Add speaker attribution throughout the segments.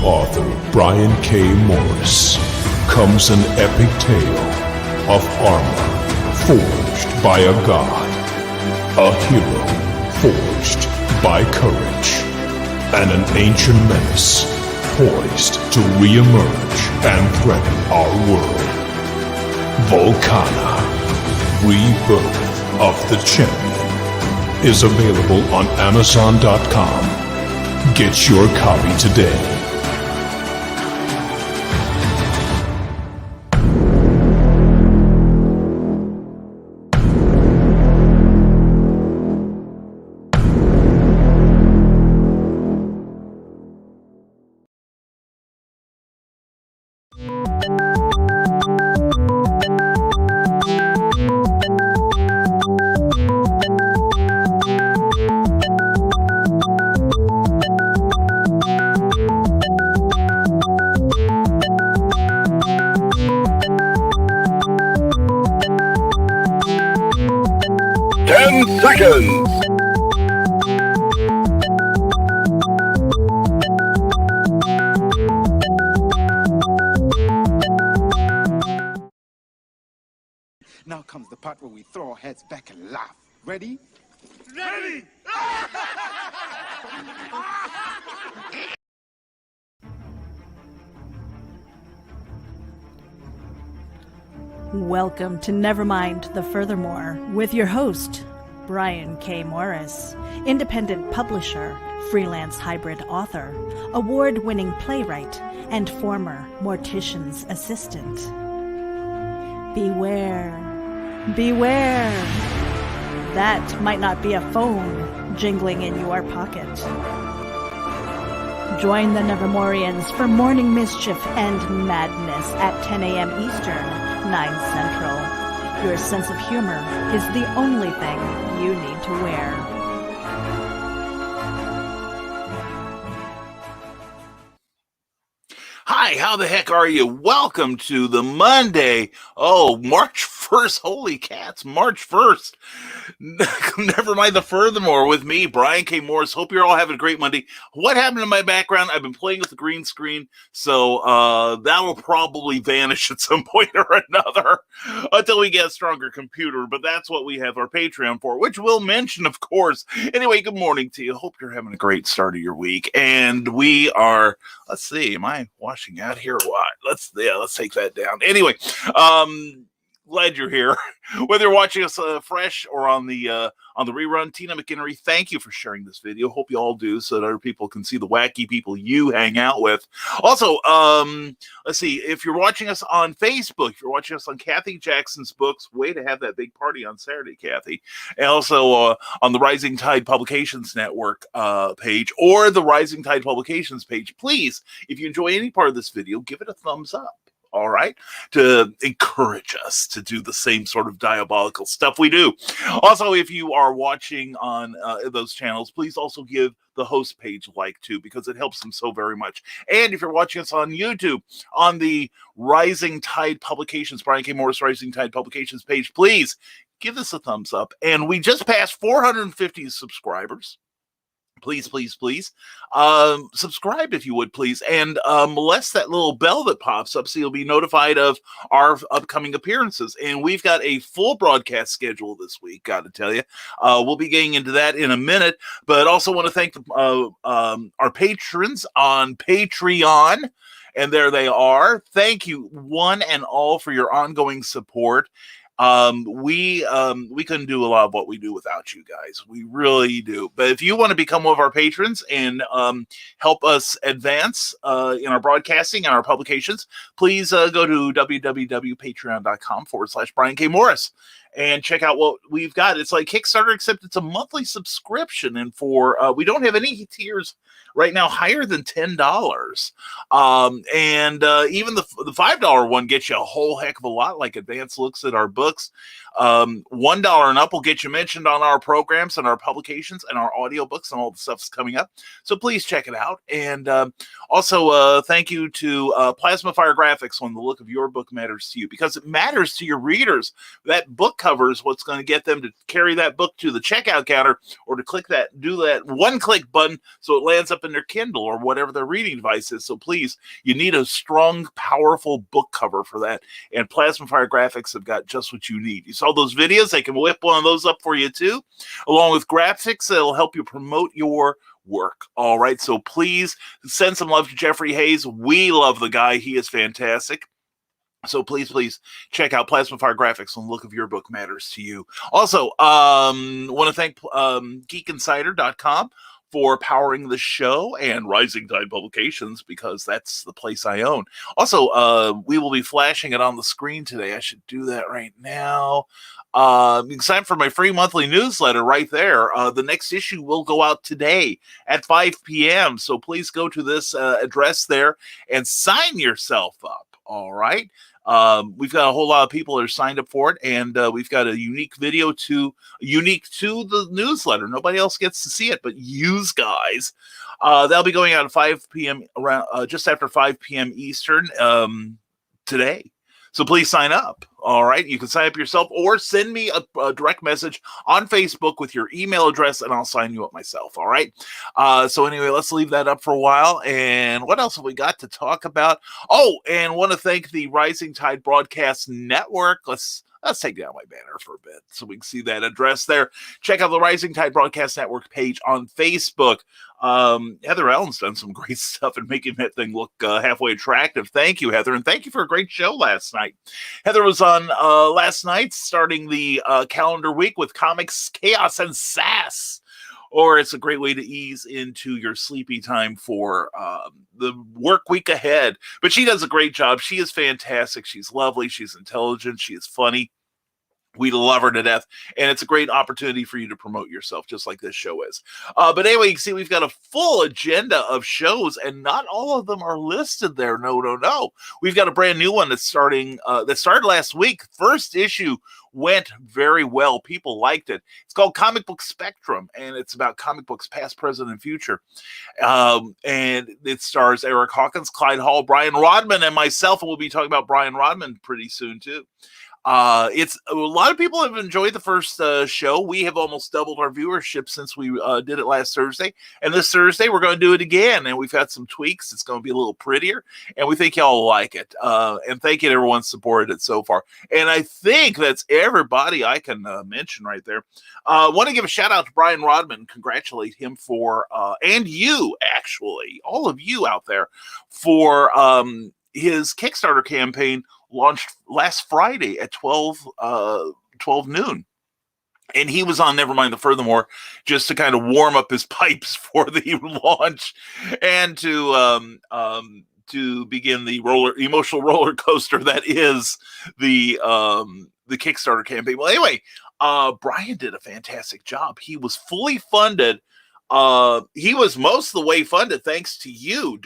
Speaker 1: author Brian K. Morris comes an epic tale of armor forged by a god, a hero forged by courage, and an ancient menace poised to re-emerge and threaten our world. Volcana, Rebirth of the Champion, is available on Amazon.com. Get your copy today.
Speaker 2: Now comes the part where we throw our heads back and laugh. Ready?
Speaker 3: Ready!
Speaker 4: Welcome to Nevermind the Furthermore with your host, Brian K. Morris, independent publisher, freelance hybrid author, award-winning playwright, and former mortician's assistant. Beware. Beware! That might not be a phone jingling in your pocket. Join the Nevermorians for morning mischief and madness at 10 a.m. Eastern, 9 Central. Your sense of humor is the only thing you need to wear.
Speaker 3: Hi, how the heck are you? Welcome to the Monday. Oh, March 1st. Holy cats, March 1st. Nevermind the Furthermore with me, Brian K. Morris. Hope you're all having a great Monday. What happened to my background? I've been playing with the green screen, so that will probably vanish at some point or another until we get a stronger computer. But that's what we have our Patreon for, which we'll mention, of course. Anyway, good morning to you. Hope you're having a great start of your week. And we are, let's see, am I washing out here or what? Let's take that down. Anyway, glad you're here. Whether you're watching us fresh or on the rerun, Tina McInnery, thank you for sharing this video. Hope you all do so that other people can see the wacky people you hang out with. Also, let's see, if you're watching us on Facebook, if you're watching us on Kathy Jackson's Books, way to have that big party on Saturday, Kathy. And also on the Rising Tide Publications Network page or the Rising Tide Publications page, please, if you enjoy any part of this video, give it a thumbs up. All right, to encourage us to do the same sort of diabolical stuff we do. Also, if you are watching on those channels, please also give the host page a like too, because it helps them so very much. And if you're watching us on YouTube, on the Rising Tide Publications, Brian K. Morris Rising Tide Publications page, please give us a thumbs up. And we just passed 450 subscribers. Please, please, please. Subscribe if you would, please. And molest that little bell that pops up so you'll be notified of our upcoming appearances. And we've got a full broadcast schedule this week, got to tell you. We'll be getting into that in a minute. But also want to thank our patrons on Patreon. And there they are. Thank you, one and all, for your ongoing support. We couldn't do a lot of what we do without you guys. We really do. But if you want to become one of our patrons and help us advance in our broadcasting and our publications, please go to www.patreon.com/Brian K. Morris and check out what we've got. It's like Kickstarter, except it's a monthly subscription. And for we don't have any tiers right now higher than $10. And even the $5 one gets you a whole heck of a lot, like advanced looks at our books. $1 and up will get you mentioned on our programs and our publications and our audiobooks and all the stuff that's coming up. So please check it out. And also thank you to Plasma Fire Graphics when the look of your book matters to you, because it matters to your readers. That book cover is what's going to get them to carry that book to the checkout counter or to do that one-click button so it lands up in their Kindle or whatever their reading device is. So please, you need a strong, powerful book cover for that. And Plasma Fire Graphics have got just what you need. You saw those videos? They can whip one of those up for you too, along with graphics that'll help you promote your work. All right, so please send some love to Jeffrey Hayes. We love the guy. He is fantastic. So please check out Plasma Fire Graphics and look if your book matters to you. Also, want to thank geekinsider.com for powering the show, and Rising Tide Publications, because that's the place I own. Also, we will be flashing it on the screen today. I should do that right now. You can sign up for my free monthly newsletter right there. The next issue will go out today at 5 p.m. So please go to this address there and sign yourself up. All right. We've got a whole lot of people that are signed up for it, and we've got a unique video unique to the newsletter. Nobody else gets to see it but you guys. That'll be going out at 5 p.m. around just after 5 p.m. Eastern today. So please sign up. All right. You can sign up yourself or send me a direct message on Facebook with your email address, and I'll sign you up myself. All right. So anyway, let's leave that up for a while. And what else have we got to talk about? Oh, and want to thank the Rising Tide Broadcast Network. Let's take down my banner for a bit so we can see that address there. Check out the Rising Tide Broadcast Network page on Facebook. Heather Allen's done some great stuff in making that thing look halfway attractive. Thank you, Heather, and thank you for a great show last night. Heather was on last night, starting the calendar week with Comics, Chaos, and Sass. Or it's a great way to ease into your sleepy time for the work week ahead. But she does a great job. She is fantastic. She's lovely. She's intelligent. She is funny. We love her to death, and it's a great opportunity for you to promote yourself, just like this show is. But anyway, you can see we've got a full agenda of shows, and not all of them are listed there. No. We've got a brand new one that's that started last week. First issue went very well. People liked it. It's called Comic Book Spectrum, and it's about comic books past, present, and future. And it stars Eric Hawkins, Clyde Hall, Brian Rodman, and myself, and we'll be talking about Brian Rodman pretty soon too. It's a lot of people have enjoyed the first show. We have almost doubled our viewership since we did it last Thursday, and this Thursday we're going to do it again, and we've got some tweaks. It's going to be a little prettier, and we think y'all will like it. And thank you to everyone supported it so far. And I think that's everybody I can mention right there. Want to give a shout out to Brian Rodman, congratulate him for and you, actually, all of you out there, for his Kickstarter campaign launched last Friday at 12 noon. And he was on Nevermind the Furthermore just to kind of warm up his pipes for the launch and to begin the emotional roller coaster that is the Kickstarter campaign. Well, anyway, Brian did a fantastic job. He was fully funded. He was most of the way funded thanks to you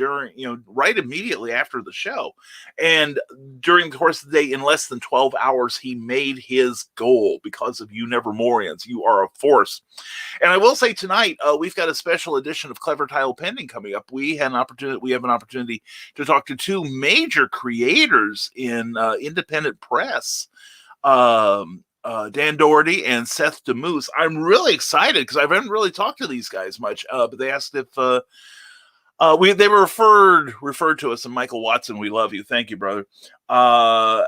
Speaker 3: right immediately after the show. And during the course of the day, in less than 12 hours, he made his goal because of you Nevermorians. You are a force. And I will say tonight, we've got a special edition of Clever Title Pending coming up. We have an opportunity to talk to two major creators in independent press. Dan Doherty and Seth DeMoose. I'm really excited because I haven't really talked to these guys much, but they asked if they were referred to us, and Michael Watson, we love you. Thank you, brother. And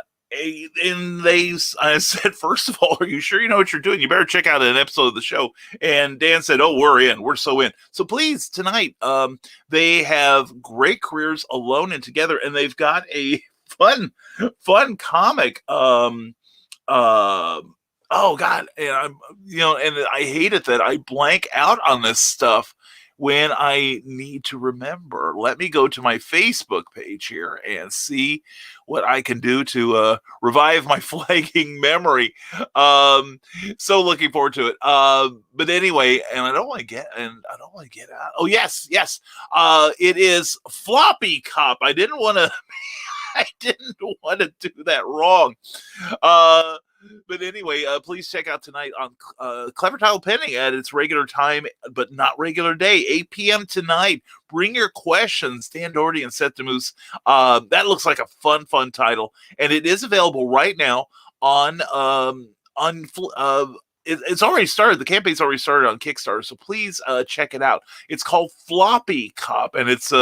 Speaker 3: I said, first of all, are you sure you know what you're doing? You better check out an episode of the show. And Dan said, oh, we're in. We're so in. So please, tonight, they have great careers alone and together, and they've got a fun comic. Oh God, and I hate it that I blank out on this stuff when I need to remember. Let me go to my Facebook page here and see what I can do to revive my flagging memory. So looking forward to it. But anyway, and I don't want to get out. Oh yes. It is Floppy Cop. I didn't want to do that wrong. But anyway, please check out tonight on Clever Title Pending at its regular time, but not regular day, 8 p.m. tonight. Bring your questions, Dan Doherty and Seth DeMoose. That looks like a fun title, and it is available right now on it's already started. The campaign's already started on Kickstarter, so please check it out. It's called Floppy Cop, and it's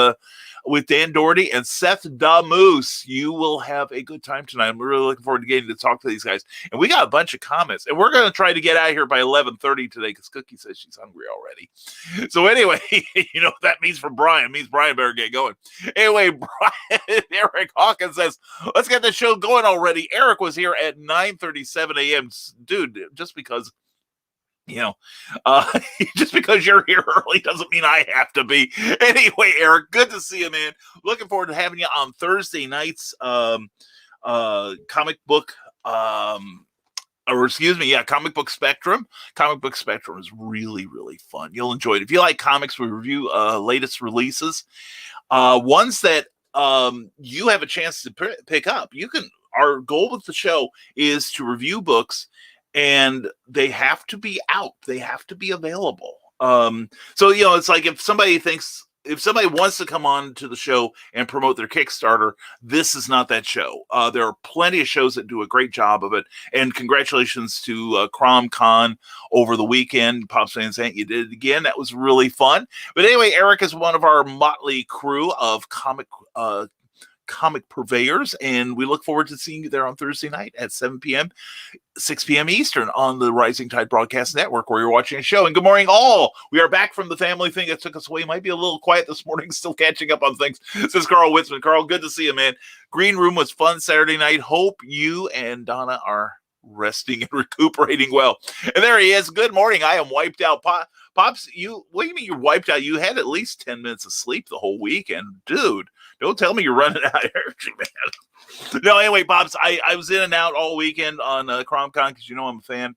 Speaker 3: with Dan Doherty and Seth Damoose. You will have a good time tonight. I'm really looking forward to getting to talk to these guys. And we got a bunch of comments, and we're going to try to get out of here by 11:30 today because Cookie says she's hungry already. So anyway, you know what that means for Brian. It means Brian better get going. Anyway, Brian, Eric Hawkins says, let's get the show going already. Eric was here at 9:37 a.m. Dude, just because just because you're here early doesn't mean I have to be. Anyway, Eric, good to see you, man. Looking forward to having you on Thursday nights. Comic Book Spectrum. Comic Book Spectrum is really, really fun. You'll enjoy it. If you like comics, we review latest releases. Ones that you have a chance to pick up. Our goal with the show is to review books, and they have to be out. They have to be available. So, it's like if somebody wants to come on to the show and promote their Kickstarter, this is not that show. There are plenty of shows that do a great job of it. And congratulations to CromCon over the weekend. Pops Van Sant, you did it again. That was really fun. But anyway, Eric is one of our motley crew of comic purveyors, and we look forward to seeing you there on Thursday night at 7 p.m., 6 p.m. Eastern on the Rising Tide Broadcast Network, where you're watching a show. And good morning, all. We are back from the family thing that took us away. Might be a little quiet this morning, still catching up on things, says Carl Witzman. Carl, good to see you, man. Green Room was fun Saturday night. Hope you and Donna are resting and recuperating well. And there he is. Good morning. I am wiped out. Pops, what do you mean you're wiped out? You had at least 10 minutes of sleep the whole weekend. Dude, don't tell me you're running out of energy, man. No, anyway, Pops, I was in and out all weekend on CromCon because I'm a fan.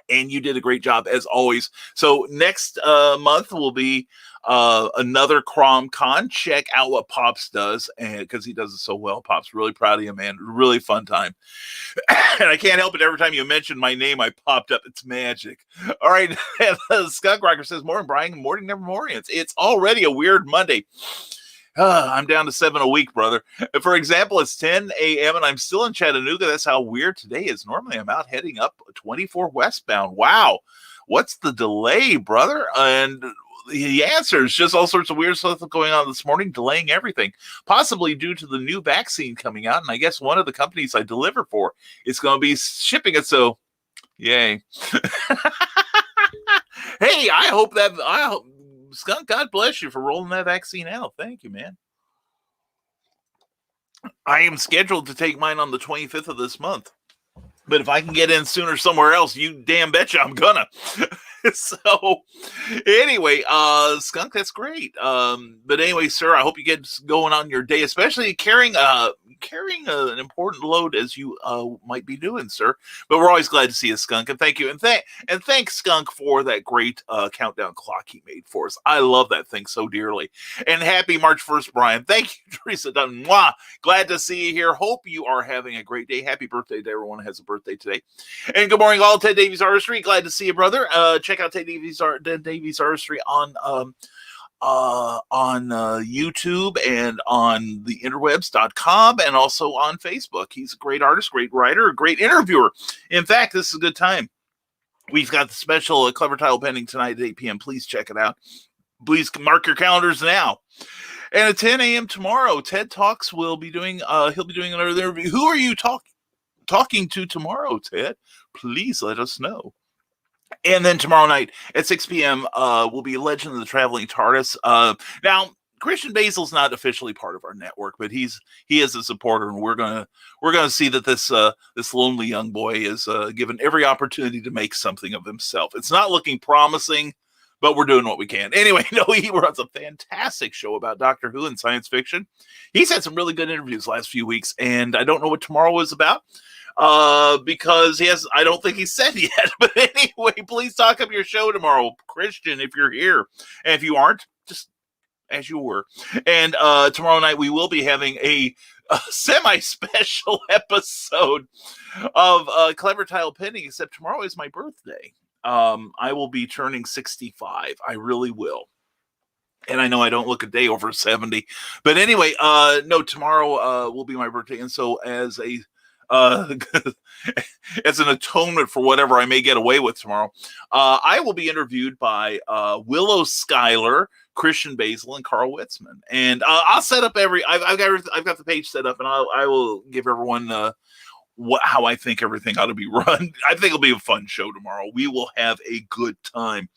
Speaker 3: And you did a great job, as always. So next month will be another CromCon. Check out what Pops does, and because he does it so well. Pops, really proud of you, man. Really fun time. And I can't help it. Every time you mention my name, I popped up. It's magic. All right. Skunk Rocker says, morning, Brian. Morning, Nevermorians. It's already a weird Monday. I'm down to 7 a week, brother. For example, it's 10 a.m. and I'm still in Chattanooga. That's how weird today is. Normally, I'm out heading up 24 westbound. Wow. What's the delay, brother? And the answer is just all sorts of weird stuff going on this morning, delaying everything, possibly due to the new vaccine coming out. And I guess one of the companies I deliver for is going to be shipping it. So, yay. Hey, I hope Skunk, God bless you for rolling that vaccine out. Thank you, man. I am scheduled to take mine on the 25th of this month. But if I can get in sooner somewhere else, you damn betcha I'm gonna. So, anyway, Skunk, that's great. But anyway, sir, I hope you get going on your day, especially carrying an important load as you might be doing, sir. But we're always glad to see you, Skunk, and thank you, and thanks, Skunk, for that great countdown clock he made for us. I love that thing so dearly. And happy March 1st, Brian. Thank you, Teresa Dunn. Mwah. Glad to see you here. Hope you are having a great day. Happy birthday to everyone who has a birthday today. And good morning, all. Ted Davies Artistry. Glad to see you, brother. Check out Ted Davies Artistry on YouTube and on the interwebs.com and also on Facebook. He's a great artist, great writer, a great interviewer. In fact, this is a good time. We've got the special Clever Title pending tonight at 8 p.m. Please check it out. Please mark your calendars now. And at 10 a.m. tomorrow, Ted Talks will be doing, he'll be doing another interview. Who are you talking to tomorrow, Ted? Please let us know. And then tomorrow night at 6 p.m. Will be Legend of the Traveling TARDIS. Now, Christian Basil's not officially part of our network, but he is a supporter, and we're gonna see that this lonely young boy is given every opportunity to make something of himself. It's not looking promising, but we're doing what we can. Anyway, he runs a fantastic show about Doctor Who and science fiction. He's had some really good interviews last few weeks, and I don't know what tomorrow is about. Because I don't think he's said yet. But anyway, please talk up your show tomorrow, Christian, if you're here. And if you aren't, just as you were. And tomorrow night we will be having a semi-special episode of Clever Title Pending, except tomorrow is my birthday. I will be turning 65. I really will. And I know I don't look a day over 70. But anyway, no, tomorrow will be my birthday. And so as a as an atonement for whatever I may get away with tomorrow. I will be interviewed by Willow Schuyler, Christian Basil, and Carl Witzman, and I'll set up I've got the page set up, and I will give everyone how I think everything ought to be run. I think it'll be a fun show tomorrow. We will have a good time.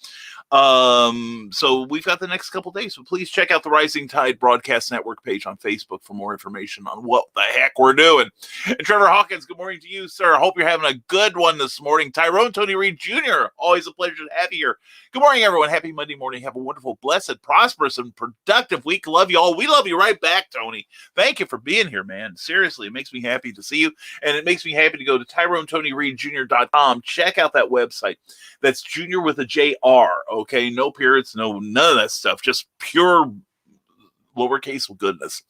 Speaker 3: So we've got the next couple days, so please check out the Rising Tide Broadcast Network page on Facebook for more information on what the heck we're doing. And Trevor Hawkins, good morning to you, sir. I hope you're having a good one this morning. Tyrone Tony Reed Jr., always a pleasure to have you here. Good morning, everyone. Happy Monday morning. Have a wonderful, blessed, prosperous, and productive week. Love you all. We love you right back, Tony. Thank you for being here, man. Seriously, it makes me happy to see you, and it makes me happy to go to TyroneTonyReedJr.com. Check out that website. That's Junior with a JR. Okay, no periods, none of that stuff. Just pure lowercase goodness.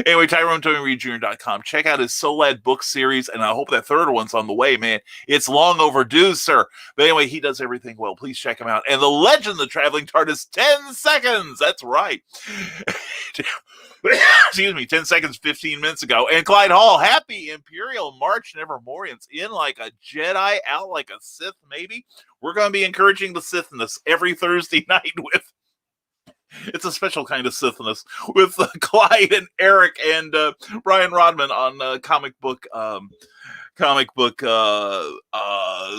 Speaker 3: Anyway, TyroneTonyReedJr.com. Check out his Solad book series, and I hope that third one's on the way, man. It's long overdue, sir. But anyway, he does everything well. Please check him out. And the legend of the traveling TARDIS, 10 seconds. That's right. Excuse me, 10 seconds, 15 minutes ago. And Clyde Hall, happy Imperial March, Nevermorians, in like a Jedi, out like a Sith, maybe. We're going to be encouraging the Sithness every Thursday night with, it's a special kind of Sithness, with Clyde and Eric and Brian Rodman on comic book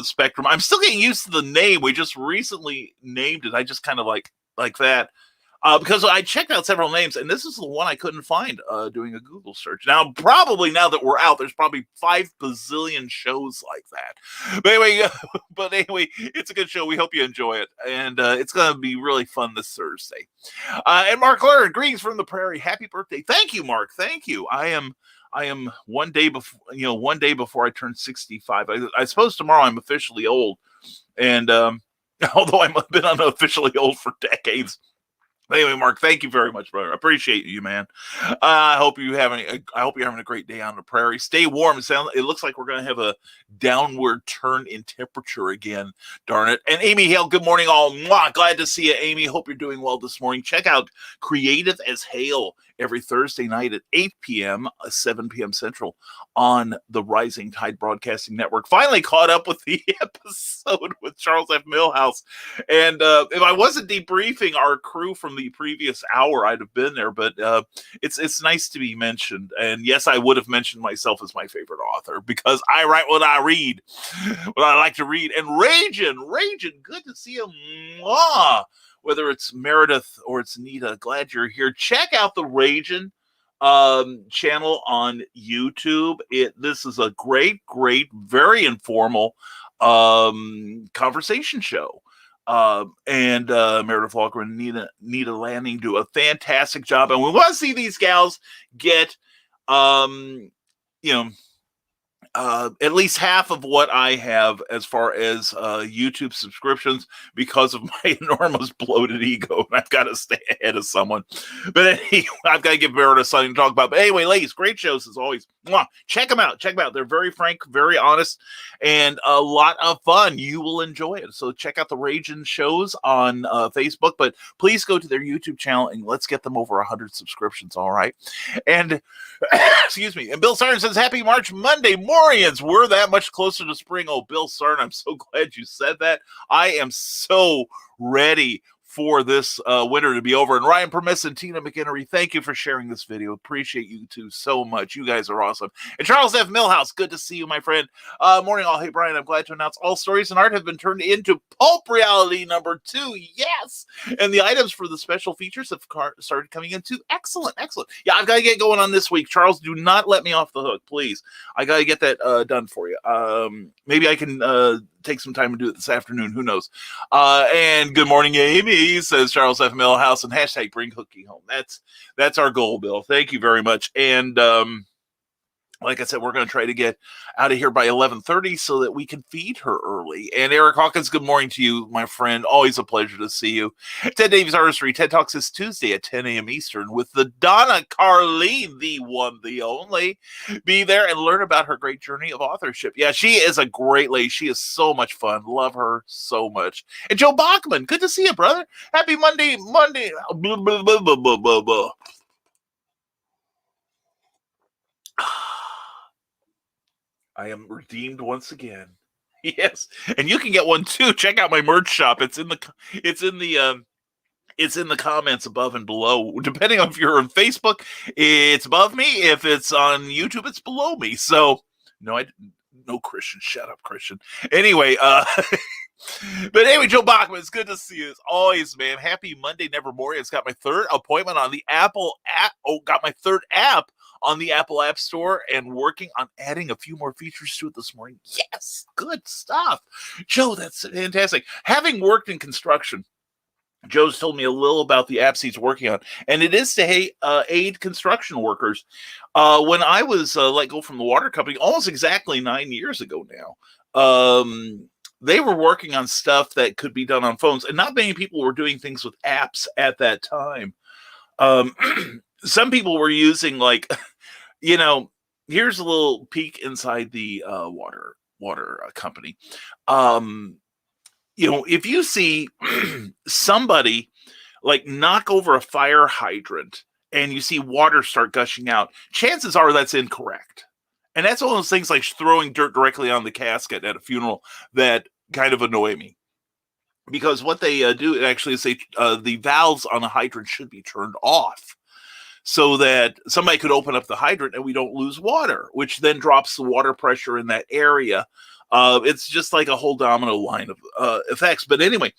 Speaker 3: Spectrum. I'm still getting used to the name. We just recently named it. I just kind of like that. Because I checked out several names, and this is the one I couldn't find doing a Google search. Now, probably now that we're out, there's probably 5 bazillion shows like that. But anyway, it's a good show. We hope you enjoy it, and it's going to be really fun this Thursday. And Mark Laird, greetings from the prairie. Happy birthday! Thank you, Mark. Thank you. I am one day before I turn 65. I suppose tomorrow I'm officially old, and although I've been unofficially old for decades. Anyway, Mark, thank you very much, brother. I appreciate you, man. I hope you're having a great day on the prairie. Stay warm. It looks like we're going to have a downward turn in temperature again. Darn it. And Amy Hale, good morning, all. Mwah, glad to see you, Amy. Hope you're doing well this morning. Check out Creative as Hale every Thursday night at 8 p.m., 7 p.m. Central on the Rising Tide Broadcasting Network. Finally caught up with the episode with Charles F. Millhouse. And if I wasn't debriefing our crew from the previous hour, I'd have been there. But it's nice to be mentioned. And yes, I would have mentioned myself as my favorite author because I write what I read, what I like to read. And Ragin, good to see you. Mwah. Whether it's Meredith or it's Nita, glad you're here. Check out the Ragin channel on YouTube. This is a great, very informal conversation show. And Meredith Walker and Nita Lanning do a fantastic job. And we want to see these gals get, at least half of what I have as far as YouTube subscriptions because of my enormous bloated ego. And I've got to stay ahead of someone. But anyway, I've got to give Meredith something to talk about. But anyway, ladies, great shows as always. Mwah. Check them out. They're very frank, very honest, and a lot of fun. You will enjoy it. So check out the Ragin shows on Facebook. But please go to their YouTube channel and let's get them over 100 subscriptions. All right. And excuse me. And Bill Sarn says, happy March Monday, Morians. We're that much closer to spring. Oh, Bill Sarn, I'm so glad you said that. I am so ready for this winter to be over. And Ryan Permiss and Tina McInnery, thank you for sharing this video. Appreciate you two so much. You guys are awesome. And Charles F. Millhouse, good to see you, my friend. Morning all. Hey, Brian, I'm glad to announce all stories and art have been turned into Pulp Reality number 2. Yes! And the items for the special features have started coming in too. Excellent. Yeah, I've got to get going on this week. Charles, do not let me off the hook, please. I got to get that done for you. Maybe I can take some time and do it this afternoon. Who knows? And good morning, Amy, says Charles F. Millhouse, and hashtag bring Hookie home. That's our goal, Bill. Thank you very much. And like I said, we're going to try to get out of here by 11:30 so that we can feed her early. And Eric Hawkins, good morning to you, my friend. Always a pleasure to see you. Ted Davies Artistry, TED Talks is Tuesday at 10 a.m. Eastern with the Donna Carleen, the one, the only. Be there and learn about her great journey of authorship. Yeah, she is a great lady. She is so much fun. Love her so much. And Joe Bachman, good to see you, brother. Happy Monday. Blah, blah, blah, blah, blah, blah, blah. I am redeemed once again. Yes, and you can get one too. Check out my merch shop. It's in the comments above and below. Depending on if you're on Facebook, it's above me. If it's on YouTube, it's below me. So no Christian. Shut up, Christian. Anyway, but anyway, Joe Bachman, it's good to see you as always, man. Happy Monday, Nevermorians. Got my third appointment on the Apple app. Got my third app on the Apple App Store and working on adding a few more features to it this morning. Yes, good stuff. Joe, that's fantastic. Having worked in construction, Joe's told me a little about the apps he's working on, and it is to aid construction workers. When I was let go from the water company almost exactly 9 years ago now, they were working on stuff that could be done on phones, and not many people were doing things with apps at that time. Some people were using here's a little peek inside the water company. If you see somebody knock over a fire hydrant and you see water start gushing out, chances are that's incorrect. And that's one of those things like throwing dirt directly on the casket at a funeral that kind of annoy me. Because what they do actually is the valves on the hydrant should be turned off, so that somebody could open up the hydrant and we don't lose water, which then drops the water pressure in that area. It's just like a whole domino line of effects. But anyway,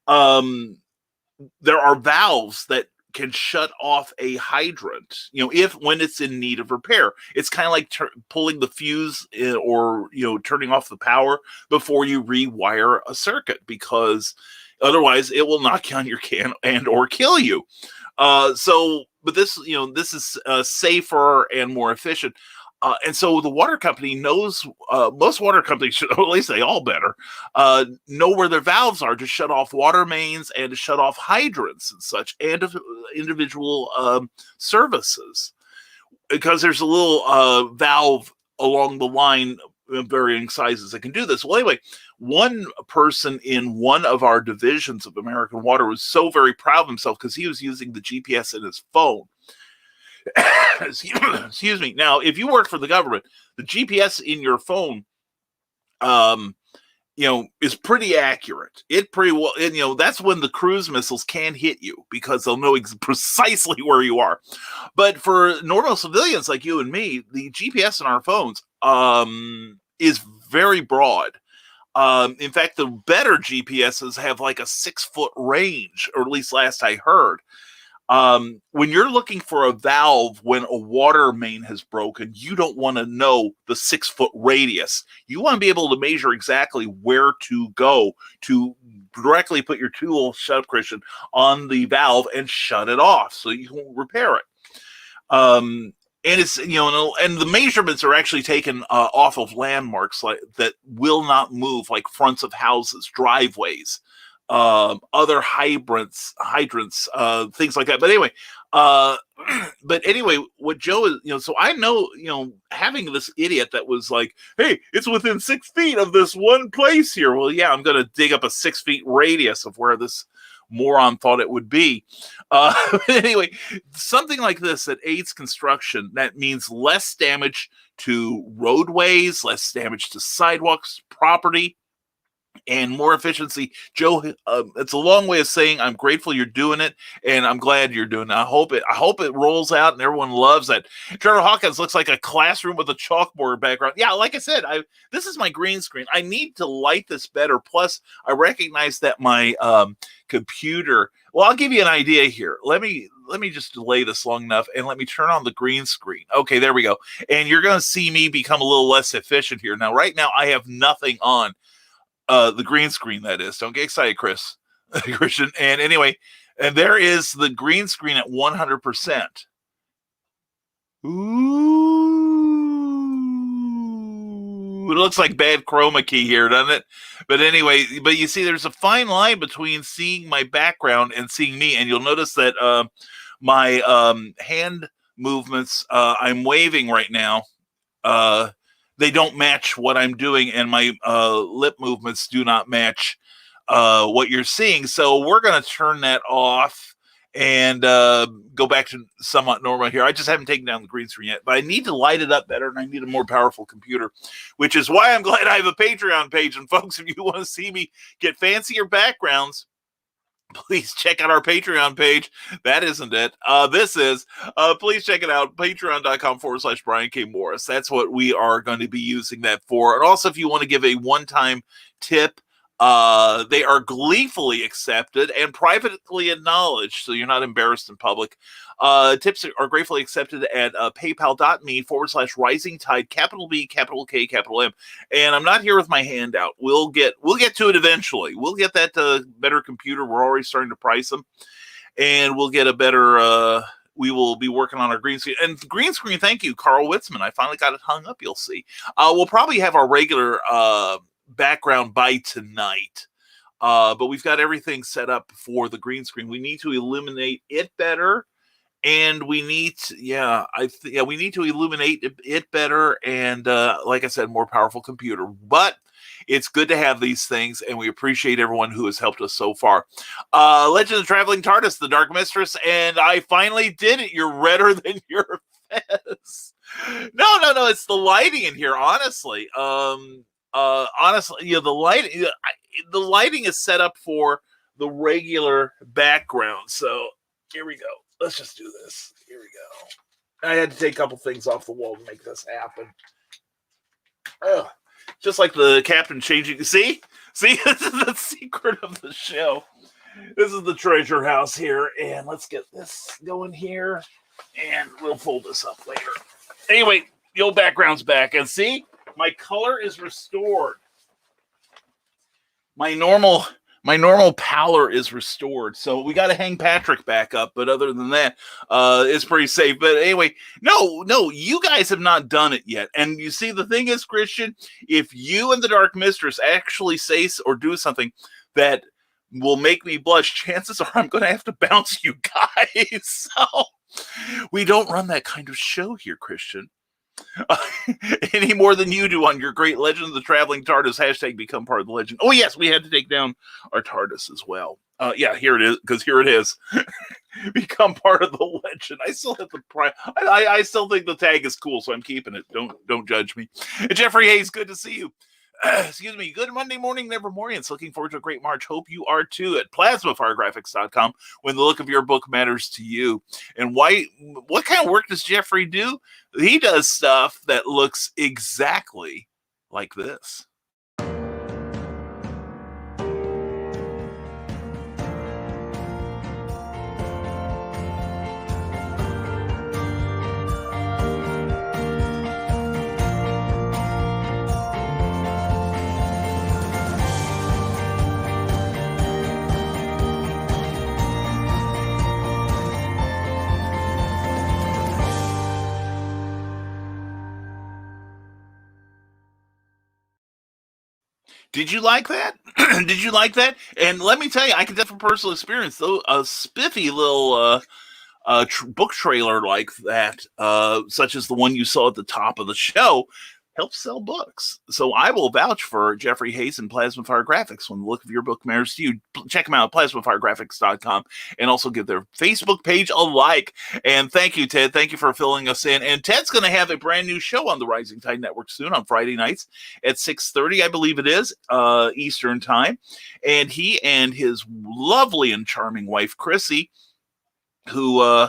Speaker 3: there are valves that can shut off a hydrant, when it's in need of repair. It's kind of like pulling the fuse or turning off the power before you rewire a circuit, because otherwise it will knock on your can and or kill you. But this is safer and more efficient. And so the water company knows, most water companies should, or at least they all better, know where their valves are to shut off water mains and to shut off hydrants and such, and individual services. Because there's a little valve along the line of varying sizes that can do this. Well, anyway, one person in one of our divisions of American Water was so very proud of himself because he was using the GPS in his phone. Excuse me. Now, if you work for the government, the GPS in your phone, is pretty accurate. It pretty well, that's when the cruise missiles can hit you, because they'll know precisely where you are. But for normal civilians like you and me, the GPS in our phones is very broad. In fact, the better GPSs have like a 6-foot range, or at least last I heard. When you're looking for a valve when a water main has broken, you don't want to know the 6-foot radius. You want to be able to measure exactly where to go to directly put your tool, shut up, Christian, on the valve and shut it off so you can repair it. And it's, and the measurements are actually taken off of landmarks that will not move, like fronts of houses, driveways, other hydrants, things like that. But anyway, what Joe is, so I know, having this idiot that was like, hey, it's within 6 feet of this one place here. Well, yeah, I'm going to dig up a 6 feet radius of where this moron thought it would be. Anyway, something like this that aids construction, that means less damage to roadways, less damage to sidewalks, property, and more efficiency. Joe, it's a long way of saying I'm grateful you're doing it, and I'm glad you're doing it. I hope it rolls out and everyone loves it. Trevor Hawkins looks like a classroom with a chalkboard background. Yeah, like I said, this is my green screen. I need to light this better. Plus, I recognize that my computer. Well, I'll give you an idea here. Let me just delay this long enough, and let me turn on the green screen. Okay, there we go. And you're going to see me become a little less efficient here. Now, right now, I have nothing on. The green screen, that is. Don't get excited, Christian. And anyway, and there is the green screen at 100%. Ooh, it looks like bad chroma key here, doesn't it? But anyway, you see, there's a fine line between seeing my background and seeing me, and you'll notice that my hand movements, I'm waving right now. They don't match what I'm doing, and my lip movements do not match what you're seeing. So we're going to turn that off, and go back to somewhat normal here. I just haven't taken down the green screen yet, but I need to light it up better, and I need a more powerful computer, which is why I'm glad I have a Patreon page. And folks, if you want to see me get fancier backgrounds, please check out our Patreon page. That isn't it. This is. Please check it out. Patreon.com/Brian K. Morris. That's what we are going to be using that for. And also, if you want to give a one-time tip, they are gleefully accepted and privately acknowledged, so you're not embarrassed in public. Tips are gratefully accepted at paypal.me/rising tide, capital B, capital K, capital M. And I'm not here with my handout. We'll get to it eventually. We'll get that better computer. We're already starting to price them, and we'll get a better. We will be working on our green screen. And green screen, thank you, Carl Witzman. I finally got it hung up, you'll see. We'll probably have our regular background by tonight. But we've got everything set up for the green screen. We need to illuminate it better. And we need to, we need to illuminate it better. And like I said, more powerful computer. But it's good to have these things, and we appreciate everyone who has helped us so far. Legend of the Traveling TARDIS, the Dark Mistress, and I finally did it. You're redder than your fez. No, it's the lighting in here, honestly. Honestly, the lighting is set up for the regular background. So here we go. Let's just do this. Here we go. I had to take a couple things off the wall to make this happen. Oh, just like the captain changing. See, this is the secret of the show. This is the treasure house here, and let's get this going here, and we'll fold this up later. Anyway, the old background's back, and see, my color is restored. My normal pallor is restored. So we got to hang Patrick back up. But other than that, it's pretty safe. But anyway, no, you guys have not done it yet. And you see, the thing is, Christian, if you and the Dark Mistress actually say or do something that will make me blush, chances are I'm going to have to bounce you guys. So we don't run that kind of show here, Christian. Any more than you do on your great Legend of the Traveling TARDIS hashtag become part of the legend. Oh yes, we had to take down our TARDIS as well. Here it is, because here it is. Become part of the legend. I still have the I still think the tag is cool, so I'm keeping it. Don't judge me. Jeffrey Hayes, good to see you. Excuse me. Good Monday morning, Nevermorians. Looking forward to a great March. Hope you are too at plasmafiregraphics.com when the look of your book matters to you. And what kind of work does Jeffrey do? He does stuff that looks exactly like this. Did you like that? Did you like that? And let me tell you, I can tell from personal experience, though, a spiffy little book trailer like that, such as the one you saw at the top of the show, helps sell books. So I will vouch for Jeffrey Hayes and Plasma Fire Graphics when the look of your book matters to you. Check them out at plasmafiregraphics.com and also give their Facebook page a like. And thank you, Ted. Thank you for filling us in. And Ted's going to have a brand new show on the Rising Tide Network soon on Friday nights at 6:30, I believe it is, Eastern Time. And he and his lovely and charming wife, Chrissy, who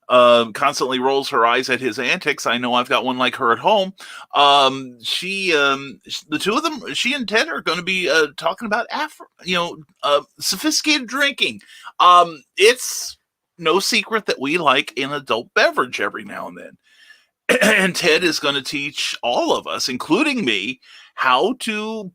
Speaker 3: constantly rolls her eyes at his antics. I know I've got one like her at home. The two of them, she and Ted, are going to be talking about sophisticated drinking. It's no secret that we like an adult beverage every now and then. And Ted is going to teach all of us, including me, how to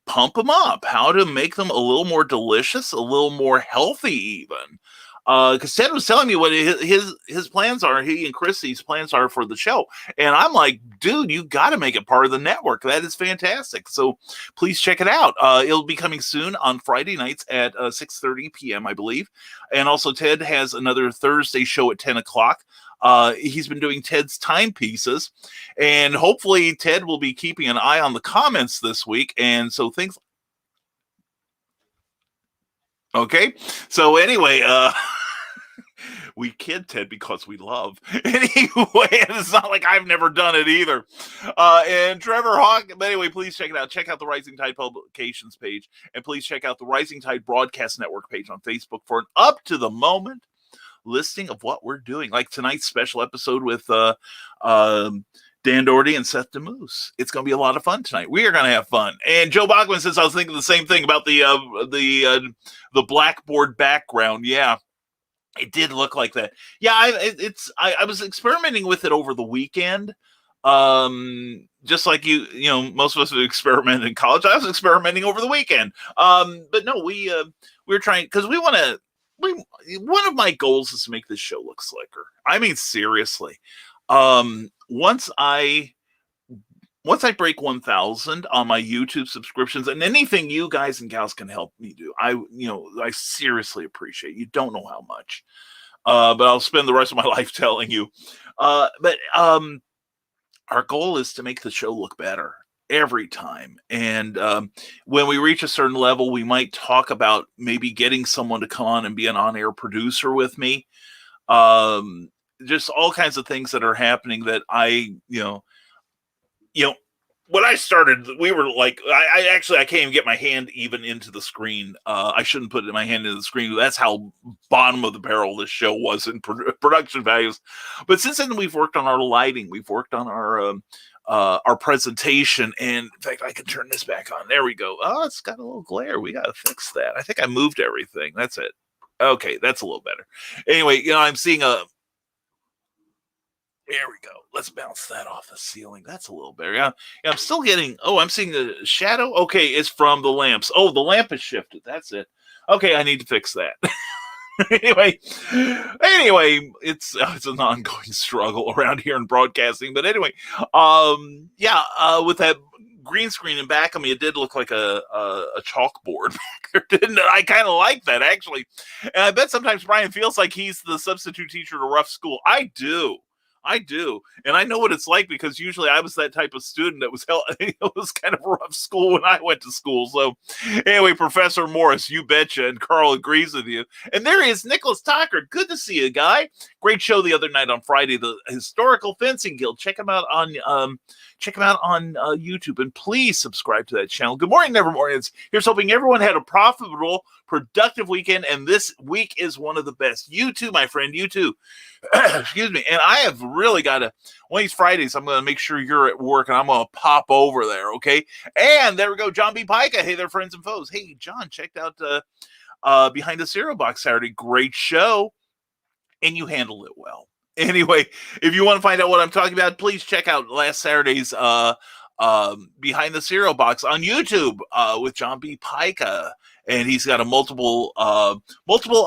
Speaker 3: pump them up, how to make them a little more delicious, a little more healthy even. Because Ted was telling me what his plans are, he and Chrissy's plans are for the show. And I'm like, dude, you got to make it part of the network. That is fantastic. So please check it out. It'll be coming soon on Friday nights at 6:30 p.m., I believe. And also Ted has another Thursday show at 10 o'clock. He's been doing Ted's timepieces. And hopefully Ted will be keeping an eye on the comments this week. And so things... Okay, so anyway, We kid Ted because we love. Anyway, it's not like I've never done it either. And Trevor Hawk, but anyway, please check it out. Check out the Rising Tide Publications page, and please check out the Rising Tide Broadcast Network page on Facebook for an up-to-the-moment listing of what we're doing. Like tonight's special episode with Dan Doherty and Seth DeMoose. It's going to be a lot of fun tonight. We are going to have fun. And Joe Bachman says, I was thinking the same thing about the blackboard background. Yeah. It did look like that. Yeah, I was experimenting with it over the weekend. Just like you know, most of us would experiment in college. I was experimenting over the weekend. But no, we were trying because one of my goals is to make this show look slicker. I mean, seriously. Once I break 1,000 on my YouTube subscriptions, and anything you guys and gals can help me do, I seriously appreciate. You don't know how much, but I'll spend the rest of my life telling you. But our goal is to make the show look better every time. And when we reach a certain level, we might talk about maybe getting someone to come on and be an on-air producer with me. Just all kinds of things that are happening that when I started, we were like, I can't even get my hand even into the screen. I shouldn't put my hand into the screen. That's how bottom of the barrel this show was in production values. But since then, we've worked on our lighting. We've worked on our presentation. And in fact, I can turn this back on. There we go. Oh, it's got a little glare. We got to fix that. I think I moved everything. That's it. Okay, that's a little better. Anyway, I'm seeing there we go. Let's bounce that off the ceiling. That's a little better. Yeah, I'm still getting... Oh, I'm seeing the shadow. Okay, it's from the lamps. Oh, the lamp is shifted. That's it. Okay, I need to fix that. Anyway, it's an ongoing struggle around here in broadcasting. But anyway, with that green screen in back of me, it did look like a chalkboard back there, didn't it? I kind of like that, actually. And I bet sometimes Brian feels like he's the substitute teacher at a rough school. I do. And I know what it's like because usually I was that type of student that was it was kind of a rough school when I went to school. So anyway, Professor Morris, you betcha. And Carl agrees with you. And there he is, Nicholas Tucker. Good to see you, guy. Great show the other night on Friday, the Historical Fencing Guild. Check him out on YouTube, and please subscribe to that channel. Good morning, Nevermorians. Here's hoping everyone had a profitable, productive weekend, and this week is one of the best. You too, my friend. You too. Excuse me. And I have really got to, one of these Fridays, I'm going to make sure you're at work, and I'm going to pop over there, okay? And there we go, John B. Pica. Hey there, friends and foes. Hey, John, checked out Behind the Cereal Box Saturday. Great show, and you handled it well. Anyway, if you want to find out what I'm talking about, please check out last Saturday's Behind the Cereal Box on YouTube with John B. Pica. And he's got a multiple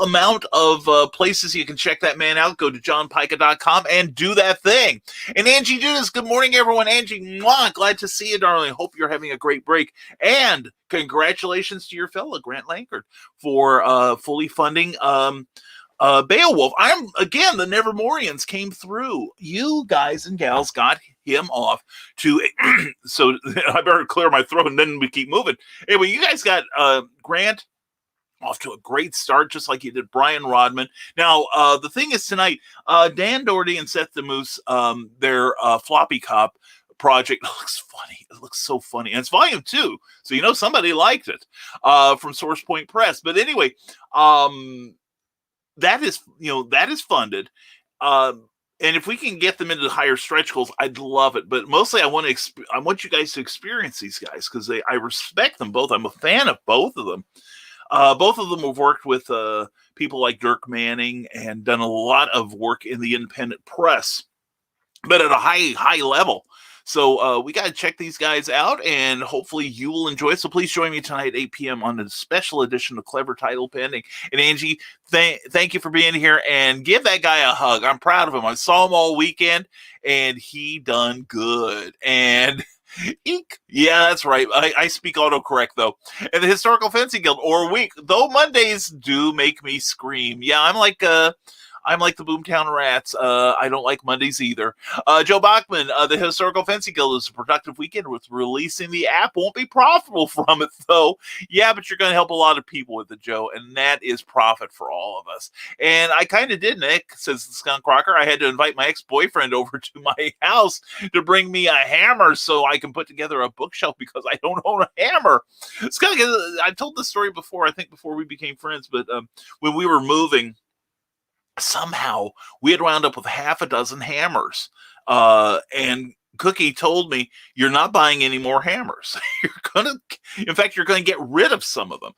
Speaker 3: amount of places you can check that man out. Go to johnpica.com and do that thing. And Angie Judas, good morning, everyone. Angie, mwah, glad to see you, darling. Hope you're having a great break. And congratulations to your fellow, Grant Lankard, for fully funding Beowulf. The Nevermorians came through. You guys and gals got him off to so I better clear my throat and then we keep moving. Anyway, you guys got Grant off to a great start, just like you did Brian Rodman. Now, the thing is tonight, Dan Doherty and Seth DeMoose, their Floppy Cop project looks funny. It looks so funny. And it's volume 2. So somebody liked it from Source Point Press. But anyway, that is funded. And if we can get them into higher stretch goals, I'd love it. But mostly I want you guys to experience these guys because I respect them both. I'm a fan of both of them. Both of them have worked with people like Dirk Manning and done a lot of work in the independent press, but at a high level. So we got to check these guys out, and hopefully you will enjoy it. So please join me tonight at 8 p.m. on a special edition of Clever Title Pending. And Angie, thank you for being here, and give that guy a hug. I'm proud of him. I saw him all weekend, and he done good. And eek. Yeah, that's right. I speak autocorrect, though. And the Historical Fencing Guild, or week, though Mondays do make me scream. Yeah, I'm like I'm like the Boomtown Rats. I don't like Mondays either. Joe Bachman, the Historical Fencing Guild is a productive weekend with releasing the app. Won't be profitable from it, though. Yeah, but you're going to help a lot of people with it, Joe, and that is profit for all of us. And I kind of did, Nick, says the Skunk Rocker. I had to invite my ex-boyfriend over to my house to bring me a hammer so I can put together a bookshelf because I don't own a hammer. Skunk, I told this story before, I think before we became friends, but when we were moving, somehow we had wound up with half a dozen hammers. And Cookie told me, you're not buying any more hammers. In fact, you're going to get rid of some of them.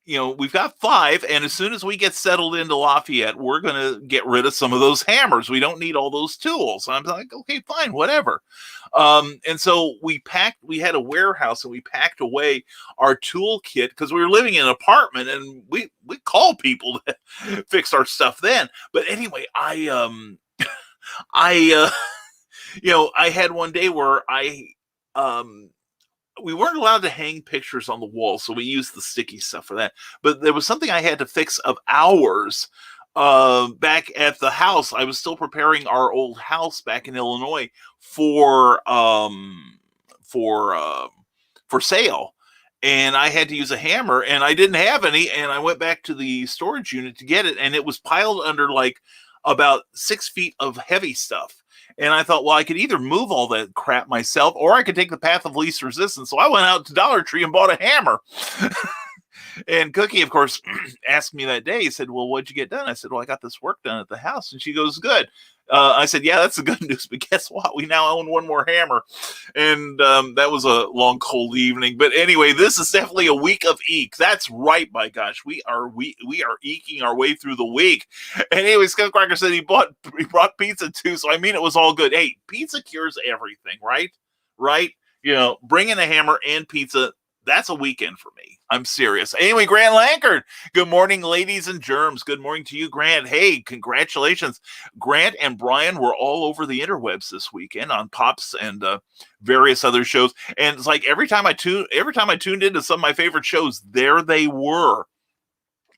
Speaker 3: We've got 5, and as soon as we get settled into Lafayette, we're going to get rid of some of those hammers. We don't need all those tools. I'm like, okay, fine, whatever. And so we had a warehouse, and we packed away our tool kit because we were living in an apartment, and we called people to fix our stuff then. But anyway, I had one day where we weren't allowed to hang pictures on the wall, so we used the sticky stuff for that. But there was something I had to fix of ours back at the house. I was still preparing our old house back in Illinois for sale, and I had to use a hammer, and I didn't have any, and I went back to the storage unit to get it, and it was piled under like about 6 feet of heavy stuff. And I thought, well, I could either move all that crap myself, or I could take the path of least resistance. So I went out to Dollar Tree and bought a hammer. And Cookie, of course, asked me that day, he said, well, what'd you get done? I said, well, I got this work done at the house. And she goes, good. I said, yeah, that's the good news. But guess what? We now own one more hammer. And that was a long, cold evening. But anyway, this is definitely a week of eek. That's right, my gosh. We are eking our way through the week. And anyway, Skunk Cracker said he brought pizza too. So I mean, it was all good. Hey, pizza cures everything, right? Right? Bringing a hammer and pizza, that's a weekend for me. I'm serious. Anyway, Grant Lankard, good morning, ladies and germs. Good morning to you, Grant. Hey, congratulations. Grant and Brian were all over the interwebs this weekend on Pops and various other shows. And it's like every time I tuned into some of my favorite shows, there they were.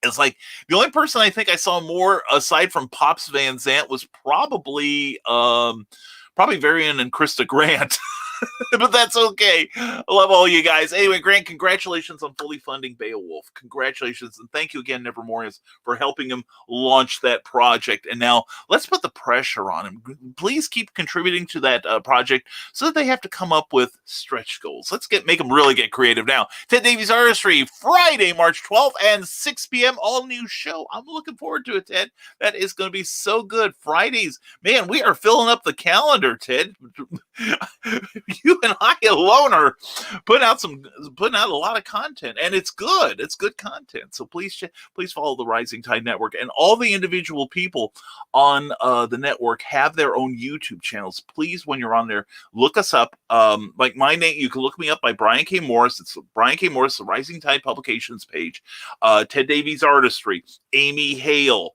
Speaker 3: It's like the only person I think I saw more aside from Pops Van Zant was probably Varian and Krista Grant. But that's okay. I love all you guys. Anyway, Grant, congratulations on fully funding Beowulf. Congratulations. And thank you again, Nevermorians, for helping him launch that project. And now let's put the pressure on him. Please keep contributing to that project so that they have to come up with stretch goals. Let's make them really get creative now. Ted Davies Artistry, Friday, March 12th and 6 p.m. All new show. I'm looking forward to it, Ted. That is going to be so good. Fridays, man, we are filling up the calendar, Ted. You and I alone are putting out a lot of content, and it's good. It's good content. So please follow the Rising Tide Network, and all the individual people on the network have their own YouTube channels. Please, when you're on there, look us up. Like my name, you can look me up by Brian K. Morris. It's Brian K. Morris, the Rising Tide Publications page. Ted Davies Artistry, Amy Hale.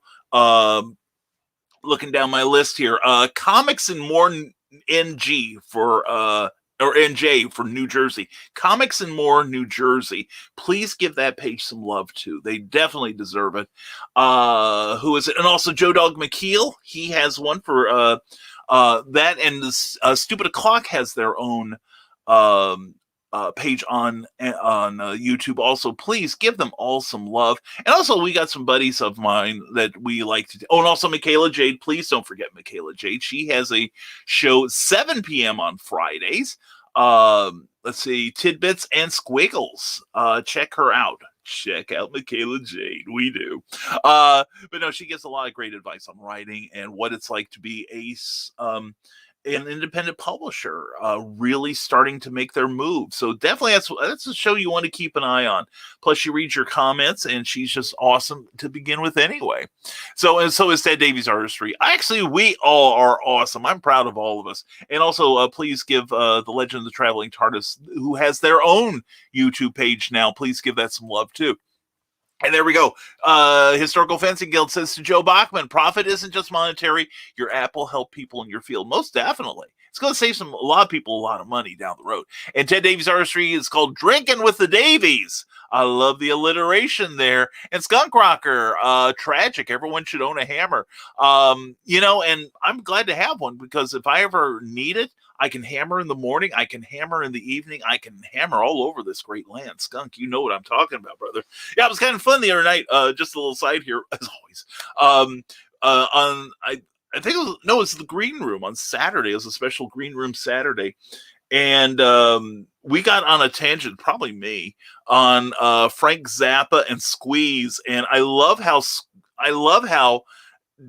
Speaker 3: Looking down my list here, Comics and More NG or NJ for New Jersey. Comics and More New Jersey. Please give that page some love too. They definitely deserve it. Who is it? And also Joe Dog McKeel. He has one for that, and this Stupid O'Clock has their own page on YouTube. Also, please give them all some love. And also, we got some buddies of mine that we like to do. Oh, and also Michaela Jade. Please don't forget Michaela Jade. She has a show 7 p.m. on Fridays. Let's see, Tidbits and Squiggles. Check her out. Check out Michaela Jade. We do. But no, she gives a lot of great advice on writing and what it's like to be an independent publisher really starting to make their move. So definitely that's a show you want to keep an eye on. Plus she reads your comments, and she's just awesome to begin with anyway. So is Ted Davies Artistry. Actually, we all are awesome. I'm proud of all of us. And also please give the Legend of the Traveling TARDIS, who has their own YouTube page now, please give that some love too. And there we go. Historical Fencing Guild says to Joe Bachman, profit isn't just monetary. Your app will help people in your field. Most definitely. It's going to save a lot of people a lot of money down the road. And Ted Davies Artistry is called Drinking with the Davies. I love the alliteration there. And Skunk Rocker, tragic. Everyone should own a hammer. And I'm glad to have one, because if I ever need it, I can hammer in the morning, I can hammer in the evening, I can hammer all over this great land. Skunk, you know what I'm talking about, brother. Yeah, it was kind of fun the other night. Just a little side here, as always. I think it was the green room on Saturday. It was a special green room Saturday. And we got on a tangent, probably me, on Frank Zappa and Squeeze. And I love how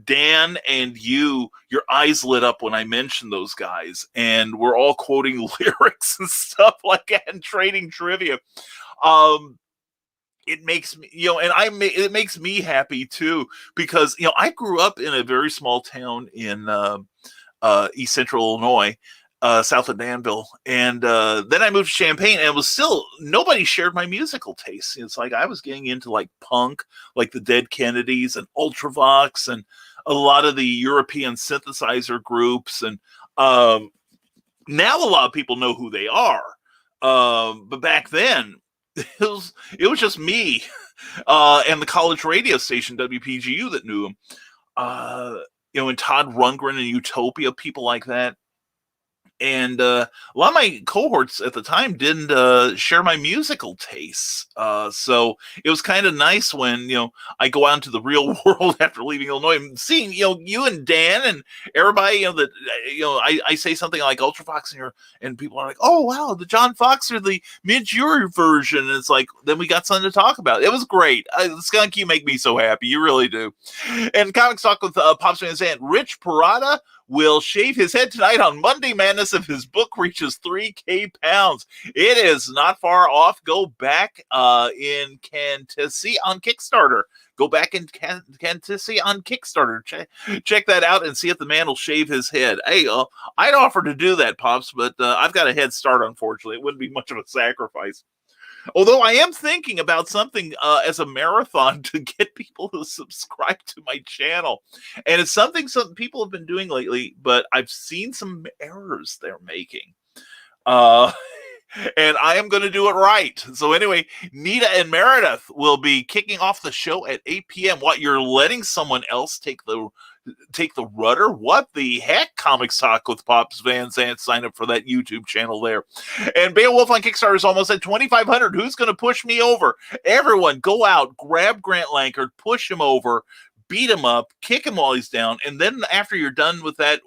Speaker 3: Dan and your eyes lit up when I mentioned those guys, and we're all quoting lyrics and stuff like that and trading trivia. It makes me, it makes me happy too, because, I grew up in a very small town in East Central Illinois, south of Danville. And then I moved to Champaign, and it was still, nobody shared my musical taste. It's like I was getting into like punk, like the Dead Kennedys and Ultravox and a lot of the European synthesizer groups. And now a lot of people know who they are. But back then, it was just me and the college radio station WPGU that knew him. And Todd Rundgren and Utopia, people like that. And a lot of my cohorts at the time didn't share my musical tastes. So it was kind of nice when, I go out into the real world after leaving Illinois and seeing, you and Dan and everybody, that, I say something like Ultravox and people are like, oh, wow, the John Fox or the Midge Ure version. And it's like, then we got something to talk about. It was great. Skunk, you make me so happy. You really do. And Comic Talk with Pops Van Zandt, Rich Parada will shave his head tonight on Monday Madness if his book reaches 3K pounds. It is not far off. Go back in Cantisy on Kickstarter. Go back in Cantisy on Kickstarter. Check that out and see if the man will shave his head. Hey, I'd offer to do that, Pops, but I've got a head start, unfortunately. It wouldn't be much of a sacrifice. Although I am thinking about something as a marathon to get people to subscribe to my channel. And it's something some people have been doing lately, but I've seen some errors they're making. And I am going to do it right. So anyway, Nita and Meredith will be kicking off the show at 8 p.m. What, you're letting someone else take the rudder? What the heck? Comics Talk with Pops Van Zandt. Sign up for that YouTube channel there. And Beowulf on Kickstarter is almost at 2,500. Who's going to push me over? Everyone, go out, grab Grant Lankard, push him over, beat him up, kick him while he's down, and then after you're done with that,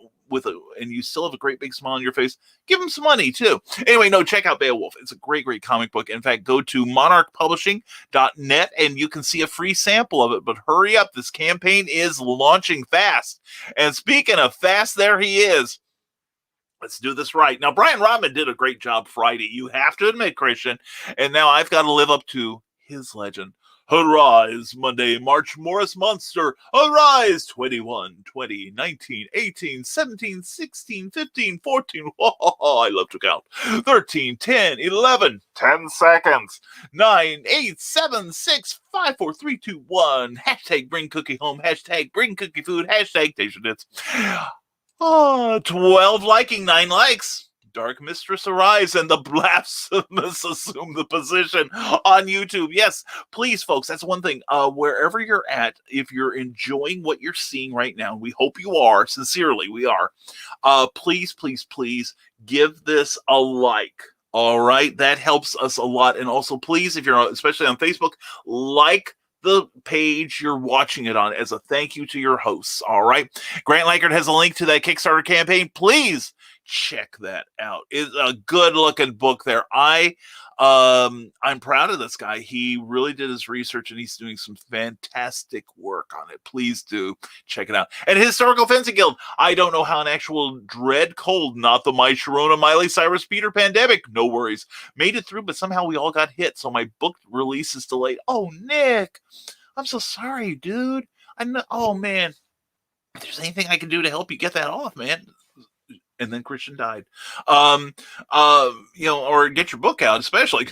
Speaker 3: and you still have a great big smile on your face, give him some money too. Anyway, check out Beowulf. It's a great comic book. In fact, go to monarchpublishing.net and you can see a free sample of it. But hurry up, this campaign is launching fast. And speaking of fast, there he is. Let's do this right. Now, Brian Rodman did a great job Friday. You have to admit, Christian. And now I've got to live up to his legend. Arise, Monday, March Morris Monster. Arise, 21, 20, 19, 18, 17, 16, 15, 14. Oh, I love to count. 13, 10, 11, 10 seconds. 9, 8, 7, 6, 5, 4, 3, 2, 1. Hashtag bring cookie home. Hashtag bring cookie food. Hashtag taste your tits. 12 liking, 9 likes. Dark Mistress Arise and the Blasphemous assume the position on YouTube. Yes, please, folks, that's one thing. Wherever you're at, if you're enjoying what you're seeing right now, we hope you are, sincerely, we are. Please, please, please give this a like. All right, that helps us a lot. And also, please, if you're especially on Facebook, like the page you're watching it on as a thank you to your hosts. All right, Grant Lankard has a link to that Kickstarter campaign. Please check that out. It's a good looking book there. I'm proud of this guy. He really did his research and he's doing some fantastic work on it. Please do check it out. And Historical Fencing Guild. I don't know how an actual Dread Cold, not the My Sharona, Miley Cyrus, Peter Pandemic, no worries, made it through, but somehow we all got hit. So my book release is delayed. Oh, Nick, I'm so sorry, dude. I know. Oh, man. If there's anything I can do to help you get that off, man. And then Christian died. Or get your book out, especially.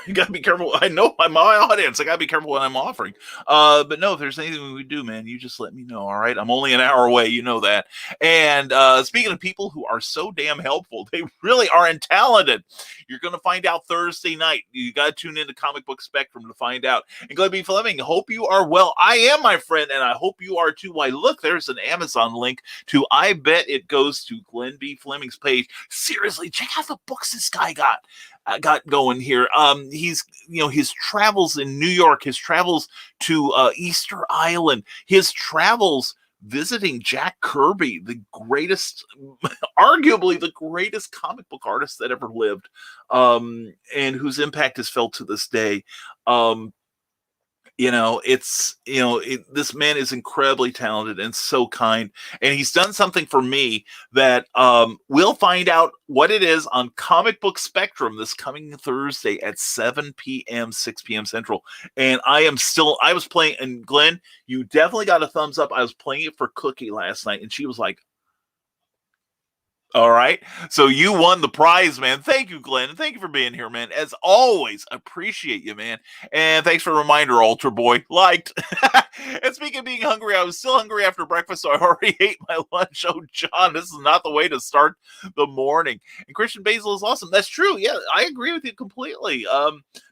Speaker 3: You gotta be careful. I know my audience. I gotta be careful what I'm offering. But no, if there's anything we do, man, you just let me know. All right, I'm only an hour away. You know that. And speaking of people who are so damn helpful, they really are and talented. You're gonna find out Thursday night. You gotta tune into Comic Book Spectrum to find out. And Glenn B. Fleming, hope you are well. I am, my friend, and I hope you are too. Why, look, there's an Amazon link to. I bet it goes to Glenn B. Fleming's page. Seriously, check out the books this guy got going here. He's, his travels in New York, his travels to Easter Island, his travels visiting Jack Kirby, the greatest, arguably the greatest comic book artist that ever lived, and whose impact is felt to this day. This man is incredibly talented and so kind, and he's done something for me that we'll find out what it is on Comic Book Spectrum this coming Thursday at 7 p.m., 6 p.m. Central. And I was playing, and Glenn, you definitely got a thumbs up. I was playing it for Cookie last night, and she was like, all right. So you won the prize, man. Thank you, Glenn. And thank you for being here, man. As always, appreciate you, man. And thanks for a reminder, Ultra Boy. Liked. And speaking of being hungry, I was still hungry after breakfast, so I already ate my lunch. Oh, John, this is not the way to start the morning. And Christian Basil is awesome. That's true. Yeah, I agree with you completely.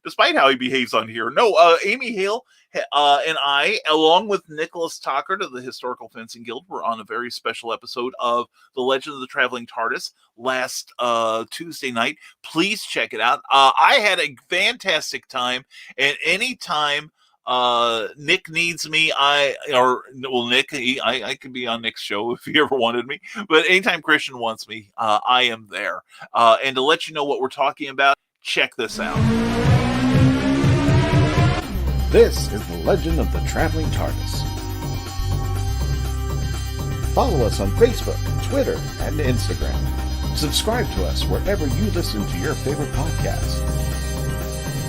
Speaker 3: Despite how he behaves on here. No, Amy Hale and I, along with Nicholas Tockert of the Historical Fencing Guild, were on a very special episode of The Legend of the Traveling TARDIS last Tuesday night. Please check it out. I had a fantastic time, and anytime Nick needs me, I could be on Nick's show if he ever wanted me, but anytime Christian wants me, I am there. And to let you know what we're talking about, check this out.
Speaker 5: This is The Legend of the Traveling TARDIS. Follow us on Facebook, Twitter, and Instagram. Subscribe to us wherever you listen to your favorite podcasts.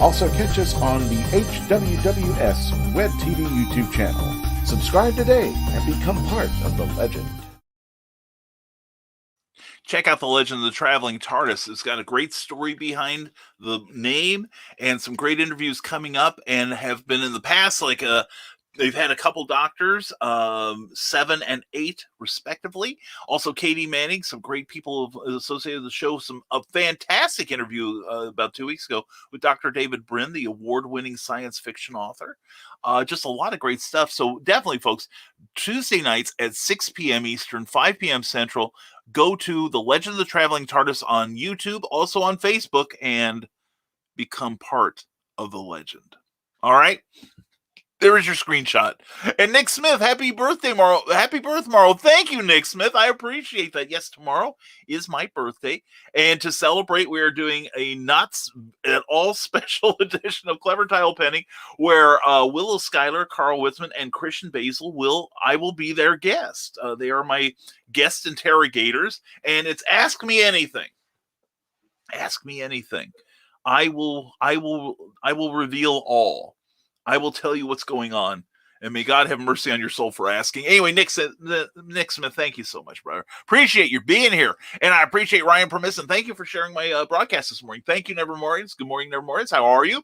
Speaker 5: Also catch us on the HWWS Web TV YouTube channel. Subscribe today and become part of the legend.
Speaker 3: Check out The Legend of the Traveling TARDIS. It's got a great story behind the name and some great interviews coming up, and have been in the past, they've had a couple doctors, 7 and 8 respectively. Also Katie Manning, some great people associated with the show. A fantastic interview about 2 weeks ago with Dr. David Brin, the award-winning science fiction author. Just a lot of great stuff. So definitely, folks, Tuesday nights at 6 p.m. Eastern, 5 p.m. Central, go to The Legend of the Traveling TARDIS on YouTube, also on Facebook, and become part of the legend. All right? There is your screenshot. And Nick Smith, happy birthday tomorrow. Happy birthday tomorrow. Thank you, Nick Smith. I appreciate that. Yes, tomorrow is my birthday. And to celebrate, we are doing a not at all special edition of Clever Tile Penning, where Willow Schuyler, Carl Witzman, and Christian Basil I will be their guest. They are my guest interrogators. And it's Ask Me Anything. Ask me anything. I will reveal all. I will tell you what's going on, and may God have mercy on your soul for asking. Anyway, Nick Smith, thank you so much, brother. Appreciate you being here, and I appreciate Ryan Permiss, and thank you for sharing my broadcast this morning. Thank you, Nevermorians. Good morning, Nevermorians. How are you?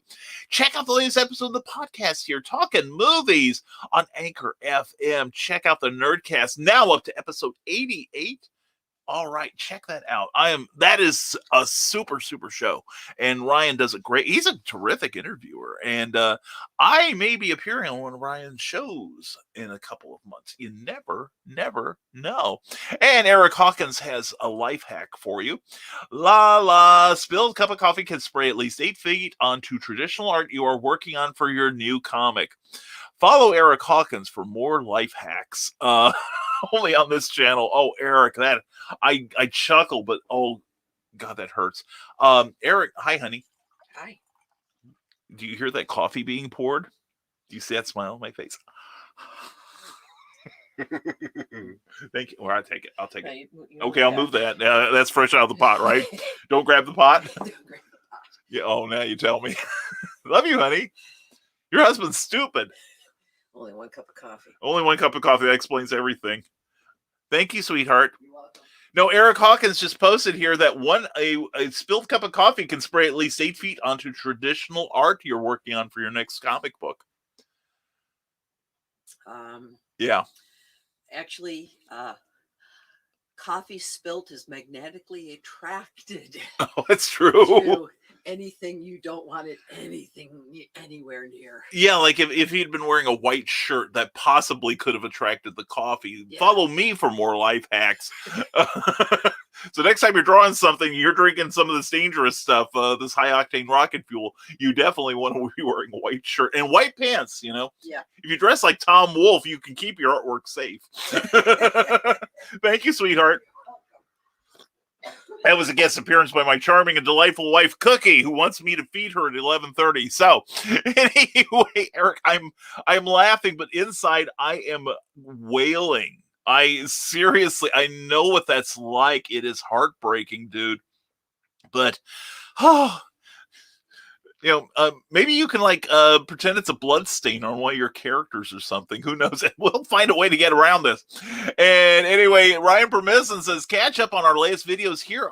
Speaker 3: Check out the latest episode of the podcast here, Talking Movies on Anchor FM. Check out the Nerdcast, now up to episode 88. All right, check that out. That is a super, super show. And Ryan does he's a terrific interviewer. And I may be appearing on one of Ryan's shows in a couple of months. You never know. And Eric Hawkins has a life hack for you. Spilled cup of coffee can spray at least 8 feet onto traditional art you are working on for your new comic. Follow Eric Hawkins for more life hacks. Only on this channel. Oh, Eric, that I chuckle, but oh God, that hurts. Eric, hi, honey.
Speaker 6: Hi.
Speaker 3: Do you hear that coffee being poured? Do you see that smile on my face? Thank you. Well, I'll take it. Okay, I'll move that. That's fresh out of the pot, right? Don't grab the pot. Yeah. Oh, now you tell me. Love you, honey. Your husband's stupid.
Speaker 6: Only one cup of coffee.
Speaker 3: Only one cup of coffee. That explains everything. Thank you, sweetheart.
Speaker 6: You're welcome.
Speaker 3: No, Eric Hawkins just posted here that a spilled cup of coffee can spray at least 8 feet onto traditional art you're working on for your next comic book.
Speaker 6: Yeah. Actually, coffee spilt is magnetically attracted.
Speaker 3: Oh, that's true.
Speaker 6: To anything you don't want it anywhere near.
Speaker 3: Yeah, like if he'd been wearing a white shirt, that possibly could have attracted the coffee. Yeah. Follow me for more life hacks. So next time you're drawing something, you're drinking some of this dangerous stuff, this high-octane rocket fuel, you definitely want to be wearing a white shirt and white pants, you know?
Speaker 6: Yeah.
Speaker 3: If you dress like Tom Wolfe, you can keep your artwork safe. Thank you, sweetheart. That was a guest appearance by my charming and delightful wife, Cookie, who wants me to feed her at 11:30. So, anyway, Eric, I'm laughing, but inside I am wailing. I know what that's like. It is heartbreaking, dude. But, maybe you can pretend it's a blood stain on one of your characters or something. Who knows? We'll find a way to get around this. And anyway, Ryan Permisson says, catch up on our latest videos here.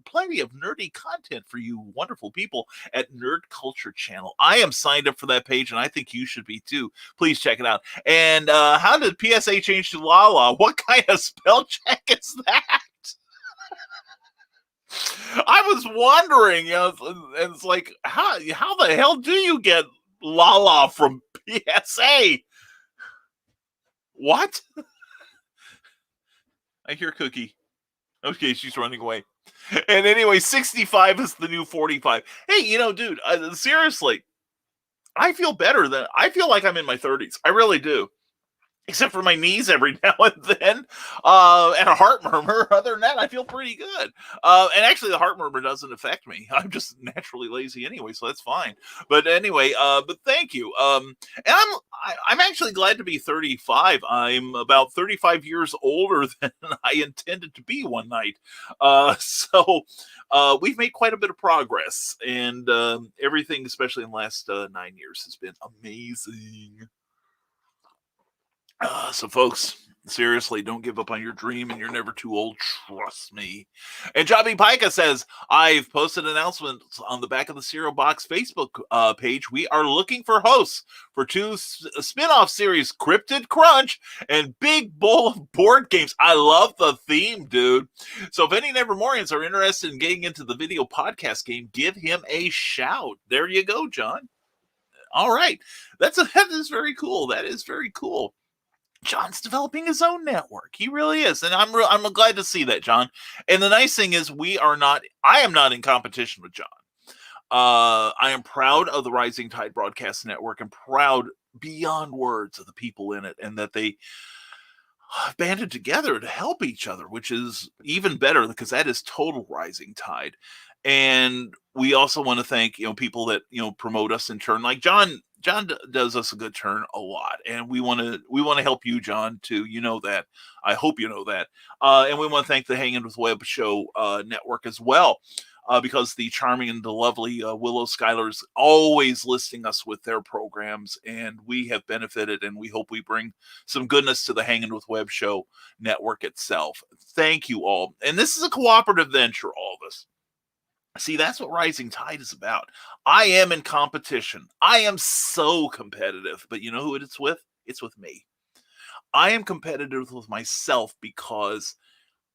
Speaker 3: Plenty of nerdy content for you wonderful people at Nerd Culture Channel. I am signed up for that page, and I think you should be too. Please check it out. And how did PSA change to Lala? What kind of spell check is that? I was wondering, it's like, how the hell do you get Lala from PSA? What? I hear Cookie. Okay, she's running away. And anyway, 65 is the new 45. Hey, dude, seriously, I feel like I'm in my 30s. I really do. Except for my knees every now and then, and a heart murmur. Other than that, I feel pretty good. And actually, the heart murmur doesn't affect me. I'm just naturally lazy anyway, so that's fine. But anyway, but thank you. And I'm actually glad to be 35. I'm about 35 years older than I intended to be one night. So we've made quite a bit of progress, and everything, especially in the last 9 years, has been amazing. So folks, seriously, don't give up on your dream, and you're never too old. Trust me. And Jobby Pica says, I've posted announcements on the back of the Cereal Box Facebook page. We are looking for hosts for 2 spin-off series, Cryptid Crunch and Big Bowl of Board Games. I love the theme, dude. So if any Nevermorians are interested in getting into the video podcast game, give him a shout. There you go, John. All right. That is very cool. That is very cool. John's developing his own network. He really is. And I'm glad to see that, John. And the nice thing is I am not in competition with John. I am proud of the Rising Tide Broadcast Network and proud beyond words of the people in it, and that they banded together to help each other, which is even better because that is total Rising Tide. And we also want to thank, people that, promote us in turn. Like John does us a good turn a lot, and we want to help you, John, too. You know that. I hope you know that. And we want to thank the Hanging with Web Show network as well, because the charming and the lovely Willow Schuyler's always listing us with their programs, and we have benefited, and we hope we bring some goodness to the Hanging with Web Show network itself. Thank you all. And this is a cooperative venture, all this. See, that's what Rising Tide is about. I am in competition. I am so competitive. But you know who it's with? It's with me. I am competitive with myself because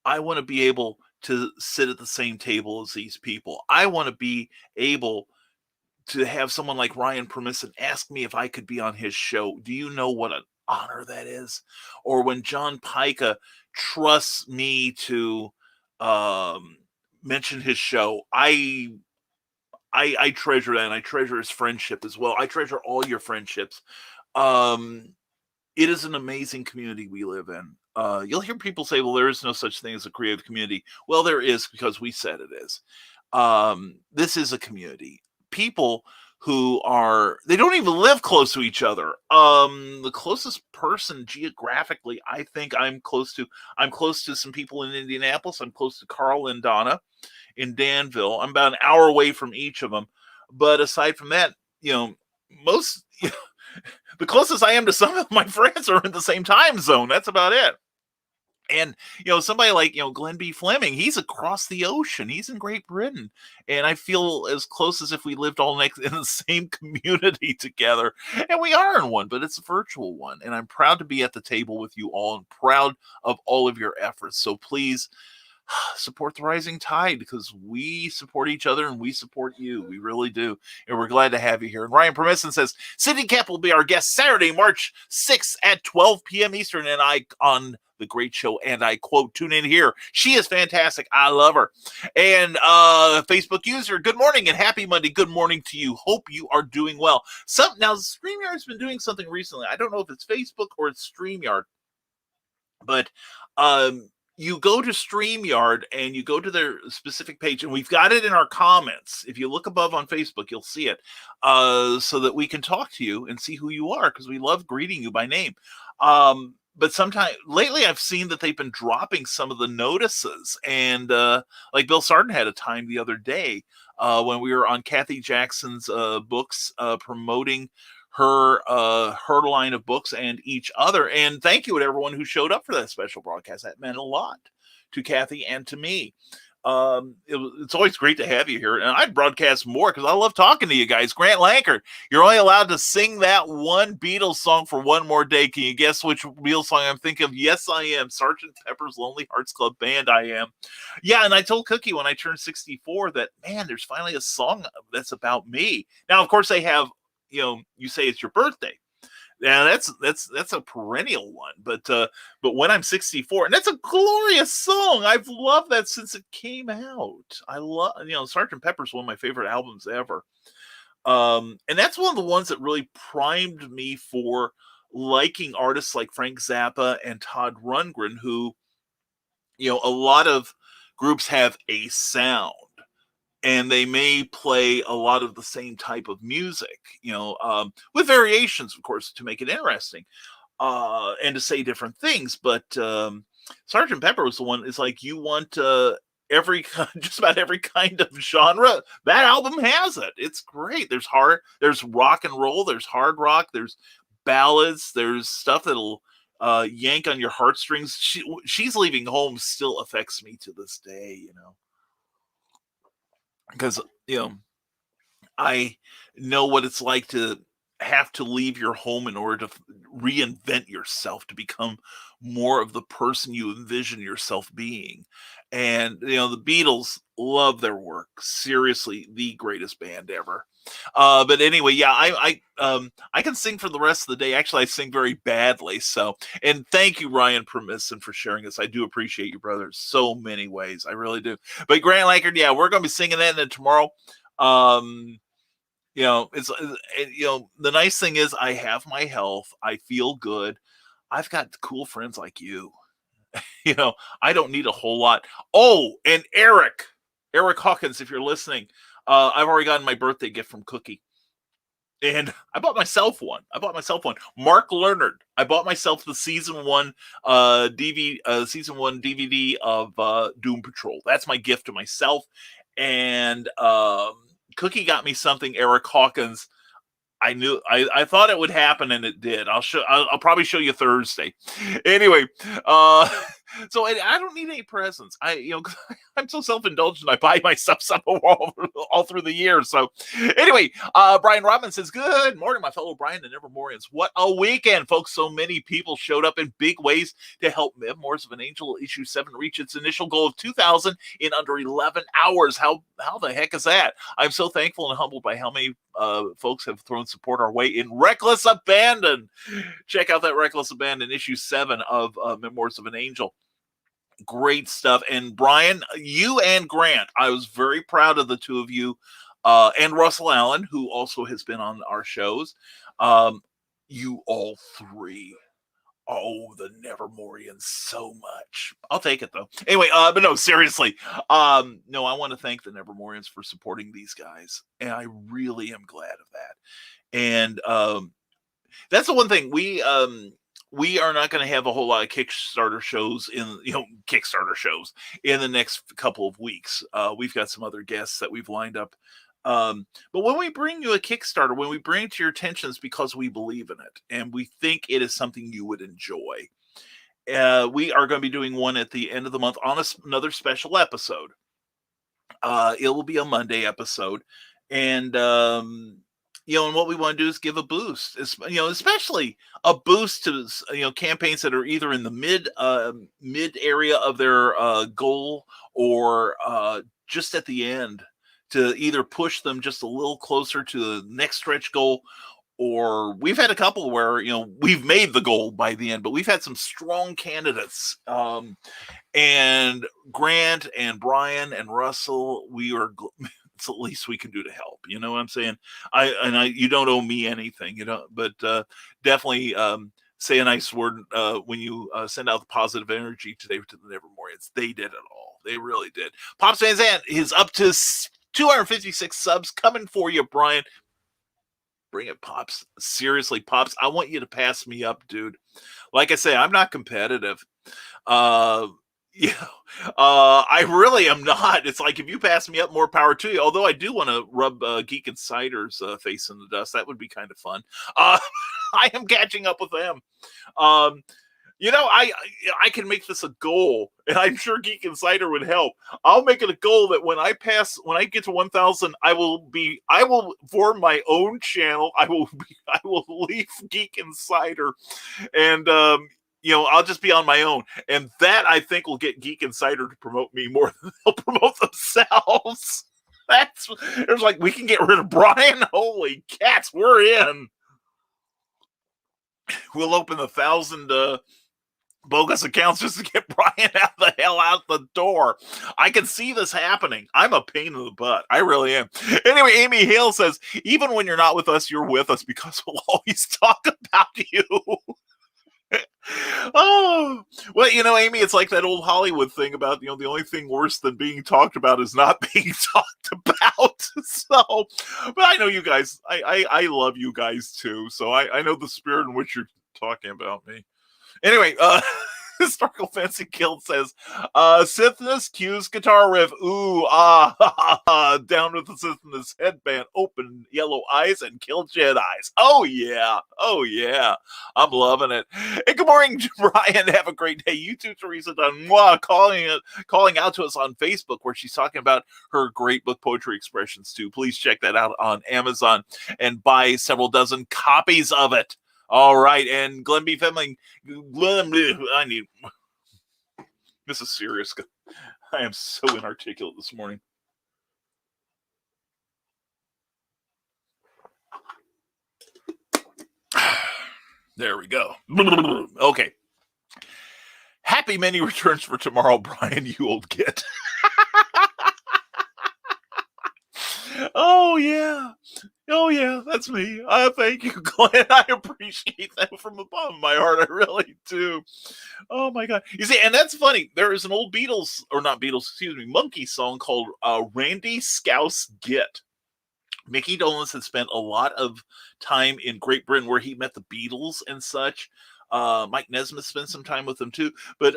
Speaker 3: I want to be able to sit at the same table as these people. I want to be able to have someone like Ryan Permisson ask me if I could be on his show. Do you know what an honor that is? Or when John Pica trusts me to mention his show, I treasure that, and I treasure his friendship as well. I treasure all your friendships. It is an amazing community we live in. You'll hear people say, well, there is no such thing as a creative community. Well, there is, because we said it is. This is a community. People who they don't even live close to each other. The closest person geographically, I think I'm close to some people in Indianapolis. I'm close to Carl and Donna in Danville. I'm about an hour away from each of them. But aside from that, the closest I am to some of my friends are in the same time zone. That's about it. And, somebody like, Glenn B. Fleming, he's across the ocean. He's in Great Britain. And I feel as close as if we lived all in the same community together. And we are in one, but it's a virtual one. And I'm proud to be at the table with you all and proud of all of your efforts. So please support the Rising Tide, because we support each other and we support you. We really do. And we're glad to have you here. And Ryan Permisson says, Cindy Cap will be our guest Saturday, March 6th at 12 p.m. Eastern. And I on the great show, and I quote, tune in here. She is fantastic. I love her. And Facebook user, good morning and happy Monday. Good morning to you. Hope you are doing well. Now, StreamYard's been doing something recently. I don't know if it's Facebook or it's StreamYard, but you go to StreamYard and you go to their specific page, and we've got it in our comments. If you look above on Facebook, you'll see it, so that we can talk to you and see who you are, because we love greeting you by name. But sometime lately, I've seen that they've been dropping some of the notices, and like Bill Sarden had a time the other day when we were on Kathy Jackson's books, promoting her line of books and each other. And thank you to everyone who showed up for that special broadcast. That meant a lot to Kathy and to me. It's always great to have you here, and I'd broadcast more because I love talking to you guys. Grant Lankard, you're only allowed to sing that one Beatles song for one more day. Can you guess which Beatles song I'm thinking of? Yes, I am. Sgt. Pepper's Lonely Hearts Club Band. I am. Yeah, and I told Cookie when I turned 64 that, man, there's finally a song that's about me. Now, of course, they have, you say it's your birthday. Yeah, that's a perennial one. But when I'm 64, and that's a glorious song. I've loved that since it came out. I love, Sgt. Pepper's one of my favorite albums ever. And that's one of the ones that really primed me for liking artists like Frank Zappa and Todd Rundgren, who, a lot of groups have a sound, and they may play a lot of the same type of music, with variations, of course, to make it interesting, and to say different things. But Sgt. Pepper was the one. It's like, you want just about every kind of genre. That album has it. It's great. There's rock and roll. There's hard rock. There's ballads. There's stuff that'll yank on your heartstrings. She's Leaving Home still affects me to this day. Because, I know what it's like to have to leave your home in order to reinvent yourself, to become more of the person you envision yourself being. And, the Beatles, love their work. Seriously, the greatest band ever. But anyway, yeah, I can sing for the rest of the day. Actually, I sing very badly. So, and thank you, Ryan Permisson, for sharing this. I do appreciate you, brother, in so many ways. I really do. But Grant Lankard, yeah, we're going to be singing that, and then tomorrow, it's the nice thing is I have my health. I feel good. I've got cool friends like you. I don't need a whole lot. Oh, and Eric Hawkins, if you're listening, I've already gotten my birthday gift from Cookie, and I bought myself one. Mark Lerner. I bought myself the season one DVD of Doom Patrol. That's my gift to myself. And Cookie got me something. Eric Hawkins. I thought it would happen, and it did. I'll probably show you Thursday. Anyway, so I don't need any presents. I'm so self-indulgent. I buy myself stuff all through the year. So anyway, Brian Robin says, good morning, my fellow Brian and Nevermorians. What a weekend, folks. So many people showed up in big ways to help Memoirs of an Angel issue 7 reach its initial goal of 2,000 in under 11 hours. How the heck is that? I'm so thankful and humbled by how many folks have thrown support our way in Reckless Abandon. Check out that Reckless Abandon issue 7 of Memoirs of an Angel. Great stuff. And Brian, you and Grant, I was very proud of the two of you, and Russell Allen, who also has been on our shows. You all three. Oh, the Nevermorians so much. I'll take it though. Anyway, but no, seriously. No, I want to thank the Nevermorians for supporting these guys. And I really am glad of that. And that's the one thing. We are not going to have a whole lot of Kickstarter shows in the next couple of weeks. We've got some other guests that we've lined up. But when we bring you a Kickstarter, when we bring it to your attention, it's because we believe in it and we think it is something you would enjoy. we are going to be doing one at the end of the month on another special episode. It will be a Monday episode, and and what we want to do is give a boost, especially a boost to campaigns that are either in the mid area of their goal, or just at the end, to either push them just a little closer to the next stretch goal. Or we've had a couple where we've made the goal by the end, but we've had some strong candidates. And Grant and Brian and Russell, it's the least we can do to help. You know what I'm saying? You don't owe me anything, but definitely say a nice word when you send out the positive energy today to the Nevermorians. They did it all. They really did. Pops Van Zandt is up to 256 subs coming for you, Brian. Bring it, Pops. Seriously, Pops, I want you to pass me up, dude. Like I say, I'm not competitive. I really am not. It's like, if you pass me up, more power to you. Although I do want to rub Geek Insider's face in the dust. That would be kind of fun. I am catching up with them. I can make this a goal, and I'm sure Geek Insider would help. I'll make it a goal that when I get to 1,000, I will form my own channel. I will leave Geek Insider, and I'll just be on my own. And that, I think, will get Geek Insider to promote me more than they'll promote themselves. There's like, we can get rid of Brian. Holy cats, we're in. We'll open 1,000 bogus accounts just to get Brian the hell out the door. I can see this happening. I'm a pain in the butt. I really am. Anyway, Amy Hale says, even when you're not with us, you're with us because we'll always talk about you. Oh, well, Amy, it's like that old Hollywood thing about, the only thing worse than being talked about is not being talked about. So, but I know you guys, I love you guys too. So I know the spirit in which you're talking about me. Anyway, Historical Fancy Guild says, Sithnas cues guitar riff. Ooh, down with the Sithnas headband, open yellow eyes, and kill Jedis. Oh yeah. I'm loving it. And good morning, Brian. Have a great day. You too, Teresa Dunn, calling out to us on Facebook, where she's talking about her great book, Poetry Expressions, too. Please check that out on Amazon and buy several dozen copies of it. All right, and Glenn B. Femling, this is serious. I am so inarticulate this morning. There we go. Okay. Happy many returns for tomorrow, Brian, you old git. Oh, yeah, that's me. Thank you, Glenn. I appreciate that from the bottom of my heart. I really do. Oh, my God. You see, and that's funny. There is an old Monkey song called Randy Scouse Git. Mickey Dolenz had spent a lot of time in Great Britain, where he met the Beatles and such. Mike Nesmith spent some time with them, too. But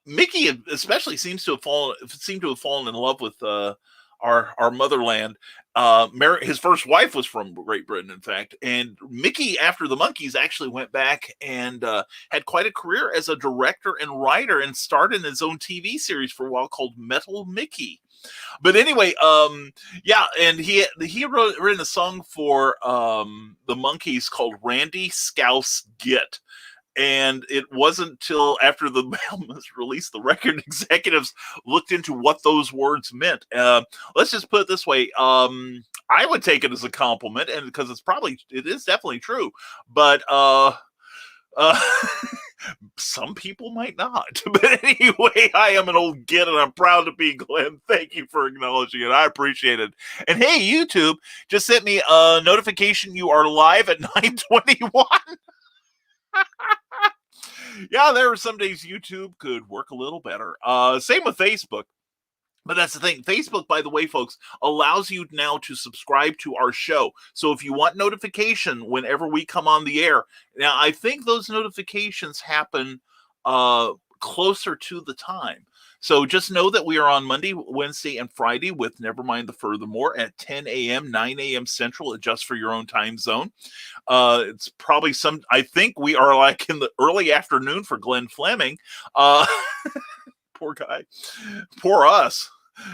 Speaker 3: Mickey especially seems to have fallen in love with our motherland. His first wife was from Great Britain, in fact. And Mickey, after the Monkees, actually went back and had quite a career as a director and writer, and started his own TV series for a while called Metal Mickey. But anyway, and he written a song for the Monkees called Randy Scouse Git. And it wasn't till after the album was released, the record executives looked into what those words meant. Let's just put it this way. I would take it as a compliment, and because it is definitely true. But some people might not. But anyway, I am an old git, and I'm proud to be Glenn. Thank you for acknowledging it. I appreciate it. And hey, YouTube just sent me a notification you are live at 9:21. Yeah, there are some days YouTube could work a little better. Same with Facebook. But that's the thing. Facebook, by the way, folks, allows you now to subscribe to our show. So if you want notification whenever we come on the air, now I think those notifications happen closer to the time. So just know that we are on Monday, Wednesday, and Friday with Nevermind the Furthermore at 10 a.m., 9 a.m. Central, adjust for your own time zone. It's probably I think we are like in the early afternoon for Glenn Fleming. Poor guy. Poor us.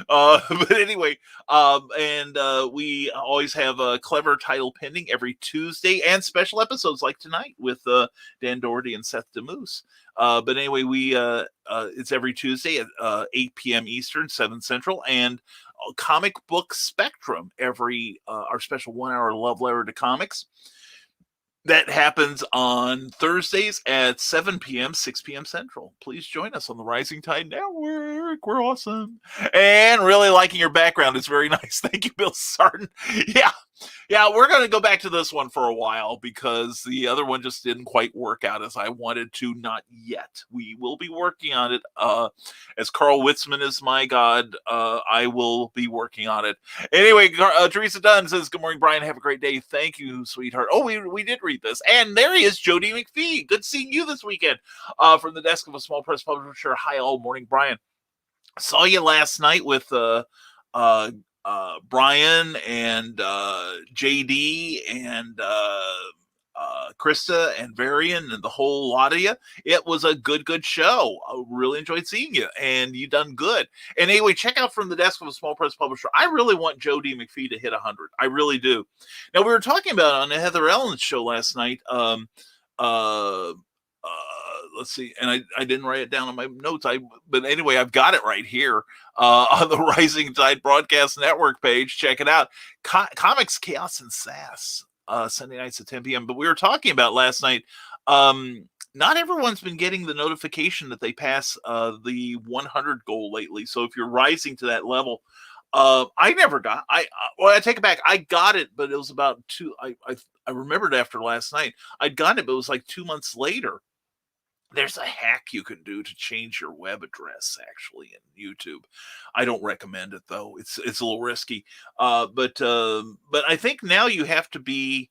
Speaker 3: But anyway, we always have a clever title pending every Tuesday and special episodes like tonight with Dan Doherty and Seth DeMoose. But anyway, it's every Tuesday at 8 p.m. Eastern, 7 Central, and Comic Book Spectrum every our special 1 hour love letter to comics. That happens on Thursdays at 7 p.m., 6 p.m. Central. Please join us on the Rising Tide Network. We're awesome. And really liking your background. It's very nice. Thank you, Bill Sarton. Yeah, we're going to go back to this one for a while because the other one just didn't quite work out as I wanted to. Not yet. We will be working on it. As Carl Witzman is my God, I will be working on it. Anyway, Teresa Dunn says, good morning, Brian. Have a great day. Thank you, sweetheart. Oh, we did read this. And there he is, Jody McPhee. Good seeing you this weekend from the desk of a small press publisher. Hi, all morning, Brian. Saw you last night with Brian and JD and Krista and Varian and the whole lot of you. It was a good show. I really enjoyed seeing you, and you done good. And anyway, check out From the Desk of a Small Press Publisher. I really want Joe D. McPhee to hit 100. I really do. Now, we were talking about on the Heather Ellen's show last night. Let's see, and I didn't write it down on my notes. But anyway, I've got it right here on the Rising Tide Broadcast Network page. Check it out. Comics, Chaos, and Sass, Sunday nights at 10 p.m. But we were talking about last night. Not everyone's been getting the notification that they pass the 100 goal lately. So if you're rising to that level, I never got. I take it back. I got it, but it was about two. I remembered after last night. I'd gotten it, but it was like 2 months later. There's a hack you can do to change your web address, actually, in YouTube. I don't recommend it, though. It's a little risky. But I think now you have to be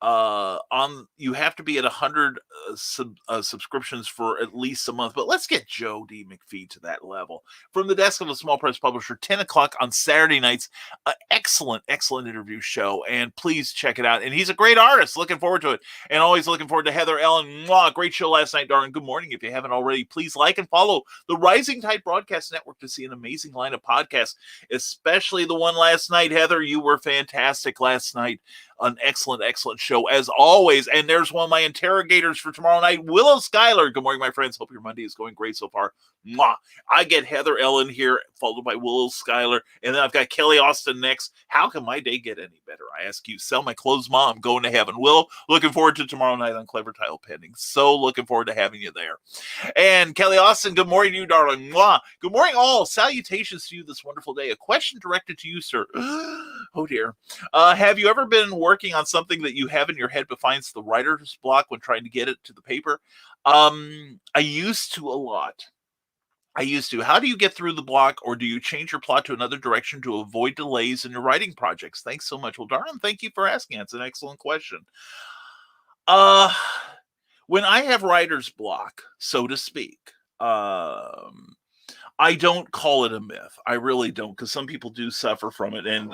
Speaker 3: at 100 subscriptions for at least a month. But let's get Joe D. McPhee to that level. From the desk of a small press publisher, 10 o'clock on Saturday nights. Excellent interview show, and please check it out. And he's a great artist. Looking forward to it, and always looking forward to Heather Ellen. Mwah, great show last night, darling. Good morning. If you haven't already, please like and follow the Rising Tide Broadcast Network to see an amazing line of podcasts, especially the one last night. Heather, you were fantastic last night. An excellent show as always. And there's one of my interrogators for tomorrow night, Willow Schuyler. Good morning, my friends. Hope your Monday is going great so far. Mwah. I get Heather Ellen here, followed by Willow Schuyler, and then I've got Kelly Austin next. How can my day get any better? I ask you. Sell my clothes, Mom. Going to heaven. Will, looking forward to tomorrow night on Clever Title Pending. So looking forward to having you there. And Kelly Austin, good morning to you, darling. Mwah. Good morning, all. Salutations to you this wonderful day. A question directed to you, sir. Oh, dear. Have you ever been working on something that you have in your head but finds the writer's block when trying to get it to the paper? I used to a lot. How do you get through the block, or do you change your plot to another direction to avoid delays in your writing projects? Thanks so much. Well, darling, thank you for asking. It's an excellent question. When I have writer's block, so to speak, I don't call it a myth. I really don't, because some people do suffer from it. And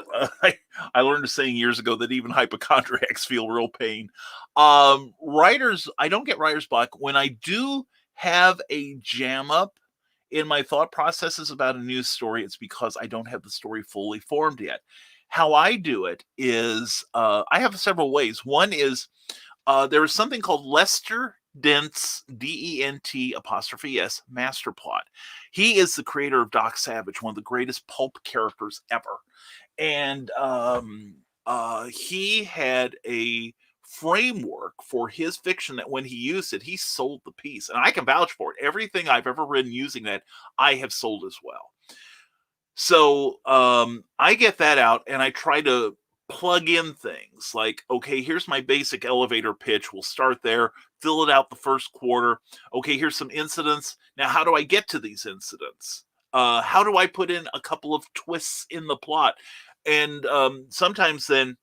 Speaker 3: I learned a saying years ago that even hypochondriacs feel real pain. I don't get writer's block. When I do have a jam up in my thought processes about a news story, it's because I don't have the story fully formed yet. How I do it is I have several ways. One is there is something called Lester Dent's DENT''S master plot. He is the creator of Doc Savage, one of the greatest pulp characters ever. And he had a framework for his fiction that when he used it, he sold the piece. And I can vouch for it. Everything I've ever written using that, I have sold as well. So I get that out and I try to plug in things like, okay, here's my basic elevator pitch. We'll start there, fill it out the first quarter. Okay, here's some incidents. Now, how do I get to these incidents? How do I put in a couple of twists in the plot? And sometimes then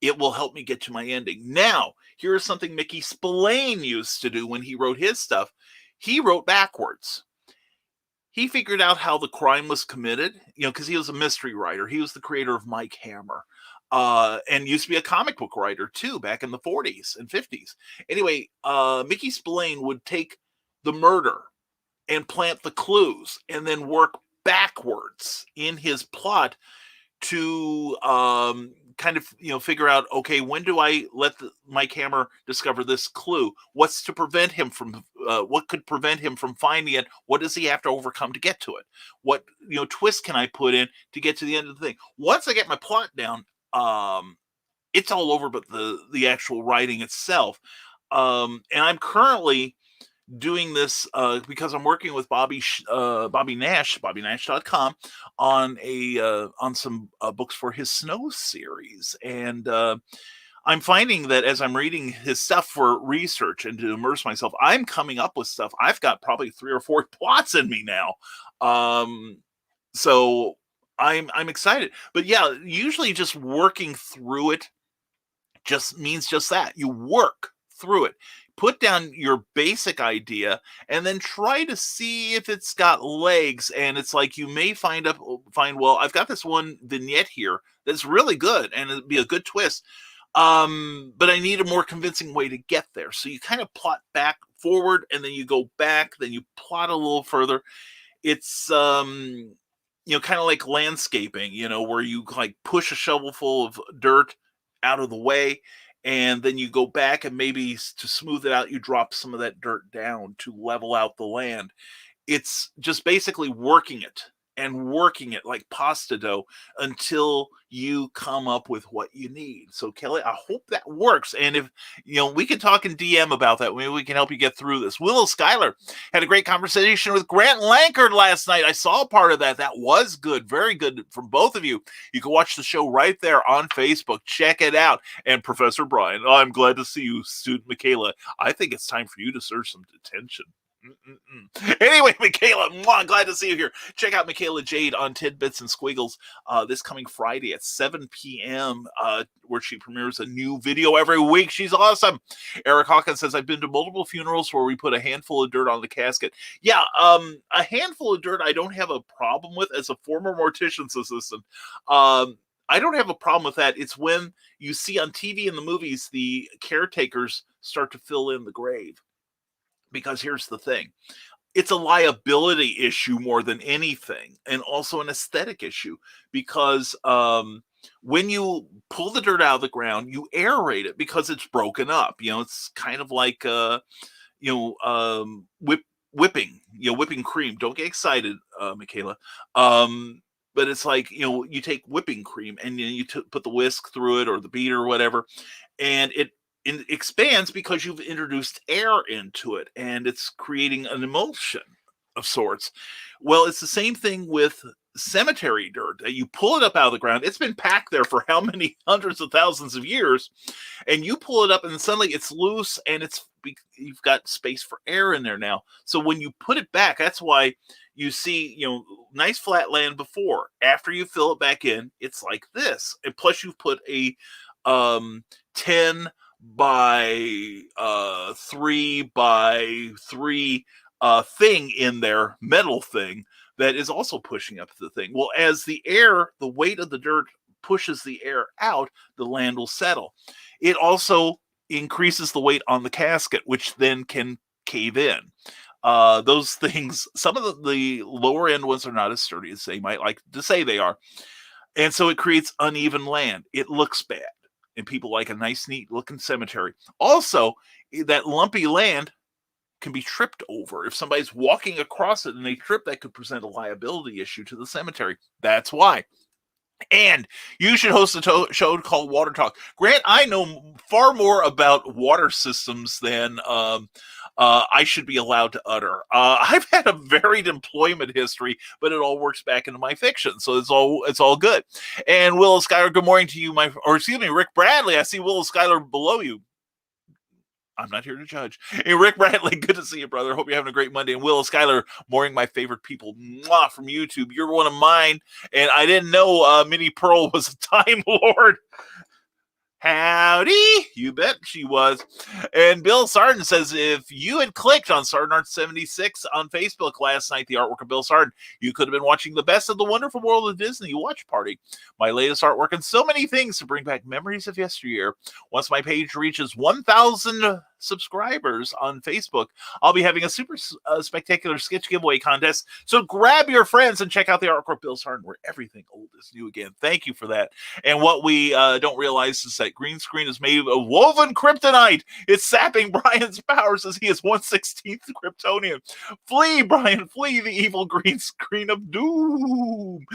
Speaker 3: it will help me get to my ending. Now, here's something Mickey Spillane used to do when he wrote his stuff. He wrote backwards. he figured out how the crime was committed, because he was a mystery writer. He was the creator of Mike Hammer, and used to be a comic book writer too, back in the 40s and 50s. Anyway, Mickey Spillane would take the murder and plant the clues and then work backwards in his plot to kind of figure out, okay, when do I let Mike Hammer discover this clue? What's to prevent him from what could prevent him from finding it? What does he have to overcome to get to it? What twist can I put in to get to the end of the thing? Once I get my plot down, it's all over, but the actual writing itself. And I'm currently doing this because I'm working with Bobby Nash, BobbyNash.com, on some books for his Snow series. And I'm finding that as I'm reading his stuff for research and to immerse myself, I'm coming up with stuff. I've got probably 3 or 4 plots in me now. So I'm excited. But yeah, usually just working through it just means just that. You work through it. Put down your basic idea and then try to see if it's got legs. And it's like you may find, well, I've got this one vignette here that's really good and it'd be a good twist. But I need a more convincing way to get there. So you kind of plot back forward and then you go back, then you plot a little further. It's, kind of like landscaping, where you like push a shovel full of dirt out of the way. And then you go back and maybe to smooth it out, you drop some of that dirt down to level out the land. It's just basically working it like pasta dough until you come up with what you need. So Kelly, I hope that works. And if, we can talk in DM about that. Maybe we can help you get through this. Willow Schuyler had a great conversation with Grant Lankard last night. I saw part of that. That was good. Very good from both of you. You can watch the show right there on Facebook. Check it out. And Professor Brian, I'm glad to see you. Student Michaela, I think it's time for you to serve some detention. Anyway, Michaela, glad to see you here. Check out Michaela Jade on Tidbits and Squiggles this coming Friday at 7 p.m. Where she premieres a new video every week. She's awesome. Eric Hawkins says, I've been to multiple funerals where we put a handful of dirt on the casket. Yeah, a handful of dirt I don't have a problem with as a former mortician's assistant. I don't have a problem with that. It's when you see on TV and the movies the caretakers start to fill in the grave. Because here's the thing. It's a liability issue more than anything, and also an aesthetic issue. Because when you pull the dirt out of the ground, you aerate it because it's broken up. It's kind of like whipping cream. Don't get excited, Michaela. But it's like, you take whipping cream and you put the whisk through it or the beater or whatever, and it expands because you've introduced air into it and it's creating an emulsion of sorts. Well, it's the same thing with cemetery dirt. You pull it up out of the ground. It's been packed there for how many hundreds of thousands of years, and you pull it up and suddenly it's loose and you've got space for air in there now. So when you put it back, that's why you see, nice flat land before. After you fill it back in, it's like this. And plus you've put a 10 by 3 by 3 thing in there, metal thing that is also pushing up the thing. Well, as the weight of the dirt pushes the air out, the land will settle. It also increases the weight on the casket, which then can cave in. Those things, some of the lower end ones are not as sturdy as they might like to say they are. And so it creates uneven land. It looks bad. And people like a nice, neat looking cemetery. Also, that lumpy land can be tripped over. If somebody's walking across it and they trip, that could present a liability issue to the cemetery. That's why. And you should host a show called Water Talk. Grant, I know far more about water systems than I should be allowed to utter. I've had a varied employment history, but it all works back into my fiction, so it's all good. And Willow Schuyler, good morning to you, Rick Bradley. I see Willow Schuyler below you. I'm not here to judge. Hey, Rick Bradley, good to see you, brother. Hope you're having a great Monday. And Willow Schuyler, mooring my favorite people from YouTube. You're one of mine, and I didn't know Minnie Pearl was a Time Lord. Howdy, you bet she was. And Bill Sarden says, if you had clicked on Sarden Art 76 on Facebook last night, the artwork of Bill Sarden, you could have been watching the best of the wonderful world of Disney watch party. My latest artwork and so many things to bring back memories of yesteryear. Once my page reaches 1,000 subscribers on Facebook, I'll be having a super spectacular sketch giveaway contest. So grab your friends and check out the artwork of Bill Sarden, where everything old is new again. Thank you for that. And what we don't realize is that green screen is made of woven kryptonite. It's sapping Brian's powers as he is 1/16th Kryptonian. Flee, Brian, flee the evil green screen of doom.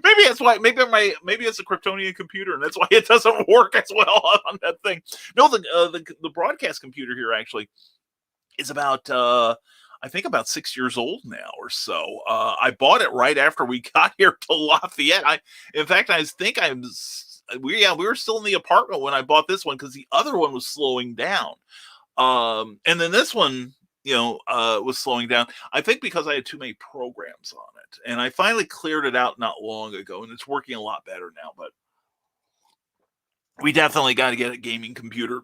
Speaker 3: Maybe that's why. Maybe it's a Kryptonian computer, and that's why it doesn't work as well on that thing. No, the broadcast computer here actually is about I think about 6 years old now or so. I bought it right after we got here to Lafayette. We were still in the apartment when I bought this one because the other one was slowing down, and then this one, was slowing down. I think because I had too many programs on it, and I finally cleared it out not long ago, and it's working a lot better now. But we definitely got to get a gaming computer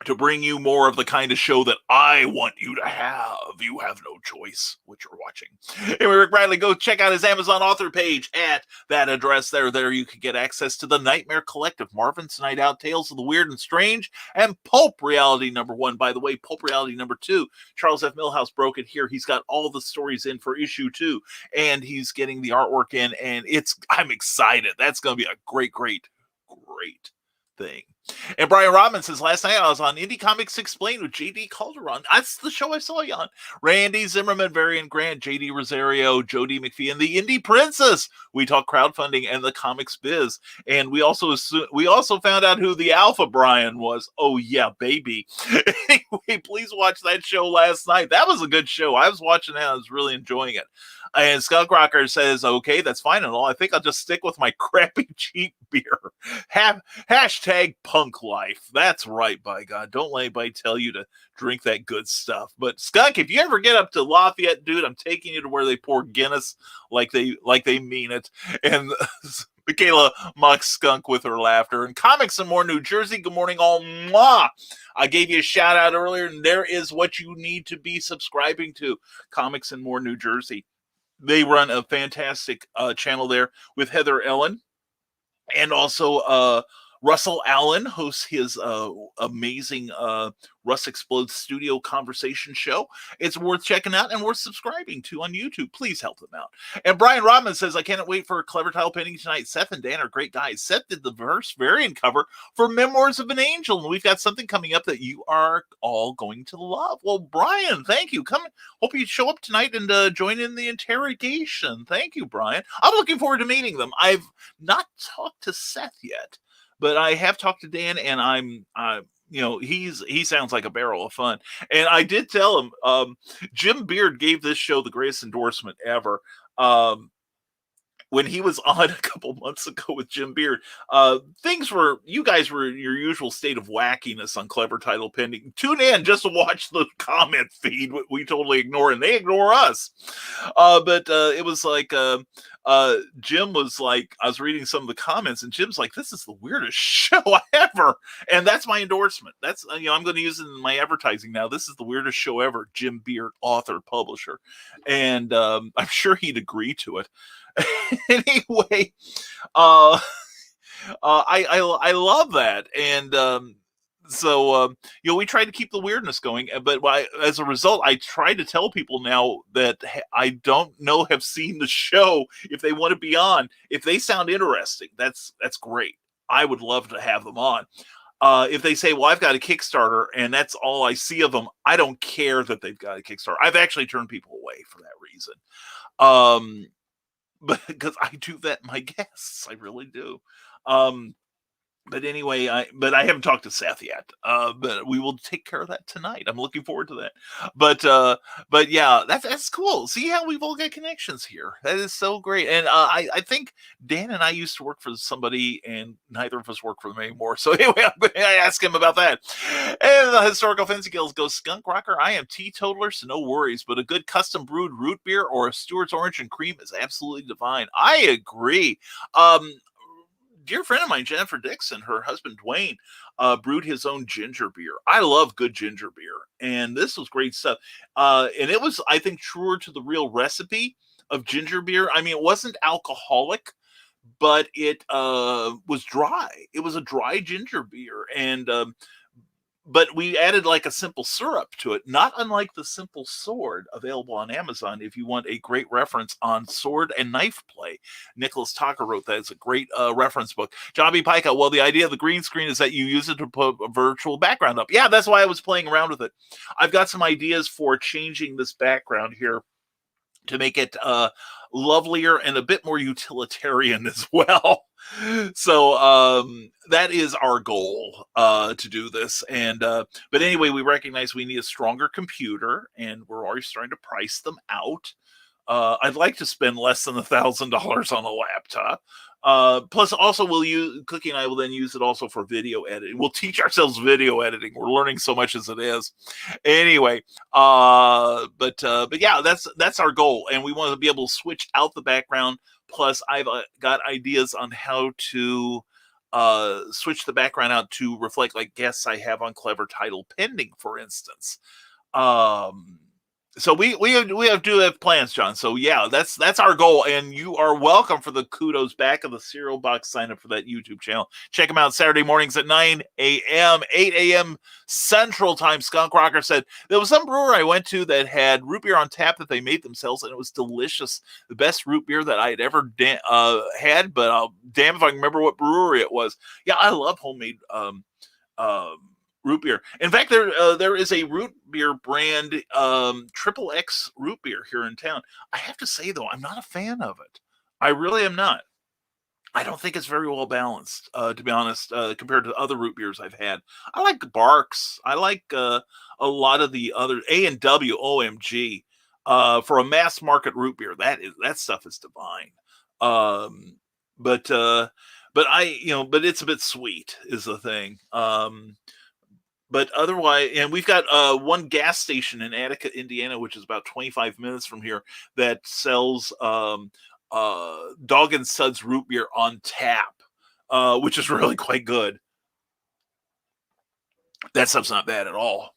Speaker 3: to bring you more of the kind of show that I want you to have. You have no choice what you're watching. Anyway, Rick Bradley, go check out his Amazon author page at that address there. There you can get access to the Nightmare Collective, Marvin's Night Out, Tales of the Weird and Strange, and Pulp Reality #1. By the way, Pulp Reality #2, Charles F. Milhouse broke it here. He's got all the stories in for issue 2, and he's getting the artwork in, and I'm excited. That's going to be a great thing. And Brian Rodman says, last night I was on Indie Comics Explained with J.D. Calderon. That's the show I saw you on. Randy Zimmerman, Varian Grant, J.D. Rosario, Jody McPhee, and the Indie Princess. We talk crowdfunding and the comics biz. And we also found out who the Alpha Brian was. Oh, yeah, baby. Anyway, please watch that show last night. That was a good show. I was watching that. I was really enjoying it. And Skunk Rocker says, okay, that's fine and all. I think I'll just stick with my crappy cheap beer. Hashtag punk life. That's right, by God. Don't let anybody tell you to drink that good stuff. But Skunk, if you ever get up to Lafayette, dude, I'm taking you to where they pour Guinness like they mean it. And Michaela mocks Skunk with her laughter. And Comics and More New Jersey, good morning, all. Mwah! I gave you a shout out earlier, and there is what you need to be subscribing to. Comics and More New Jersey. They run a fantastic channel there with Heather Ellen, and also Russell Allen hosts his amazing Russ Explodes Studio conversation show. It's worth checking out and worth subscribing to on YouTube. Please help them out. And Brian Rodman says, I can't wait for a clever title painting tonight. Seth and Dan are great guys. Seth did the first variant cover for Memoirs of an Angel, and we've got something coming up that you are all going to love. Well, Brian, thank you. Hope you show up tonight and join in the interrogation. Thank you, Brian. I'm looking forward to meeting them. I've not talked to Seth yet, but I have talked to Dan, and he sounds like a barrel of fun. And I did tell him, Jim Beard gave this show the greatest endorsement ever. When he was on a couple months ago with Jim Beard, you guys were in your usual state of wackiness on Clever Title Pending. Tune in just to watch the comment feed. We totally ignore, and they ignore us. But it was like, Jim was like, I was reading some of the comments, and Jim's like, this is the weirdest show ever. And that's my endorsement. That's, I'm going to use it in my advertising now. This is the weirdest show ever. Jim Beard, author, publisher. And I'm sure he'd agree to it. Anyway, I love that, and so we try to keep the weirdness going, but as a result, I try to tell people now that I don't have seen the show. If they want to be on, if they sound interesting, that's great. I would love to have them on. If they say, well, I've got a Kickstarter and that's all I see of them, I don't care that they've got a Kickstarter. I've actually turned people away for that reason. But because I do that my guests, I really do. But anyway, I haven't talked to Seth yet. But we will take care of that tonight. I'm looking forward to that. But yeah, that's cool. See how we've all got connections here. That is so great. And I think Dan and I used to work for somebody, and neither of us work for them anymore. So anyway, I'm going to ask him about that. And the Historical Fancy Guilds goes, Skunk Rocker, I am teetotaler, so no worries. But a good custom brewed root beer or a Stewart's Orange and Cream is absolutely divine. I agree. dear friend of mine, Jennifer Dixon, her husband Dwayne, brewed his own ginger beer. I love good ginger beer, and this was great stuff. And it was, I think, truer to the real recipe of ginger beer. I mean, it wasn't alcoholic, but it was dry. It was a dry ginger beer, and but we added like a simple syrup to it, not unlike the Simple Sword available on Amazon if you want a great reference on sword and knife play. Nicholas Tucker wrote that. It's a great reference book. Jobby Pica, well, the idea of the green screen is that you use it to put a virtual background up. Yeah, that's why I was playing around with it. I've got some ideas for changing this background here to make it lovelier and a bit more utilitarian as well. So that is our goal to do this. And but anyway, we recognize we need a stronger computer, and we're already starting to price them out. I'd like to spend less than $1,000 on a laptop. Plus, also, Cookie and I will then use it also for video editing. We'll teach ourselves video editing. We're learning so much as it is. Anyway, but yeah, that's our goal, and we want to be able to switch out the background. Plus, I've got ideas on how to switch the background out to reflect like guests I have on Clever Title Pending, for instance. So we do have plans, John. So yeah, that's our goal, and you are welcome for the kudos back of the cereal box. Sign up for that YouTube channel. Check them out Saturday mornings at 9 a.m., 8 a.m. Central Time. Skunk Rocker said there was some brewer I went to that had root beer on tap that they made themselves, and it was delicious. The best root beer that I had ever had. But damn if I can remember what brewery it was. Yeah, I love homemade root beer. In fact, there is a root beer brand, Triple X root beer here in town. I have to say though, I'm not a fan of it. I really am not. I don't think it's very well balanced, to be honest, compared to other root beers I've had. I like Barks. I like a lot of the other A&W. OMG, for a mass market root beer, that stuff is divine. But it's a bit sweet is the thing. But otherwise, and we've got one gas station in Attica, Indiana, which is about 25 minutes from here, that sells Dog and Suds root beer on tap, which is really quite good. That stuff's not bad at all.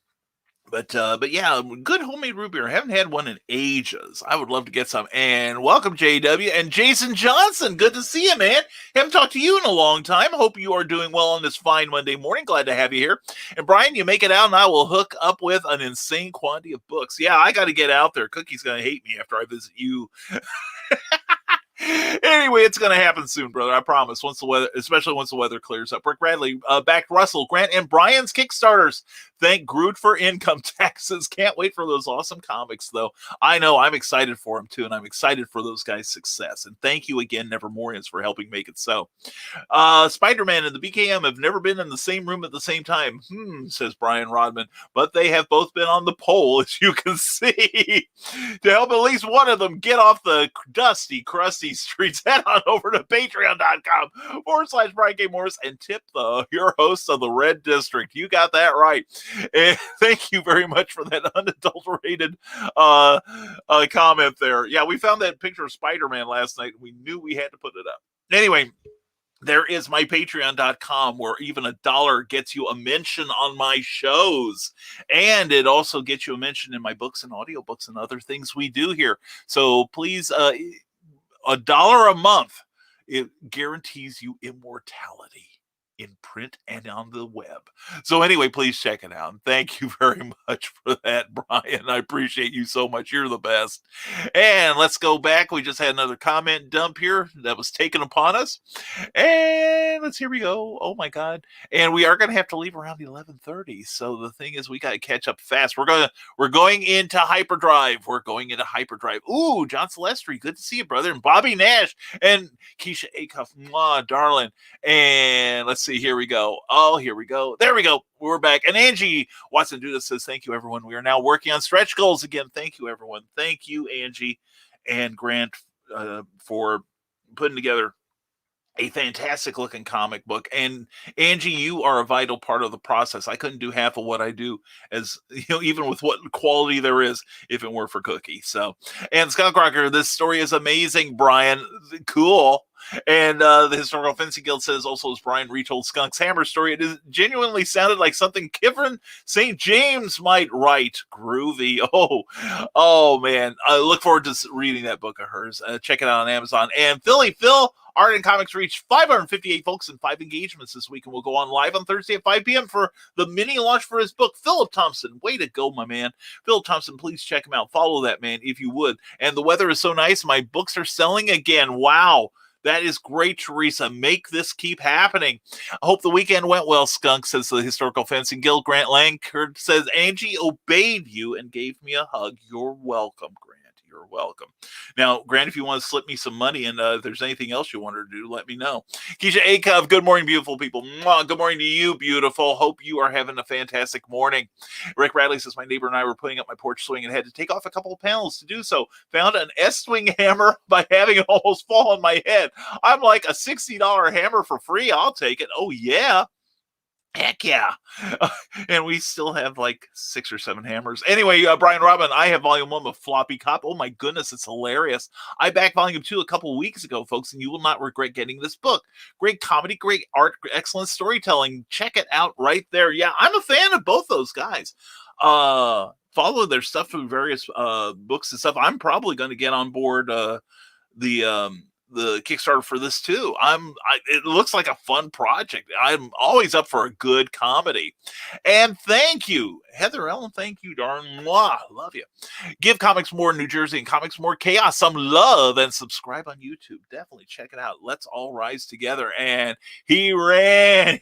Speaker 3: But yeah, good homemade root beer. I haven't had one in ages. I would love to get some. And welcome, JW and Jason Johnson. Good to see you, man. Haven't talked to you in a long time. Hope you are doing well on this fine Monday morning. Glad to have you here. And Brian, you make it out, and I will hook up with an insane quantity of books. Yeah, I got to get out there. Cookie's gonna hate me after I visit you. Anyway, it's going to happen soon, brother. I promise. Especially once the weather clears up. Rick Bradley backed Russell, Grant, and Brian's Kickstarters. Thank Groot for income taxes. Can't wait for those awesome comics, though. I know I'm excited for them, too, and I'm excited for those guys' success. And thank you again, Nevermorians, for helping make it so. Spider-Man and the BKM have never been in the same room at the same time, says Brian Rodman, but they have both been on the pole, as you can see. To help at least one of them get off the dusty, crusty streets, head on over to patreon.com/Brian K. Morris and tip your host of the Red District. You got that right. And thank you very much for that unadulterated comment there. Yeah, we found that picture of Spider-Man last night. We knew we had to put it up. Anyway, there is my patreon.com, where even $1 gets you a mention on my shows. And it also gets you a mention in my books and audiobooks and other things we do here. So please, $1 a month, it guarantees you immortality in print and on the web. So anyway, please check it out. Thank you very much for that, Brian. I appreciate you so much. You're the best. And let's go back. We just had another comment dump here that was taken upon us. And here we go. Oh my God. And we are going to have to leave around 11:30. So the thing is, we got to catch up fast. We're going into hyperdrive. Ooh, John Celestri. Good to see you, brother. And Bobby Nash and Keisha Acuff. Mwah, darling. And let's see. Here we go. Oh, here we go. There we go. We're back. And Angie Watson Duda says, thank you, everyone. We are now working on stretch goals again. Thank you, everyone. Thank you, Angie and Grant, for putting together a fantastic looking comic book. And Angie, you are a vital part of the process. I couldn't do half of what I do, as even with what quality there is, if it weren't for Cookie. So, and Skunk Rocker, this story is amazing, Brian. Cool. And the Historical Fencing Guild says, also as Brian retold Skunk's Hammer story, it genuinely sounded like something Kivrin St. James might write. Groovy. Oh man. I look forward to reading that book of hers. Check it out on Amazon. And Phil, Art and Comics reached 558 folks in 5 engagements this week, and we'll go on live on Thursday at 5 p.m. for the mini launch for his book. Philip Thompson, way to go, my man. Philip Thompson, please check him out. Follow that man if you would. And the weather is so nice. My books are selling again. Wow. That is great, Teresa. Make this keep happening. I hope the weekend went well, Skunk, says the Historical Fencing Guild. Grant Langford says, Angie obeyed you and gave me a hug. You're welcome, Grant. You're welcome. Now, Grant, if you want to slip me some money and if there's anything else you want to do, let me know. Keisha Akov, good morning, beautiful people. Mwah, good morning to you, beautiful. Hope you are having a fantastic morning. Rick Bradley says, my neighbor and I were putting up my porch swing and had to take off a couple of panels to do so. Found an S-swing hammer by having it almost fall on my head. I'm like, a $60 hammer for free? I'll take it. Oh, yeah. Heck yeah. And we still have like 6 or 7 hammers. Anyway, Brian Robin, I have volume 1 of Floppy Cop. Oh my goodness, it's hilarious. I backed volume 2 a couple weeks ago, folks, and you will not regret getting this book. Great comedy, great art, excellent storytelling. Check it out right there. Yeah, I'm a fan of both those guys. Follow their stuff through various books and stuff. I'm probably going to get on board the Kickstarter for this too. It looks like a fun project. I'm always up for a good comedy. And thank you, Heather Ellen. Thank you, darn. Mwah. Love you. Give Comics More New Jersey and Comics More Chaos some love and subscribe on YouTube. Definitely check it out. Let's all rise together. And he ran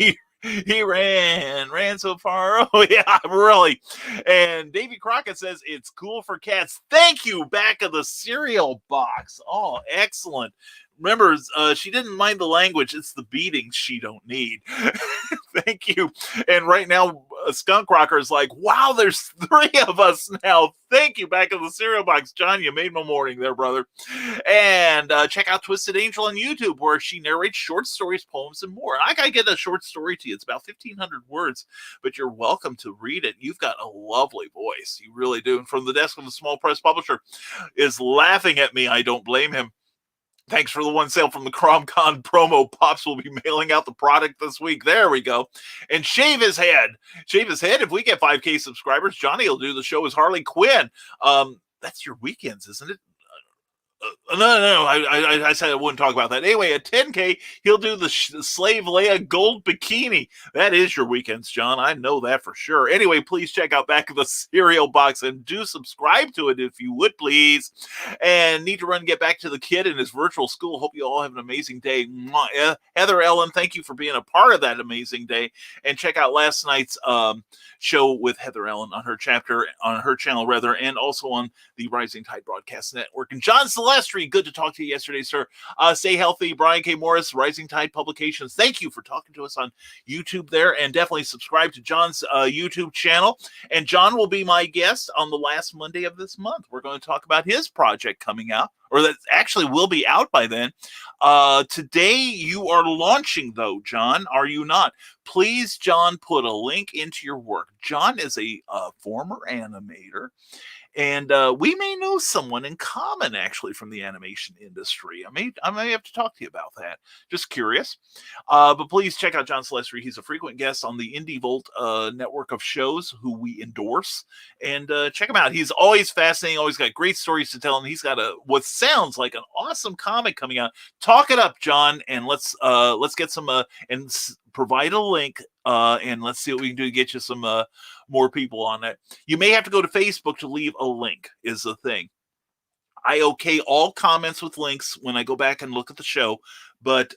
Speaker 3: so far. Oh yeah, really. And Davy Crockett says it's cool for cats. Thank you. Back of the cereal box. Oh, excellent. Remember, she didn't mind the language. It's the beatings she don't need. Thank you. And right now, Skunk Rocker is like, wow, there's 3 of us now. Thank you. Back in the cereal box. John, you made my morning there, brother. And check out Twisted Angel on YouTube, where she narrates short stories, poems, and more. And I got to get a short story to you. It's about 1,500 words, but you're welcome to read it. You've got a lovely voice. You really do. And from the desk of a small press publisher is laughing at me. I don't blame him. Thanks for the one sale from the CromCon promo. Pops will be mailing out the product this week. There we go. And Shave His Head. Shave His Head. If we get 5K subscribers, Johnny will do the show as Harley Quinn. That's your weekends, isn't it? No. I said I wouldn't talk about that. Anyway, at 10K, he'll do the Slave Leia gold bikini. That is your weekends, John. I know that for sure. Anyway, please check out Back of the Cereal Box and do subscribe to it if you would, please. And need to run and get back to the kid in his virtual school. Hope you all have an amazing day. Heather Ellen, thank you for being a part of that amazing day. And check out last night's show with Heather Ellen on her channel, and also on the Rising Tide Broadcast Network. And John Celestri, good to talk to you yesterday, sir. Stay healthy. Brian K. Morris, Rising Tide Publications. Thank you for talking to us on YouTube there, and definitely subscribe to John's YouTube channel. And John will be my guest on the last Monday of this month. We're going to talk about his project coming out, or that actually will be out by then. Today you are launching, though, John, are you not? Please, John, put a link into your work. John is a former animator, and we may know someone in common, actually, from the animation industry. I may have to talk to you about that. Just curious. But please check out John Celestri. He's a frequent guest on the Indie Volt network of shows who we endorse. And check him out. He's always fascinating, always got great stories to tell, and he's got what sounds like an awesome comic coming out. Talk it up, John, and let's get some provide a link, and let's see what we can do to get you some more people on that. You may have to go to Facebook to leave a link, is the thing. I okay all comments with links when I go back and look at the show, but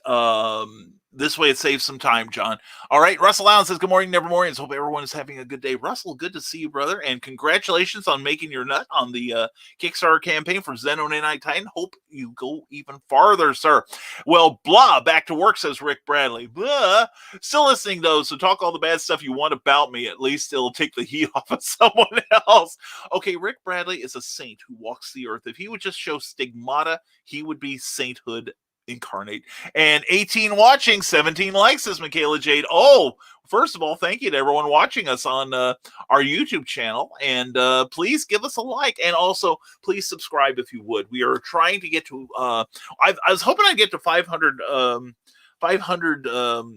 Speaker 3: this way it saves some time, John. All right, Russell Allen says, good morning, Nevermorians. Hope everyone is having a good day. Russell, good to see you, brother, and congratulations on making your nut on the Kickstarter campaign for Xeno Night Titan. Hope you go even farther, sir. Well, blah, back to work, says Rick Bradley. Blah. Still listening, though, so talk all the bad stuff you want about me. At least it'll take the heat off of someone else. Okay, Rick Bradley is a saint who walks the earth. If he would just show stigmata, he would be sainthood incarnate. And 18 watching, 17 likes, says Michaela Jade. Oh, first of all, thank you to everyone watching us on our YouTube channel. And please give us a like. And also, please subscribe if you would. We are trying to get to, I was hoping I'd get to 500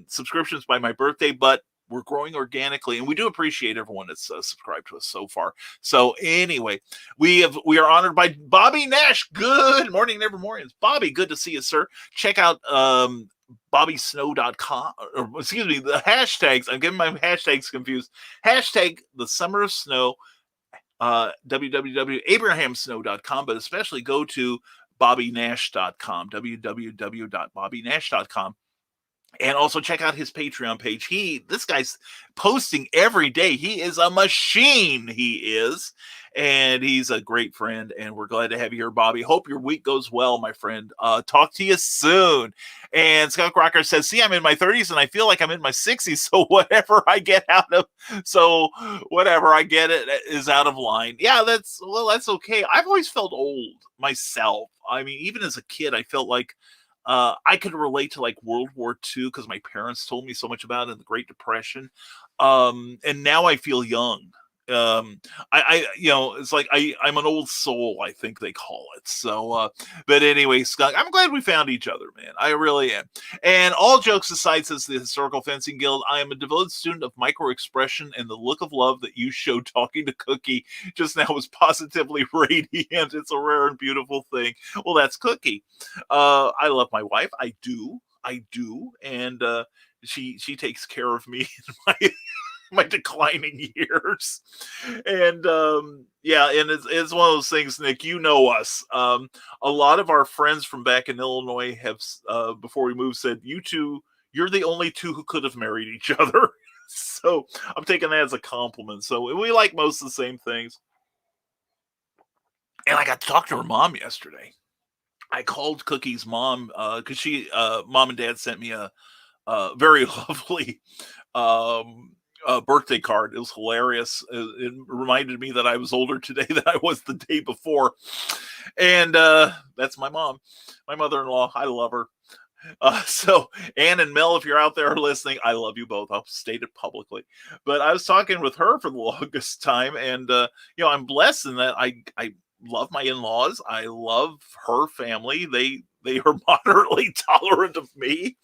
Speaker 3: subscriptions by my birthday, but we're growing organically, and we do appreciate everyone that's subscribed to us so far. So anyway, we are honored by Bobby Nash. Good morning, Nevermorians. Bobby, good to see you, sir. Check out bobbysnow.com, or excuse me, the hashtags. I'm getting my hashtags confused. Hashtag the summer of snow, www.abrahamsnow.com, but especially go to bobbynash.com, www.bobbynash.com. And also check out his Patreon page. This guy's posting every day. He is a machine. He is. And he's a great friend. And we're glad to have you here, Bobby. Hope your week goes well, my friend. Talk to you soon. And Skunk Rocker says, see, I'm in my 30s and I feel like I'm in my 60s. So whatever I get it is out of line. Yeah, that's okay. I've always felt old myself. I mean, even as a kid, I felt like I could relate to like World War II because my parents told me so much about it in the Great Depression. And now I feel young. It's like I'm an old soul, I think they call it. So, but anyway, Skunk, I'm glad we found each other, man. I really am. And all jokes aside, says the Historical Fencing Guild, I am a devoted student of micro expression, and the look of love that you showed talking to Cookie just now was positively radiant. It's a rare and beautiful thing. Well, that's Cookie. I love my wife. I do. And, she takes care of me in my declining years. And and it's one of those things, Nick, you know us. A lot of our friends from back in Illinois have before we moved said, you're the only two who could have married each other. So I'm taking that as a compliment. So we like most of the same things. And I got to talk to her mom yesterday. I called Cookie's mom because mom and dad sent me a very lovely birthday card. It was hilarious. It reminded me that I was older today than I was the day before. And that's my mom, my mother-in-law. I love her. So Ann and Mel, if you're out there listening, I love you both. I'll state it publicly. But I was talking with her for the longest time, and I'm blessed in that I love my in-laws. I love her family. They are moderately tolerant of me.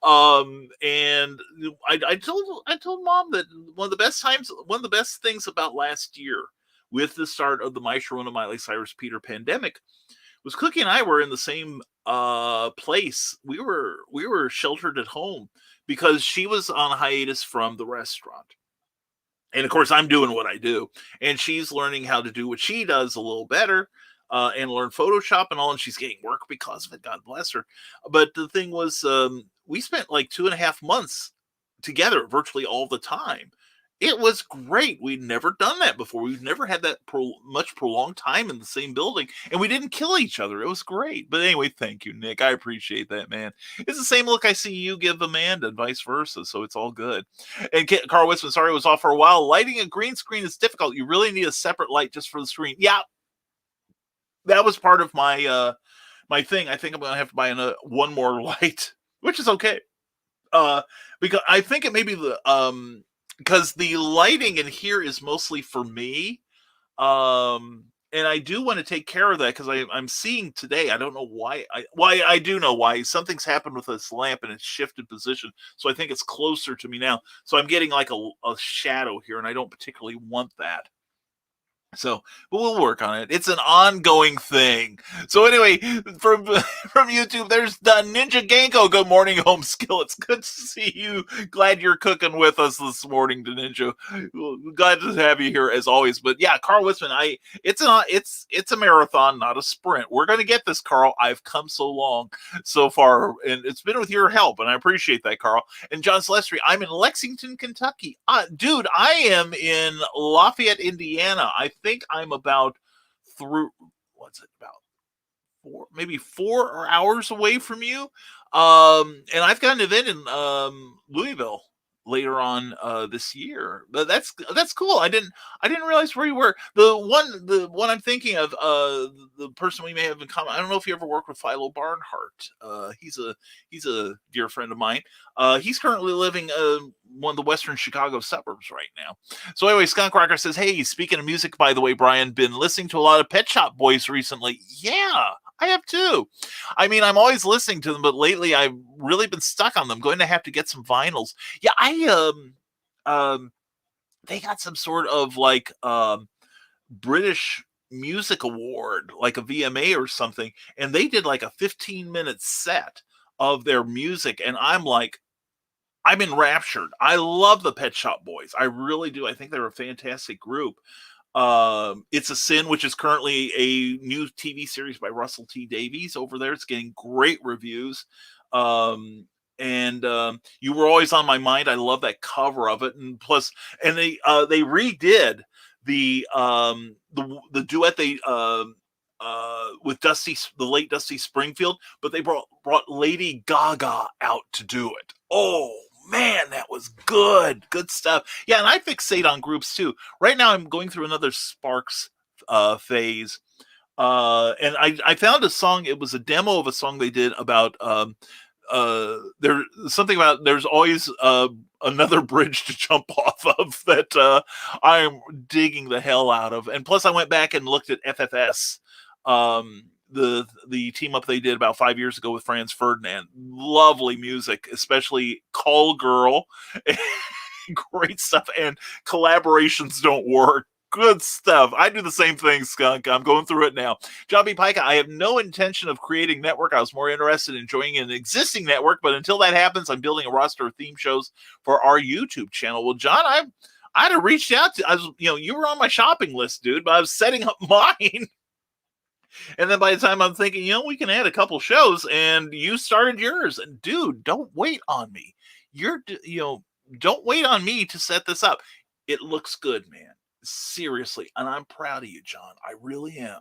Speaker 3: And I told Mom that one of the best things about last year with the start of the My Sharona Miley Cyrus Peter pandemic was Cookie and I were in the same place. We were sheltered at home because she was on hiatus from the restaurant. And of course, I'm doing what I do, and she's learning how to do what she does a little better, and learn Photoshop and all. And she's getting work because of it. God bless her. But the thing was, we spent like 2.5 months together virtually all the time. It was great. We'd never done that before. We've never had that much prolonged time in the same building, and we didn't kill each other. It was great. But anyway, thank you, Nick. I appreciate that, man. It's the same look I see you give Amanda, and vice versa. So it's all good. And Carl Wisman, sorry, was off for a while. Lighting a green screen is difficult. You really need a separate light just for the screen. Yeah, that was part of my my thing. I think I'm gonna have to buy one more light, which is okay. Because I think it may be the because the lighting in here is mostly for me. And I do want to take care of that because I'm seeing today. I don't know why. I do know why. Something's happened with this lamp and it's shifted position. So I think it's closer to me now. So I'm getting like a shadow here, and I don't particularly want that. So, but we'll work on it. It's an ongoing thing. So anyway, from YouTube, there's the Ninja Ganko. Good morning, Home Skill. It's good to see you. Glad you're cooking with us this morning, Ninja. Glad to have you here as always. But yeah, Carl Wisman, it's a marathon, not a sprint. We're gonna get this, Carl. I've come so long so far, and it's been with your help, and I appreciate that, Carl. And John Celestri, I'm in Lexington, Kentucky. Dude, I am in Lafayette, Indiana. I think I'm about maybe 4 hours away from you. And I've got an event in Louisville later on this year. But that's cool. I didn't realize where you were. The one I'm thinking of, the person we may have in common. I don't know if you ever worked with Philo Barnhart. He's a dear friend of mine. He's currently living one of the western Chicago suburbs right now. So anyway, Skunk Rocker says, "Hey, speaking of music, by the way, Brian, been listening to a lot of Pet Shop Boys recently." Yeah, I have too. I mean, I'm always listening to them, but lately I've really been stuck on them. Going to have to get some vinyls. Yeah, they got some sort of like British music award, like a VMA or something, and they did like a 15-minute set of their music, and I'm enraptured. I love the Pet Shop Boys. I really do. I think they're a fantastic group. It's a Sin, which is currently a new TV series by Russell T Davies over there. It's getting great reviews. And You Were Always on My Mind. I love that cover of it. And plus, and they redid the duet they with the late Dusty Springfield, but they brought Lady Gaga out to do it. Oh man, that was good stuff. Yeah, and I fixate on groups too. Right now I'm going through another Sparks phase, and I found a song. It was a demo of a song they did about there's something about there's always another bridge to jump off of that I'm digging the hell out of. And plus I went back and looked at FFS, the team up they did about 5 years ago with Franz Ferdinand. Lovely music, especially Call Girl. Great stuff. And Collaborations Don't Work. Good stuff. I do the same thing, Skunk. I'm going through it now. John B. Pica, I have no intention of creating a network. I was more interested in joining an existing network, but until that happens, I'm building a roster of theme shows for our YouTube channel. Well, John, I'd have reached out to you were on my shopping list, dude, but I was setting up mine. And then by the time I'm thinking, we can add a couple shows, and you started yours. And dude, don't wait on me. Don't wait on me to set this up. It looks good, man. Seriously. And I'm proud of you, John. I really am.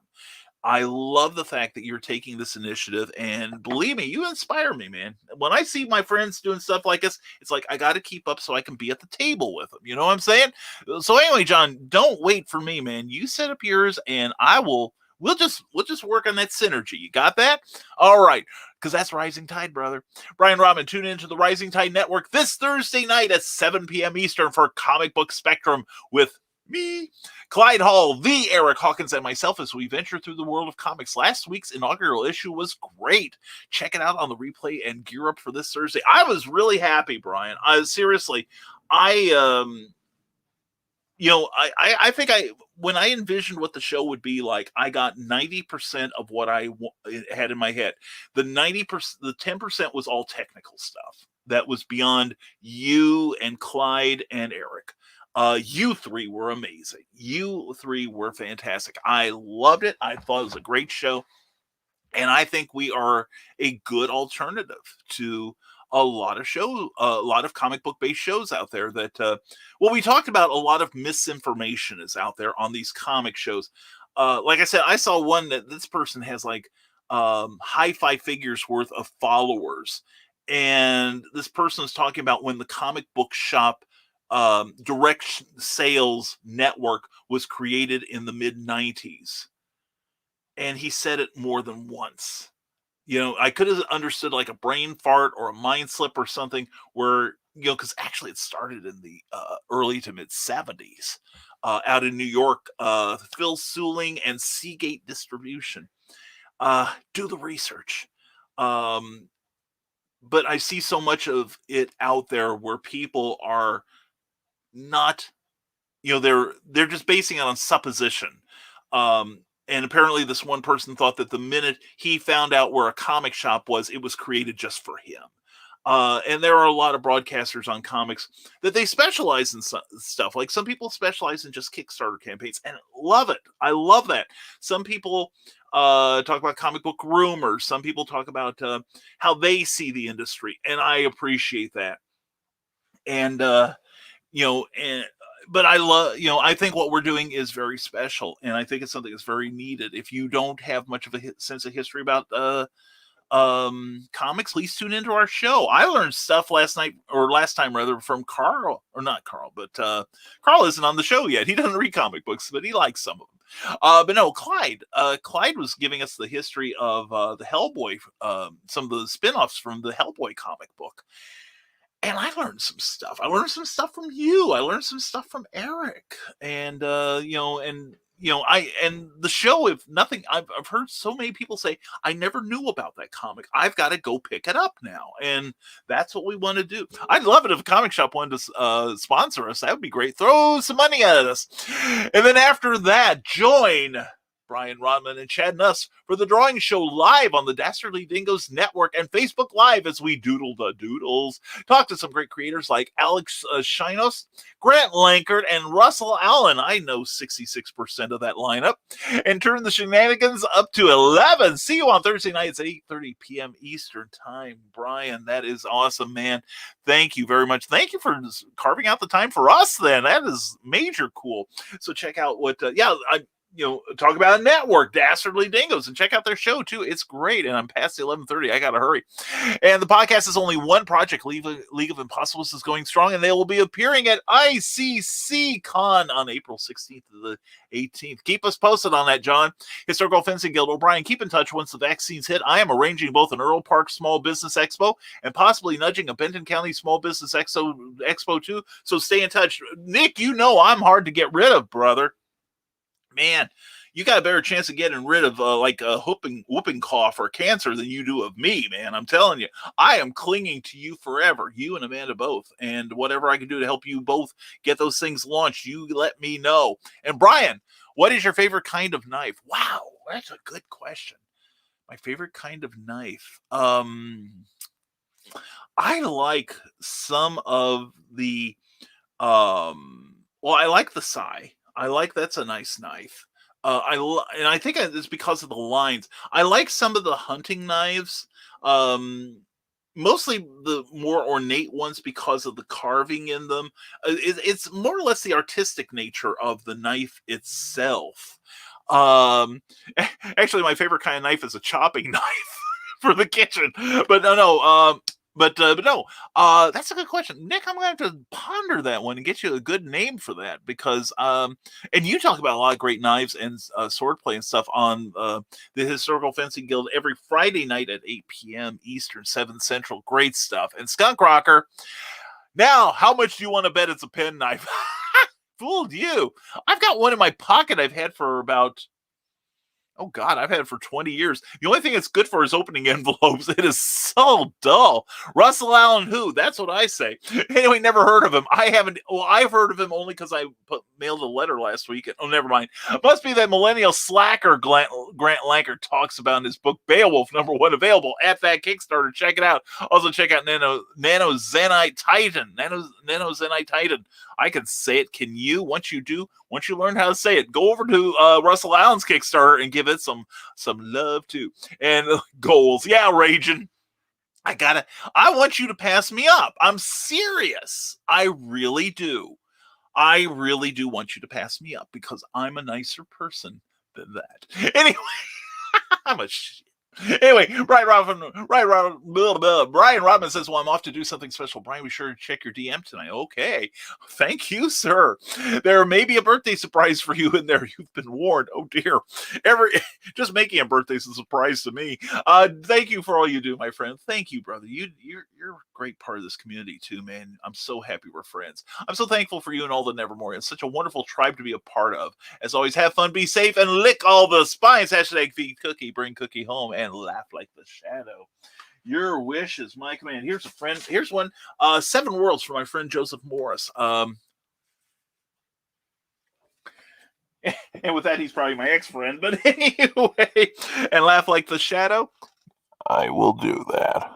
Speaker 3: I love the fact that you're taking this initiative, and believe me, you inspire me, man. When I see my friends doing stuff like this, it's like I got to keep up so I can be at the table with them. You know what I'm saying? So anyway, John, don't wait for me, man. You set up yours, and we'll just work on that synergy. You got that? All right. Because that's Rising Tide, brother. Brian Robin, tune into the Rising Tide Network this Thursday night at 7 p.m. Eastern for Comic Book Spectrum with me, Clyde Hall, the Eric Hawkins, and myself as we venture through the world of comics. Last week's inaugural issue was great. Check it out on the replay and gear up for this Thursday. I was really happy, Brian. Seriously, I think when I envisioned what the show would be like, I got 90% of what I had in my head. The 10% was all technical stuff that was beyond you and Clyde and Eric. You three were amazing. You three were fantastic. I loved it. I thought it was a great show. And I think we are a good alternative to a lot of comic book based shows out there that, we talked about a lot of misinformation is out there on these comic shows. Like I said, I saw one that this person has like high five figures worth of followers. And this person is talking about when the comic book shop direct sales network was created in the mid-90s. And he said it more than once. I could have understood like a brain fart or a mind slip or something where, because actually it started in the early to mid 70s out in New York. Phil Suling and Seagate Distribution. Do the research. But I see so much of it out there where people are not, they're just basing it on supposition. And apparently this one person thought that the minute he found out where a comic shop was, it was created just for him. And there are a lot of broadcasters on comics that they specialize in stuff. Like some people specialize in just Kickstarter campaigns and love it. I love that. Some people talk about comic book rumors. Some people talk about how they see the industry. And I appreciate that. And, but I love, I think what we're doing is very special. And I think it's something that's very needed. If you don't have much of a sense of history about comics, please tune into our show. I learned stuff last time from Carl, or not Carl, but Carl isn't on the show yet. He doesn't read comic books, but he likes some of them. But no, Clyde. Clyde was giving us the history of the Hellboy, some of the spin-offs from the Hellboy comic book. And I learned some stuff. I learned some stuff from you. I learned some stuff from Eric. And and the show, if nothing, I've heard so many people say, I never knew about that comic. I've got to go pick it up now. And that's what we want to do. I'd love it if a comic shop wanted to sponsor us. That would be great. Throw some money at us. And then after that, join Brian Rodman and Chad Nuss for the drawing show live on the Dastardly Dingoes Network and Facebook Live as we doodle the doodles. Talk to some great creators like Alex Shinos, Grant Lankard, and Russell Allen. I know 66% of that lineup. And turn the shenanigans up to 11. See you on Thursday nights at 8:30 p.m. Eastern Time. Brian, that is awesome, man. Thank you very much. Thank you for carving out the time for us then. That is major cool. So check out what, talk about a network, Dastardly Dingoes, and check out their show too. It's great. And I'm past the 11:30. I got to hurry. And the podcast is only one project. League of Impossibles is going strong, and they will be appearing at ICC Con on April 16th to the 18th. Keep us posted on that, John. Historical Fencing Guild. O'Brien, keep in touch once the vaccines hit. I am arranging both an Earl Park Small Business Expo and possibly nudging a Benton County Small Business Expo too. So stay in touch. Nick, I'm hard to get rid of, brother. Man, you got a better chance of getting rid of like a whooping cough or cancer than you do of me, man. I'm telling you, I am clinging to you forever, you and Amanda both. And whatever I can do to help you both get those things launched, you let me know. And Brian, what is your favorite kind of knife? Wow, that's a good question. My favorite kind of knife. I like some of the, I like the Sai. I like that's a nice knife. And I think it's because of the lines. I like some of the hunting knives, mostly the more ornate ones because of the carving in them. It's more or less the artistic nature of the knife itself. Actually, my favorite kind of knife is a chopping knife for the kitchen. But no. But no, that's a good question, Nick. I'm going to have to ponder that one and get you a good name for that because, and you talk about a lot of great knives and swordplay and stuff on the Historical Fencing Guild every Friday night at 8 p.m. Eastern, 7 Central. Great stuff. And Skunk Rocker, now, how much do you want to bet it's a pen knife? Fooled you. I've got one in my pocket I've had for about... Oh, God, I've had it for 20 years. The only thing it's good for is opening envelopes. It is so dull. Russell Allen who? That's what I say. Anyway, never heard of him. I've heard of him only because I mailed a letter last week. Oh, never mind. Must be that millennial slacker Grant Lankard talks about in his book, Beowulf, #1, available at that Kickstarter. Check it out. Also, check out Nano Zenite Titan. Nano Zenite Titan. I can say it. Can you? Once you learn how to say it, go over to Russell Allen's Kickstarter and give it some love too. And goals. Yeah, Raging. I want you to pass me up. I'm serious. I really do. I really do want you to pass me up because I'm a nicer person than that. Anyway, I'm a shit. Anyway, Brian Rodman says, well, I'm off to do something special. Brian, be sure to check your DM tonight. Okay. Thank you, sir. There may be a birthday surprise for you in there. You've been warned. Oh, dear. Just making a birthday is a surprise to me. Thank you for all you do, my friend. Thank you, brother. You're a great part of this community, too, man. I'm so happy we're friends. I'm so thankful for you and all the Nevermorians. Such a wonderful tribe to be a part of. As always, have fun, be safe, and lick all the spines. # feed Cookie, bring Cookie home, and laugh like the shadow. Your wish is my command. Here's a friend. Here's one. 7 Worlds for my friend Joseph Morris. And with that, he's probably my ex-friend. But anyway, and laugh like the shadow. I will do that.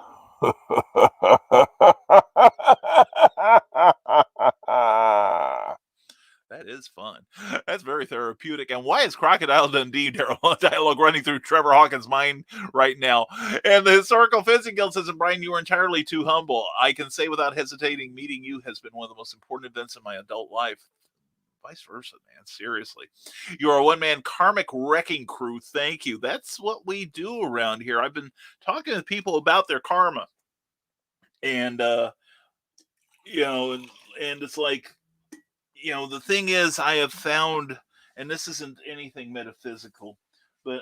Speaker 3: That is fun. That's very therapeutic. And why is Crocodile Dundee dialogue running through Trevor Hawkins' mind right now? And the Historical Fencing Guild says, Brian, you are entirely too humble. I can say without hesitating, meeting you has been one of the most important events in my adult life. vice versa, man. Seriously. You're a one-man karmic wrecking crew. Thank you. That's what we do around here. I've been talking to people about their karma. And, and it's like, the thing is, I have found, and this isn't anything metaphysical, but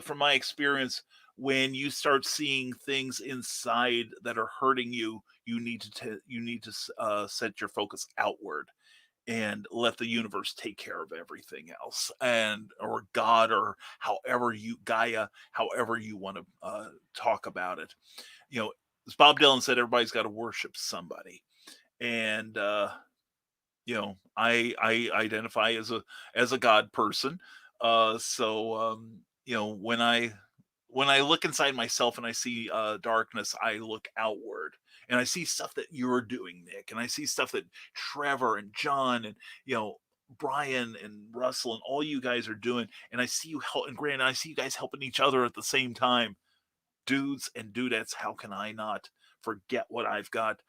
Speaker 3: from my experience, when you start seeing things inside that are hurting you, you need to set your focus outward and let the universe take care of everything else, and or God, or Gaia, however you want to talk about it. As Bob Dylan said, everybody's got to worship somebody, and I identify as a God person. When I look inside myself and I see darkness, I look outward and I see stuff that you're doing, Nick, and I see stuff that Trevor and John and Brian and Russell and all you guys are doing, and I see you help, and Grant, I see you guys helping each other at the same time. Dudes and dudettes, how can I not forget what I've got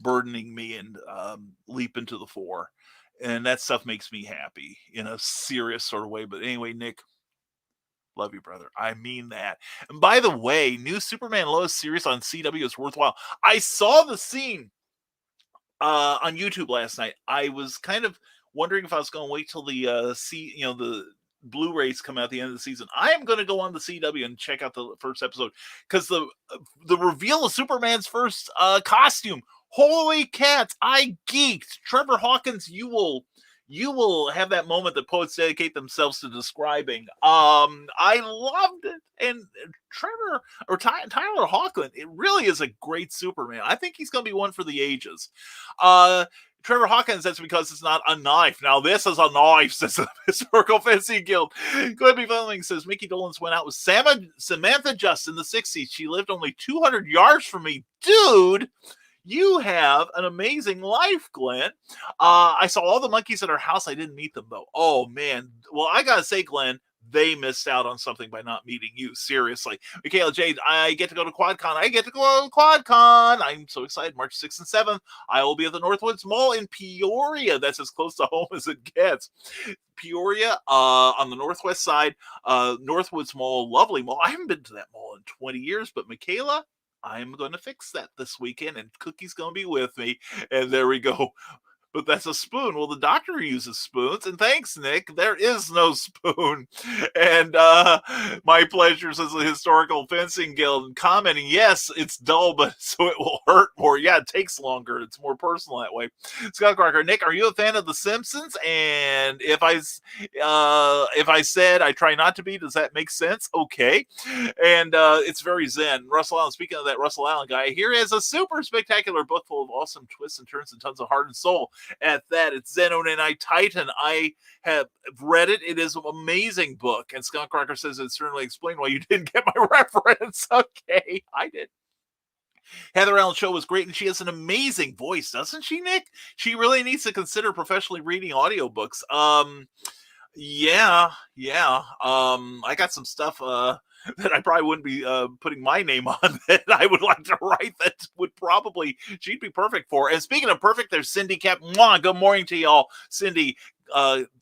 Speaker 3: burdening me and leap into the fore? And that stuff makes me happy in a serious sort of way. But anyway, Nick, love you, brother. I mean that. And by the way, new Superman Lois series on CW is worthwhile. I saw the scene on YouTube last night. I was kind of wondering if I was going to wait till the Blu-rays come out at the end of the season. I am going to go on the CW and check out the first episode, because the reveal of Superman's first costume. Holy cats! I geeked. Trevor Hawkins, you will have that moment that poets dedicate themselves to describing. I loved it, and Tyler Hoechlin, it really is a great Superman. I think he's going to be one for the ages. Trevor Hawkins, that's because it's not a knife. Now, this is a knife, says the Historical Fantasy Guild. Glenby Fleming says, Mickey Dolenz went out with Samantha Just in the 60s. She lived only 200 yards from me. Dude, you have an amazing life, Glenn. I saw all the monkeys at our house. I didn't meet them, though. Oh, man. Well, I got to say, Glenn, they missed out on something by not meeting you. Seriously. Michaela Jade, I get to go to QuadCon. I'm so excited. March 6th and 7th. I will be at the Northwoods Mall in Peoria. That's as close to home as it gets. Peoria, on the northwest side. Northwoods Mall, lovely mall. I haven't been to that mall in 20 years, but Michaela, I'm going to fix that this weekend, and Cookie's going to be with me. And there we go. But that's a spoon. Well, the doctor uses spoons, and thanks, Nick. There is no spoon. And my pleasures as a Historical Fencing Guild, and commenting, yes, it's dull, but so it will hurt more. Yeah, it takes longer. It's more personal that way. Scott Crocker, Nick, are you a fan of The Simpsons? And if I said I try not to be, does that make sense? Okay. And it's very zen. Russell Allen, speaking of that Russell Allen guy, here is a super spectacular book full of awesome twists and turns and tons of heart and soul. At that, it's Zenonai Titan. I have read it. It is an amazing book. And Scott Crocker says it certainly explained why you didn't get my reference. Okay, I did. Heather Allen Show was great, and she has an amazing voice, doesn't she, Nick? She really needs to consider professionally reading audiobooks. Yeah. I got some stuff that I probably wouldn't be putting my name on that I would like to write that would probably, she'd be perfect for. And speaking of perfect, there's Cindy Cap. Mwah, good morning to y'all. Cindy,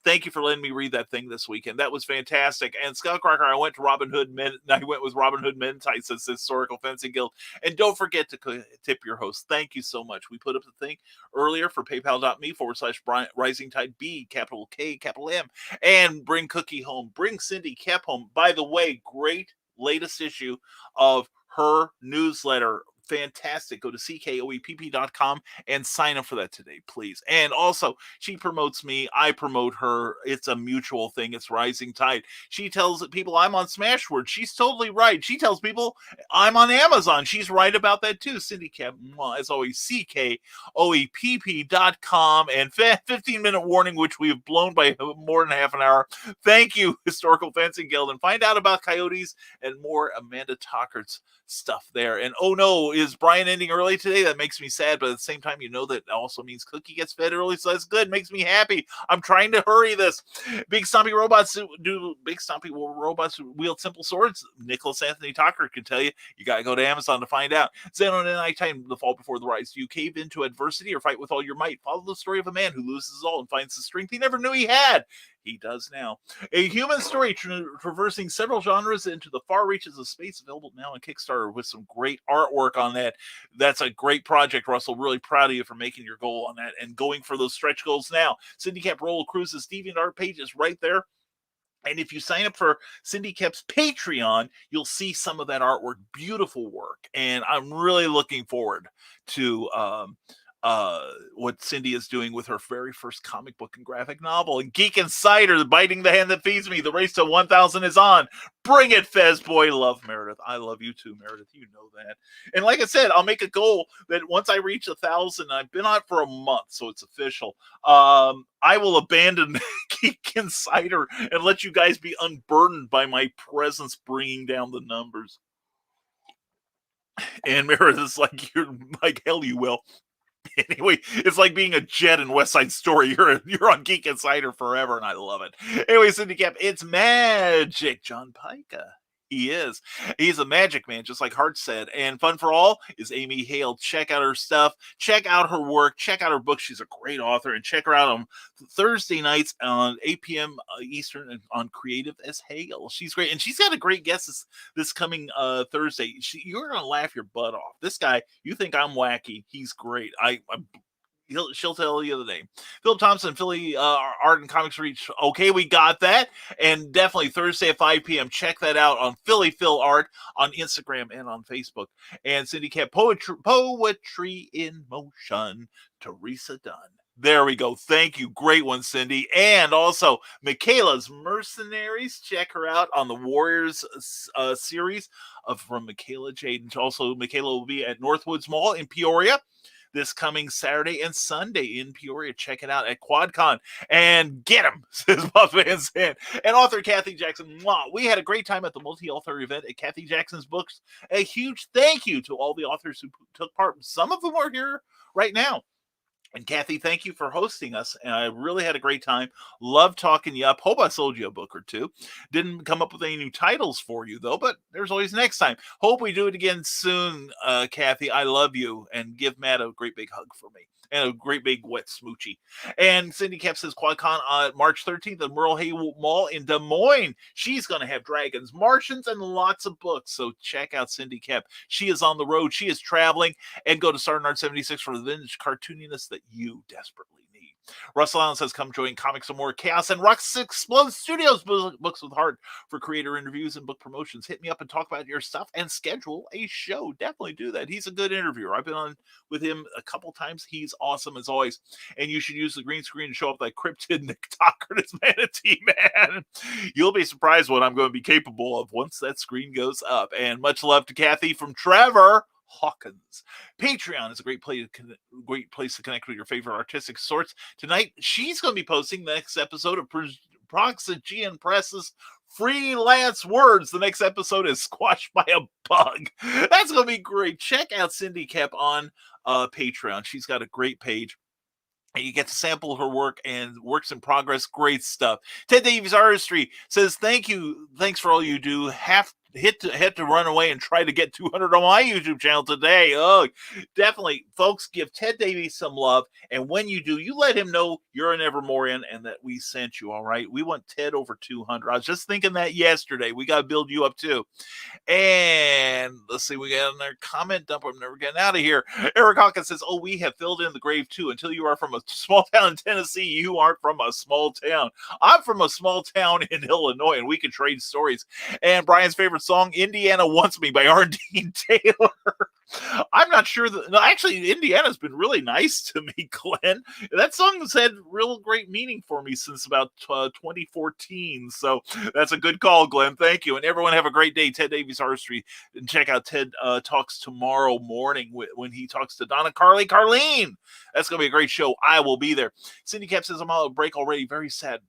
Speaker 3: thank you for letting me read that thing this weekend. That was fantastic. And Scott Crocker, I went with Robin Hood Mentai, says Historical Fencing Guild. And don't forget to tip your host. Thank you so much. We put up the thing earlier for paypal.me/Rising Tide B, capital K, capital M, and bring Cookie home. Bring Cindy Cap home. By the way, great latest issue of her newsletter. Fantastic. Go to ckoepp.com and sign up for that today, please. And also, she promotes me. I promote her. It's a mutual thing. It's Rising Tide. She tells people I'm on Smashwords. She's totally right. She tells people I'm on Amazon. She's right about that too. Cindy Cap, as always, ckoepp.com. And 15-minute warning, which we have blown by more than half an hour. Thank you, Historical Fencing Guild. And find out about coyotes and more Amanda Tockart's stuff there. And oh no, is Brian ending early today? That makes me sad, but at the same time, you know that also means Cookie gets fed early, so that's good. Makes me happy. I'm trying to hurry this. Big Stompy Robots wield simple swords? Nicholas Anthony Tucker can tell you. You got to go to Amazon to find out. Xenon and Nighttime, The Fall Before the Rise. Do you cave into adversity or fight with all your might? Follow the story of a man who loses all and finds the strength he never knew he had. He does now. A human story traversing several genres into the far reaches of space, available now on Kickstarter with some great artwork on that. That's a great project, Russell. Really proud of you for making your goal on that and going for those stretch goals now. Syndicap Roll Cruises DeviantArt page is right there. And if you sign up for Syndicap's Patreon, you'll see some of that artwork. Beautiful work. And I'm really looking forward to what Cindy is doing with her very first comic book and graphic novel. And Geek Insider, Biting the Hand That Feeds Me, the race to 1,000 is on. Bring it, Fez boy. Love Meredith. I love you too, Meredith. You know that. And like I said, I'll make a goal that once I reach 1,000, I've been on it for a month, so it's official. I will abandon Geek Insider and let you guys be unburdened by my presence bringing down the numbers. And Meredith's like, you're like, hell you will. Anyway, it's like being a Jet in West Side Story. You're on Geek Insider forever, and I love it. Anyway, Syndicap, it's magic. John Pica. He is. He's a magic man, just like Hart said. And Fun for All is Amy Hale. Check out her stuff. Check out her work. Check out her book. She's a great author. And check her out on Thursday nights on 8 p.m. Eastern on Creative as Hale. She's great. And she's got a great guest this coming Thursday. You're going to laugh your butt off. This guy, you think I'm wacky. He's great. She'll tell you the name. Phil Thompson, Philly Art and Comics Reach. Okay, we got that. And definitely Thursday at 5 p.m. Check that out on Philly Phil Art on Instagram and on Facebook. And Syndicate Poetry in Motion, Teresa Dunn. There we go. Thank you. Great one, Cindy. And also Michaela's Mercenaries. Check her out on the Warriors series from Michaela Jade. And also Michaela will be at Northwoods Mall in Peoria this coming Saturday and Sunday in Peoria. Check it out at QuadCon and get him, says Buff Van Zandt. And author Kathy Jackson. We had a great time at the multi-author event at Kathy Jackson's Books. A huge thank you to all the authors who took part. Some of them are here right now. And Kathy, thank you for hosting us. And I really had a great time. Love talking you up. Hope I sold you a book or two. Didn't come up with any new titles for you, though, but there's always next time. Hope we do it again soon, Kathy. I love you. And give Matt a great big hug for me. And a great big wet smoochie. And Cindy Cap says QuadCon on March 13th at Merle Hay Mall in Des Moines. She's going to have dragons, Martians, and lots of books. So check out Cindy Cap. She is on the road. She is traveling. And go to Starnard 76 for the vintage cartooniness that you desperately need. Russell Allen says, come join Comics and More Chaos and Rocks Explode Studios Books with Heart for creator interviews and book promotions. Hit me up and talk about your stuff and schedule a show. Definitely do that. He's a good interviewer. I've been on with him a couple times. He's awesome as always. And you should use the green screen to show up like cryptid Nick Cochran's Manatee Man. You'll be surprised what I'm going to be capable of once that screen goes up. And much love to Kathy from Trevor Hawkins. Patreon is a great place to connect with your favorite artistic sorts. Tonight, she's going to be posting the next episode of Proxygen Press's Freelance Words. The next episode is Squashed by a Bug. That's going to be great. Check out Cindy Cap on Patreon. She's got a great page. And you get to sample her work and works in progress. Great stuff. Ted Davies Artistry says, thank you. Thanks for all you do. Had to run away and try to get 200 on my YouTube channel today. Oh, definitely, folks, give Ted Davies some love. And when you do, you let him know you're an Nevermorian and that we sent you, all right? We want Ted over 200. I was just thinking that yesterday. We got to build you up, too. And let's see, we got another comment dump. I'm never getting out of here. Eric Hawkins says, oh, we have filled in the grave, too. Until you are from a small town in Tennessee, you aren't from a small town. I'm from a small town in Illinois, and we can trade stories. And Brian's favorite song, Indiana Wants Me by R.D. Taylor. I'm not sure that, no, actually, Indiana's been really nice to me, Glenn. That song has had real great meaning for me since about 2014. So that's a good call, Glenn. Thank you. And everyone have a great day. Ted Davies Artistry. And check out Ted Talks tomorrow morning when he talks to Donna Carleen. That's going to be a great show. I will be there. Cindy Cap says, I'm on a break already. Very sad.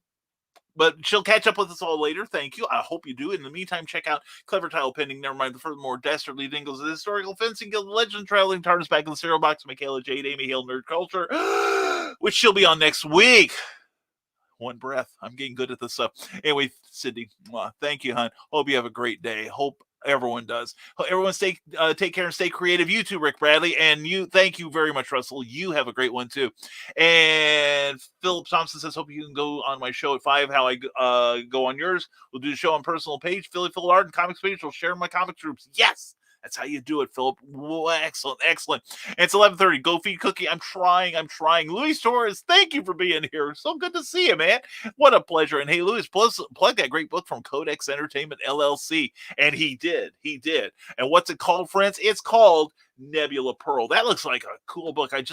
Speaker 3: But she'll catch up with us all later. Thank you. I hope you do. In the meantime, check out Clever Title Pending, Nevermind the Furthermore, Dastardly Dingles, the Historical Fencing Guild, Legend Traveling TARDIS Back in the Cereal Box, Michaela Jade, Amy Hale, Nerd Culture, which she'll be on next week. One breath. I'm getting good at this stuff. Anyway, Sydney, thank you, hon. Hope you have a great day. Hope everyone does. Everyone take care and stay creative. You too, Rick Bradley, and you. Thank you very much, Russell. You have a great one too. And Philip Thompson says, "Hope you can go on my show at 5. How I go on yours? We'll do the show on personal page, Philly Phil Art and Comics page. We'll share my comics groups. Yes." That's how you do it, Philip. Whoa, excellent. And it's 11:30. Go feed Cookie. I'm trying. Luis Torres, thank you for being here. So good to see you, man. What a pleasure. And hey, Luis, plug that great book from Codex Entertainment, LLC. And he did. And what's it called, friends? It's called Nebula Pearl. That looks like a cool book. I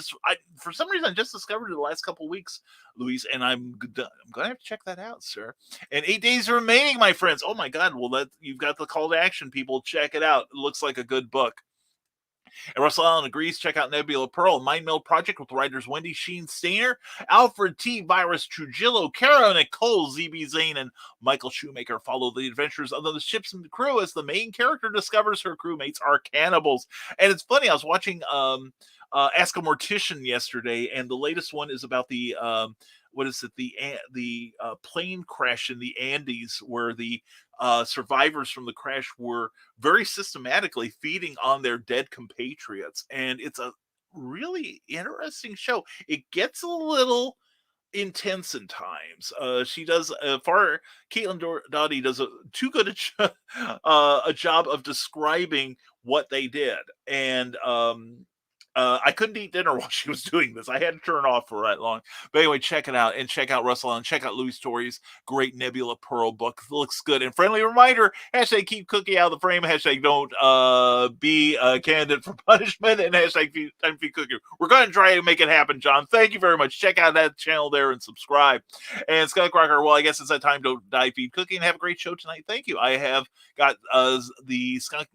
Speaker 3: for some reason, I just discovered it the last couple weeks, Luis, and I'm going to have to check that out, sir. And 8 days remaining, my friends. Oh my God. Well, you've got the call to action, people. Check it out. It looks like a good book. And Russell Allen agrees. Check out Nebula Pearl, Mind Meld Project with writers Wendy Sheen Stainer, Alfred T. Virus Trujillo, Kara Nicole, Z.B. Zane, and Michael Shoemaker. Follow the adventures of the ship's crew as the main character discovers her crewmates are cannibals. And it's funny, I was watching Ask a Mortician yesterday, and the latest one is about the plane crash in the Andes, where the survivors from the crash were very systematically feeding on their dead compatriots. And it's a really interesting show. It gets a little intense in times. She does Caitlin Doughty does too good a job of describing what they did. And I couldn't eat dinner while she was doing this. I had to turn off for that long. But anyway, check it out. And check out Russell and check out Louis Torrey's great Nebula Pearl book. It looks good. And friendly reminder, hashtag keep Cookie out of the frame. Hashtag don't be a candidate for punishment. And hashtag time feed Cookie. We're going to try to make it happen, John. Thank you very much. Check out that channel there and subscribe. And Skunk Rocker, well, I guess it's that time to die feed Cookie and have a great show tonight. Thank you. I have got the Skunk,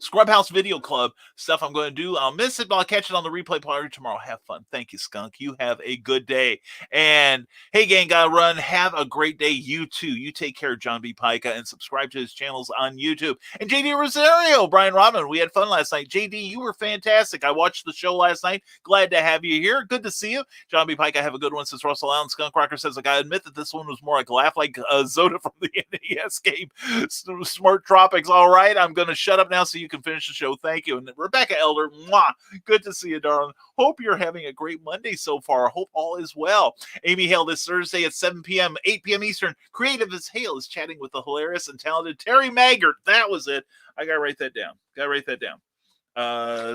Speaker 3: Scrubhouse Video Club stuff I'm going to do. I'll miss it, but I'll catch it on the replay party tomorrow. Have fun. Thank you, Skunk. You have a good day. And hey, gang, gotta run. Have a great day. You too. You take care, John B. Pica, and subscribe to his channels on YouTube. And JD Rosario, Brian Robin, we had fun last night. JD, you were fantastic. I watched the show last night. Glad to have you here. Good to see you. John B. Pica, have a good one. Since Russell Allen Skunk Rocker says, I gotta admit that this one was more like laugh like Zoda from the NES game. Smart Tropics. All right, I'm going to shut up now so you can finish the show. Thank you. And Rebecca Elder, mwah, good to see you, darling. Hope you're having a great Monday so far. Hope all is well. Amy Hale this Thursday at 7 p.m., 8 p.m. Eastern. Creative as Hale is chatting with the hilarious and talented Terry Maggart. That was it. I got to write that down.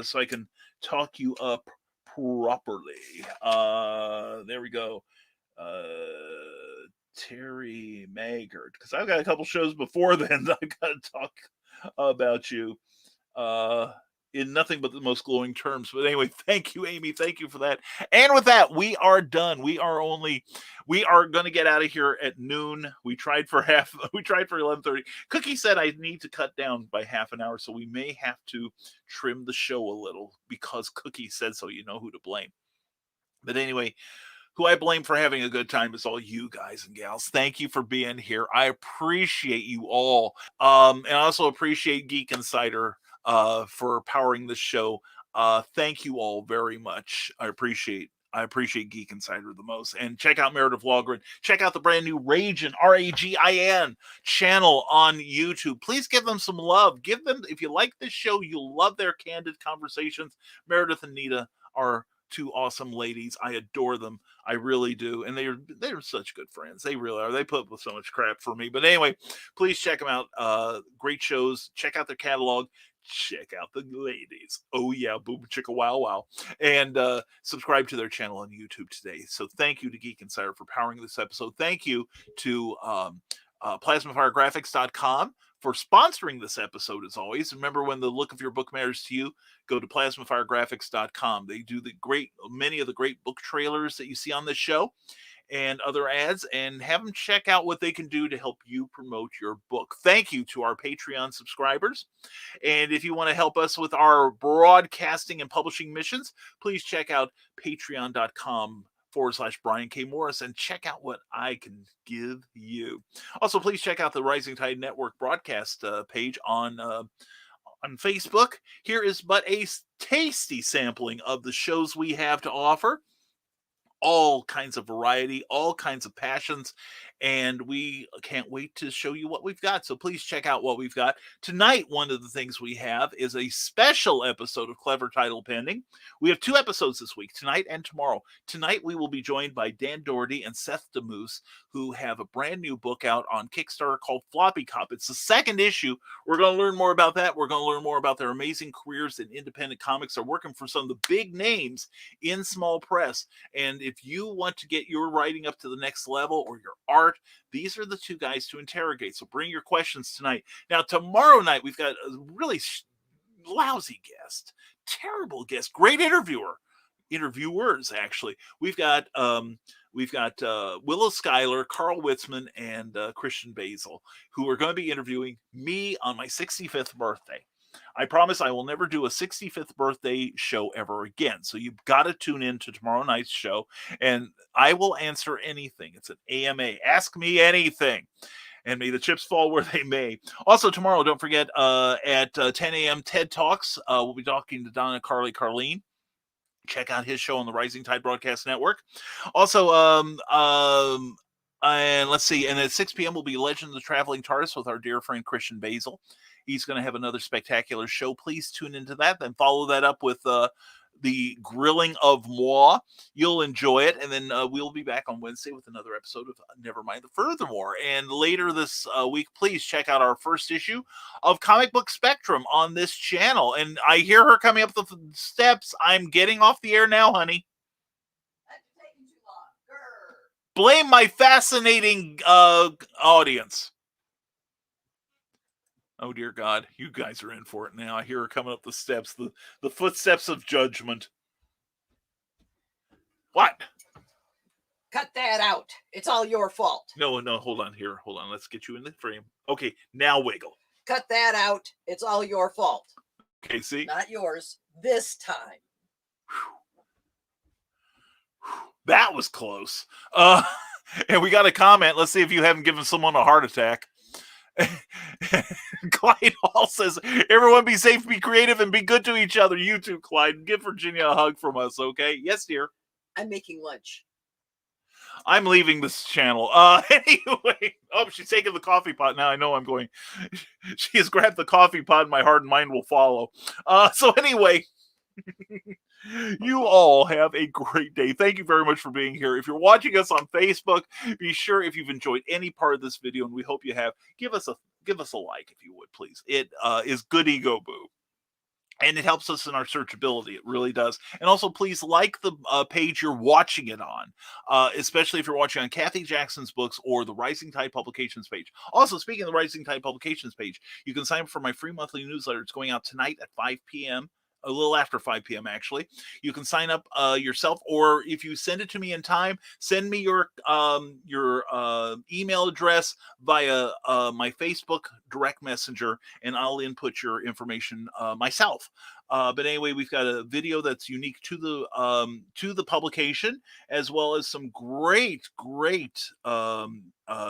Speaker 3: So I can talk you up properly. There we go. Terry Maggart, because I've got a couple shows before then that I've got to talk about you in nothing but the most glowing terms. But anyway, thank you, Amy. Thank you for that. And with that, we are done. We are going to get out of here at noon. We tried for 11:30. Cookie said I need to cut down by half an hour, so we may have to trim the show a little because Cookie said so. You know who to blame. But anyway, who I blame for having a good time is all you guys and gals. Thank you for being here. I appreciate you all. And I also appreciate Geek Insider for powering the show. Thank you all very much. I appreciate Geek Insider the most. And check out Meredith Walgren. Check out the brand new Ragin, RAGIN channel on YouTube. Please give them some love. Give them, if you like this show, you'll love their candid conversations. Meredith and Nita are two awesome ladies. I adore them. I really do. And they're such good friends. They really are. They put up with so much crap for me. But anyway, please check them out. Great shows. Check out their catalog. Check out the ladies. Oh yeah, boom chicka wow wow. And subscribe to their channel on YouTube today. So thank you to Geek Insider for powering this episode. Thank you to PlasmaFireGraphics.com for sponsoring this episode, as always. Remember, when the look of your book matters to you, go to PlasmaFireGraphics.com. They do many of the great book trailers that you see on this show and other ads, and have them check out what they can do to help you promote your book. Thank you to our Patreon subscribers. And if you want to help us with our broadcasting and publishing missions, please check out patreon.com Facebook.com/Brian K. Morris and check out what I can give you. Also, please check out the Rising Tide Network broadcast page on Facebook. Here is but a tasty sampling of the shows we have to offer. All kinds of variety, all kinds of passions, and we can't wait to show you what we've got. So please check out what we've got. Tonight, one of the things we have is a special episode of Clever Title Pending. We have 2 episodes this week, tonight and tomorrow. Tonight, we will be joined by Dan Doherty and Seth DeMoose, who have a brand new book out on Kickstarter called Floppy Cop. It's the 2nd issue. We're going to learn more about that. We're going to learn more about their amazing careers in independent comics. They're working for some of the big names in small press. And if you want to get your writing up to the next level or your art, these are the 2 guys to interrogate. So bring your questions tonight. Now, tomorrow night, we've got a really lousy guest, terrible guest, great interviewers, actually. We've got Willow Schuyler, Carl Witzman, and Christian Basil, who are going to be interviewing me on my 65th birthday. I promise I will never do a 65th birthday show ever again. So you've got to tune in to tomorrow night's show, and I will answer anything. It's an AMA. Ask me anything. And may the chips fall where they may. Also, tomorrow, don't forget, at 10 a.m., TED Talks. We'll be talking to Donna Carlene. Check out his show on the Rising Tide Broadcast Network. Also, and let's see, and at 6 p.m. will be Legend of the Traveling TARDIS with our dear friend Christian Basil. He's going to have another spectacular show. Please tune into that. Then follow that up with the Grilling of Moi. You'll enjoy it. And then we'll be back on Wednesday with another episode of Nevermind the Furthermore. And later this week, please check out our first issue of Comic Book Spectrum on this channel. And I hear her coming up the steps. I'm getting off the air now, honey. Blame my fascinating audience. Oh, dear God. You guys are in for it now. I hear her coming up the steps, the footsteps of judgment. What?
Speaker 6: Cut that out. It's all your fault.
Speaker 3: No, hold on here. Hold on. Let's get you in the frame. Okay, now wiggle.
Speaker 6: Cut that out. It's all your fault.
Speaker 3: Okay, see?
Speaker 6: Not yours. This time.
Speaker 3: That was close. And we got a comment. Let's see if you haven't given someone a heart attack. Clyde Hall says, everyone be safe, be creative, and be good to each other. You too, Clyde. Give Virginia a hug from us, okay? Yes, dear.
Speaker 6: I'm making lunch.
Speaker 3: I'm leaving this channel. Anyway. Oh, she's taking the coffee pot. Now I know I'm going. She has grabbed the coffee pot and my heart and mind will follow. So anyway. You all have a great day. Thank you very much for being here. If you're watching us on Facebook, be sure, if you've enjoyed any part of this video, and we hope you have, give us a like, if you would, please. It is good ego boo. And it helps us in our searchability. It really does. And also, please like the page you're watching it on, especially if you're watching on Kathy Jackson's books or the Rising Tide Publications page. Also, speaking of the Rising Tide Publications page, you can sign up for my free monthly newsletter. It's going out tonight at 5 p.m., a little after 5 p.m. actually. You can sign up yourself, or if you send it to me in time, send me your email address via my Facebook direct messenger, and I'll input your information myself. But anyway, we've got a video that's unique to the publication, as well as some great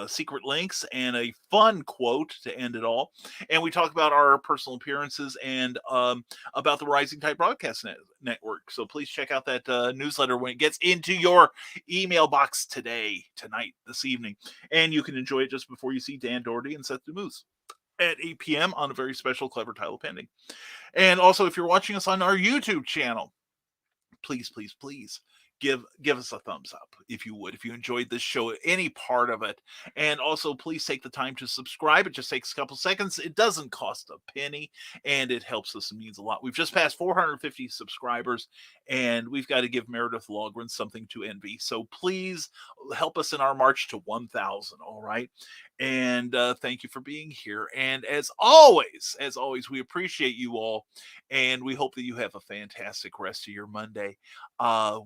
Speaker 3: secret links and a fun quote to end it all. And we talk about our personal appearances and about the Rising Tide Broadcast Network. So please check out that newsletter when it gets into your email box tonight, this evening. And you can enjoy it just before you see Dan Doherty and Seth DeMoose at 8 p.m. on a very special Clever Title Pending. And also, if you're watching us on our YouTube channel, please give us a thumbs up, if you would, if you enjoyed this show, any part of it. And also, please take the time to subscribe. It just takes a couple seconds. It doesn't cost a penny, and it helps us and means a lot. We've just passed 450 subscribers, and we've got to give Meredith Logren something to envy. So please help us in our march to 1,000, all right? And thank you for being here. And as always, we appreciate you all, and we hope that you have a fantastic rest of your Monday.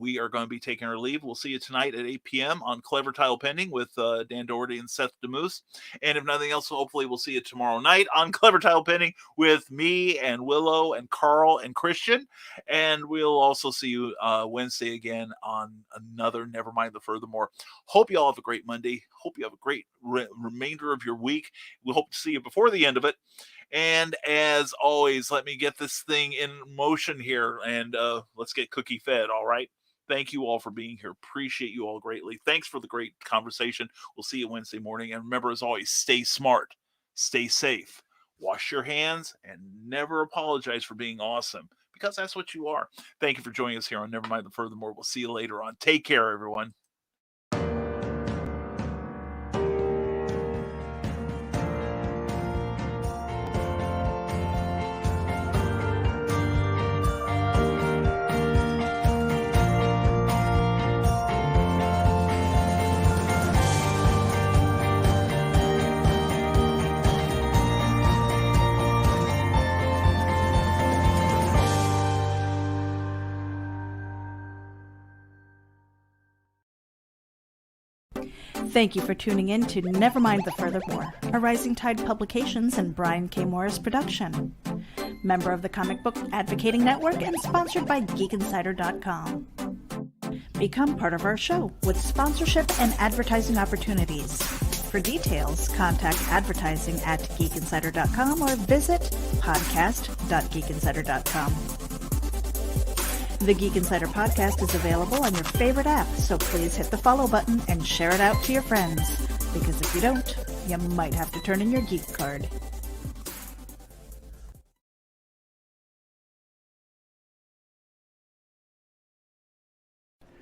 Speaker 3: We are going to to be taking her leave. We'll see you tonight at 8 p.m. on Clever Tile Pending with Dan Doherty and Seth DeMoose. And if nothing else, hopefully we'll see you tomorrow night on Clever Tile Pending with me and Willow and Carl and Christian. And we'll also see you Wednesday again on another Nevermind the Furthermore. Hope you all have a great Monday. Hope you have a great remainder of your week. We hope to see you before the end of it. And as always, let me get this thing in motion here, and let's get cookie fed, all right? Thank you all for being here. Appreciate you all greatly. Thanks for the great conversation. We'll see you Wednesday morning. And remember, as always, stay smart, stay safe, wash your hands, and never apologize for being awesome, because that's what you are. Thank you for joining us here on Nevermind the Furthermore. We'll see you later on. Take care, everyone.
Speaker 4: Thank you for tuning in to Nevermind the Furthermore, a Rising Tide Publications and Brian K. Morris production. Member of the Comic Book Advocating Network and sponsored by GeekInsider.com. Become part of our show with sponsorship and advertising opportunities. For details, contact advertising@geekinsider.com or visit podcast.geekinsider.com. The Geek Insider podcast is available on your favorite app, so please hit the follow button and share it out to your friends, because if you don't, you might have to turn in your geek card.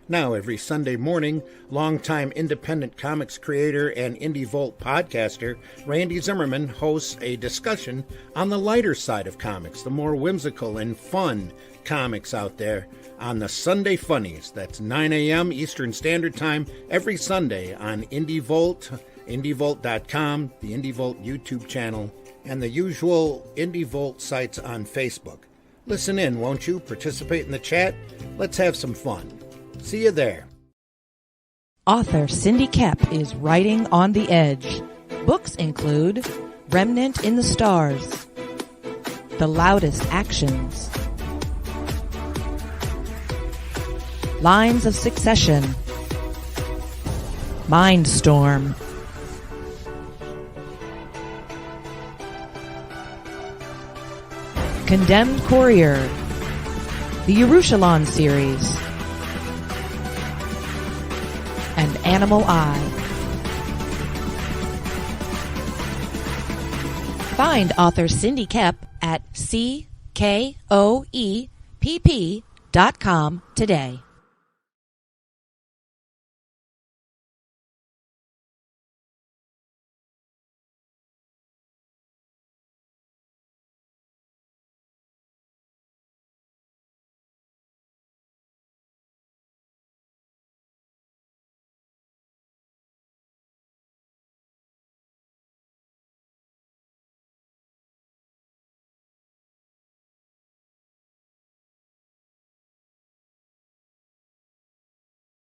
Speaker 5: Now, every Sunday morning, longtime independent comics creator and Indie Volt podcaster Randy Zimmerman hosts a discussion on the lighter side of comics, the more whimsical and fun comics out there on the Sunday Funnies. That's 9 a.m. Eastern Standard Time every Sunday on Indie Volt, indievolt.com, the Indie Volt YouTube channel, and the usual Indie Volt sites on Facebook. Listen in, won't you? Participate in the chat. Let's have some fun. See you there.
Speaker 7: Author Cindy Kep is writing on the edge. Books include Remnant in the Stars, The Loudest Actions, Lines of Succession, Mindstorm, Condemned Courier, the Yerushalayim series, and Animal Eye. Find author Cindy Kep at CKOEPP.com today.